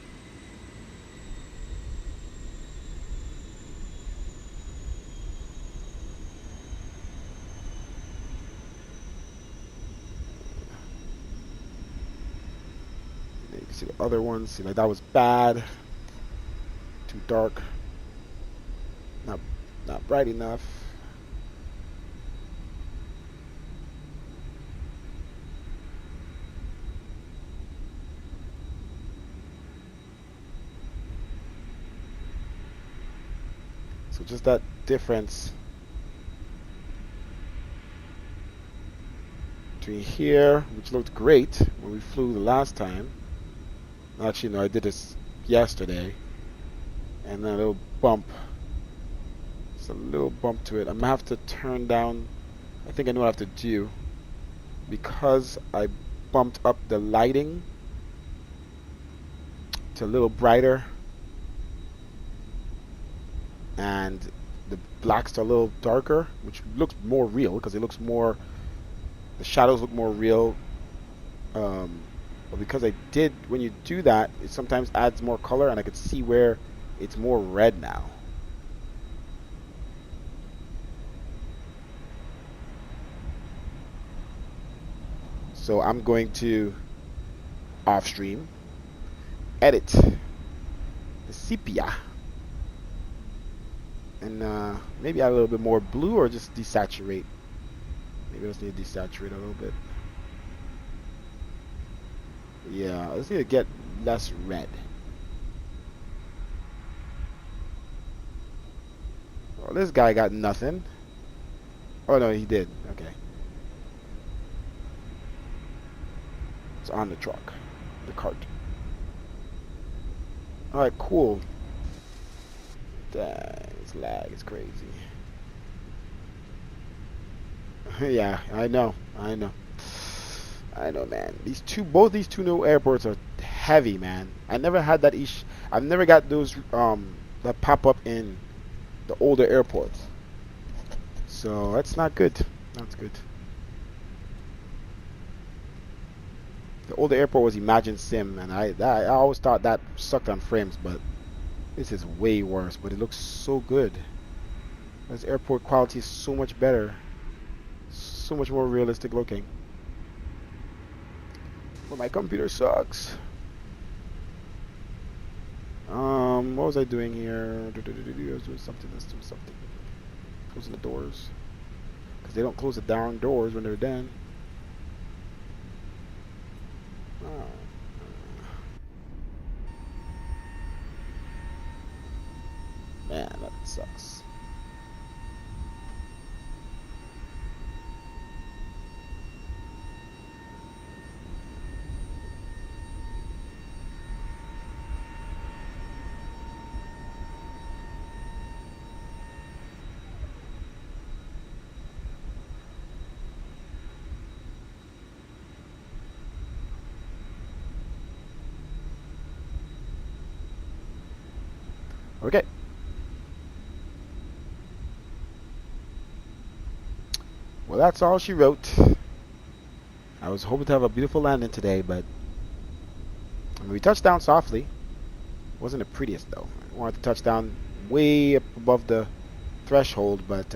You can see the other ones. See, like that was bad. Too dark. Not bright enough. So just that difference between here, which looked great when we flew the last time. Actually, no, I did this yesterday. And then a little bump. Just a little bump to it. I'm gonna have to turn down. I think I know what I have to do, because I bumped up the lighting to a little brighter, and the blacks are a little darker, which looks more real because it looks more. The shadows look more real. But because I did, when you do that, it sometimes adds more color, and I could see where it's more red now. So I'm going to off stream, edit the sepia, and maybe add a little bit more blue, or just desaturate. Maybe I just need to desaturate a little bit. Yeah, let's need to get less red. Oh, this guy got nothing. Oh no, he did. Okay. It's on the truck, the cart. Alright, cool. Dang, this lag is crazy. Yeah, I know, man. Both these two new airports are heavy, man. I never had that issue. I've never got those that pop up in the older airports. So that's not good. That's good. The older airport was Imagine Sim, and I always thought that sucked on frames, but this is way worse. But it looks so good. This airport quality is so much better, so much more realistic looking. But my computer sucks. What was I doing here? I was doing something. Let's do something. Closing the doors, because they don't close the down doors when they're done. Man, that sucks. Okay. Well, that's all she wrote. I was hoping to have a beautiful landing today, but we touched down softly. Wasn't the prettiest though. I wanted to touch down way up above the threshold, but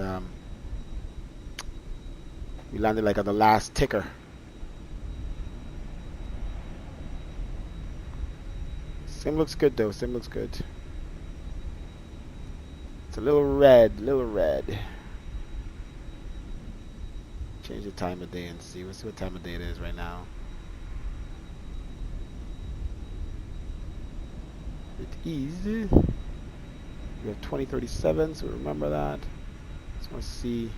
we landed like on the last ticker. Sim looks good though. Sim looks good. It's a little red, Change the time of day and see. Let's see what time of day it is right now. It is. We have 2037, so remember that. Just want to see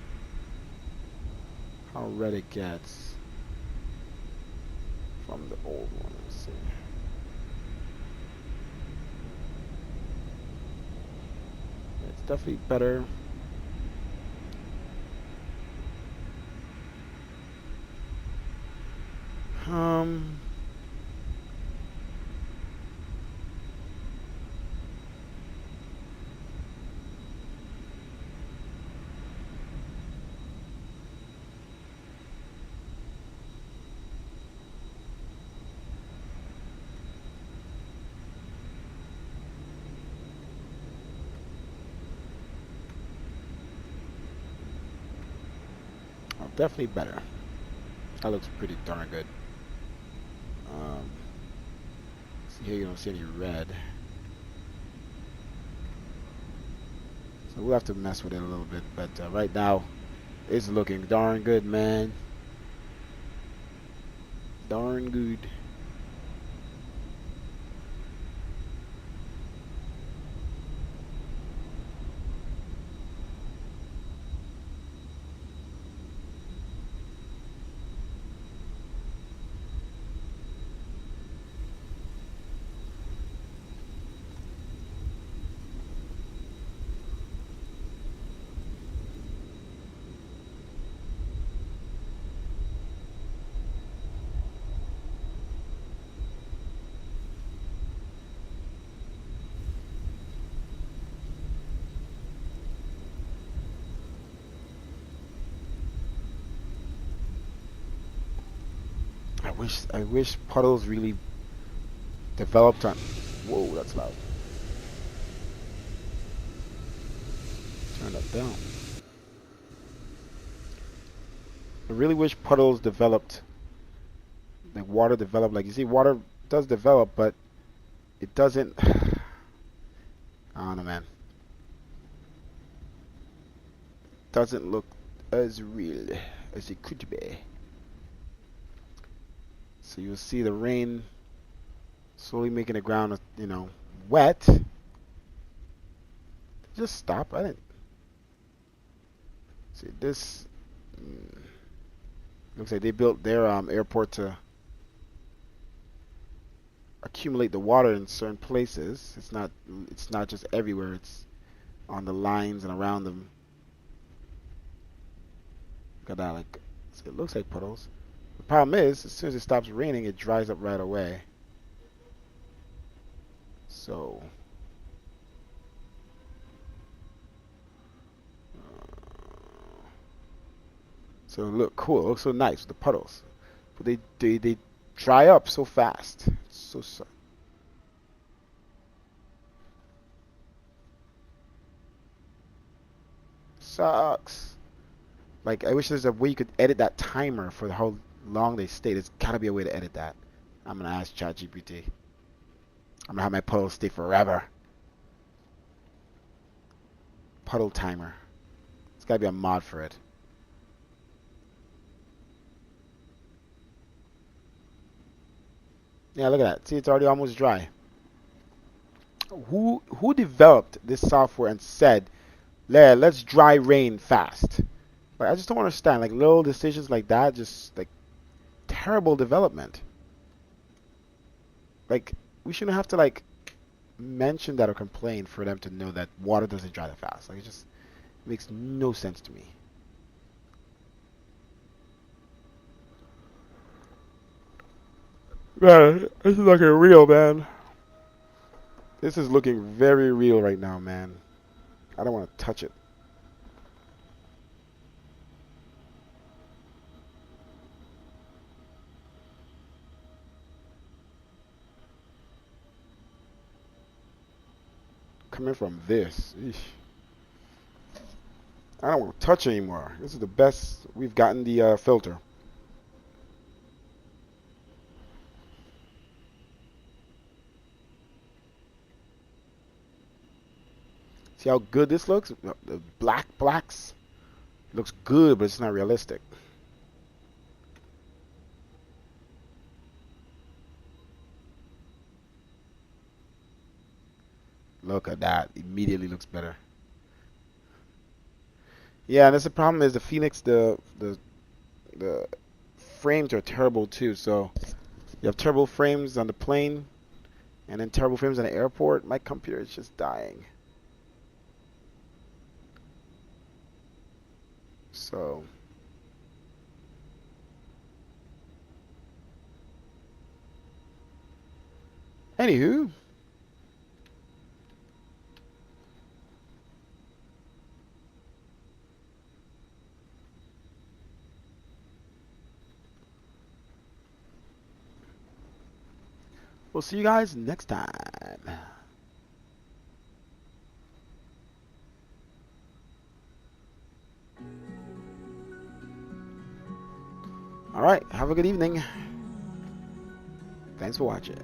how red it gets from the old one. Let's see. It's definitely better. Definitely better. That looks pretty darn good. See here, you don't see any red. So we'll have to mess with it a little bit, but right now it's looking darn good, man. Darn good. I wish puddles really developed on. Whoa, that's loud. Turn that down. I really wish puddles developed, like water developed. Like you see, water does develop, but it doesn't. I don't know, man. Doesn't look as real as it could be. So you'll see the rain slowly making the ground, you know, wet. Just stop. I didn't see this. Looks like they built their airport to accumulate the water in certain places. It's not just everywhere. It's on the lines and around them. Got that, like, so it looks like puddles. The problem is, as soon as it stops raining, it dries up right away. So it look cool. It looks so nice with the puddles, but they dry up so fast. It's so sucks. Like, I wish there's a way you could edit that timer for how long they stay. There's gotta be a way to edit that. I'm gonna ask ChatGPT. I'm gonna have my puddles stay forever. Puddle timer. There's gotta be a mod for it. Yeah, look at that. See, it's already almost dry. Who developed this software and said, let's dry rain fast? Like, I just don't understand. Like, little decisions like that, just like terrible development. Like, we shouldn't have to like mention that or complain for them to know that water doesn't dry that fast. Like, it just makes no sense to me. Man, this is looking real, man. This is looking very real right now, man. I don't want to touch it. Coming from this. Eesh. I don't want to touch anymore. This is the best we've gotten the filter. See how good this looks? The blacks looks good, but it's not realistic. Look at that. Immediately looks better. Yeah, and that's the problem is the Fenix, the frames are terrible too. So you have terrible frames on the plane and then terrible frames on the airport. My computer is just dying. So anywho, we'll see you guys next time. All right, have a good evening. Thanks for watching.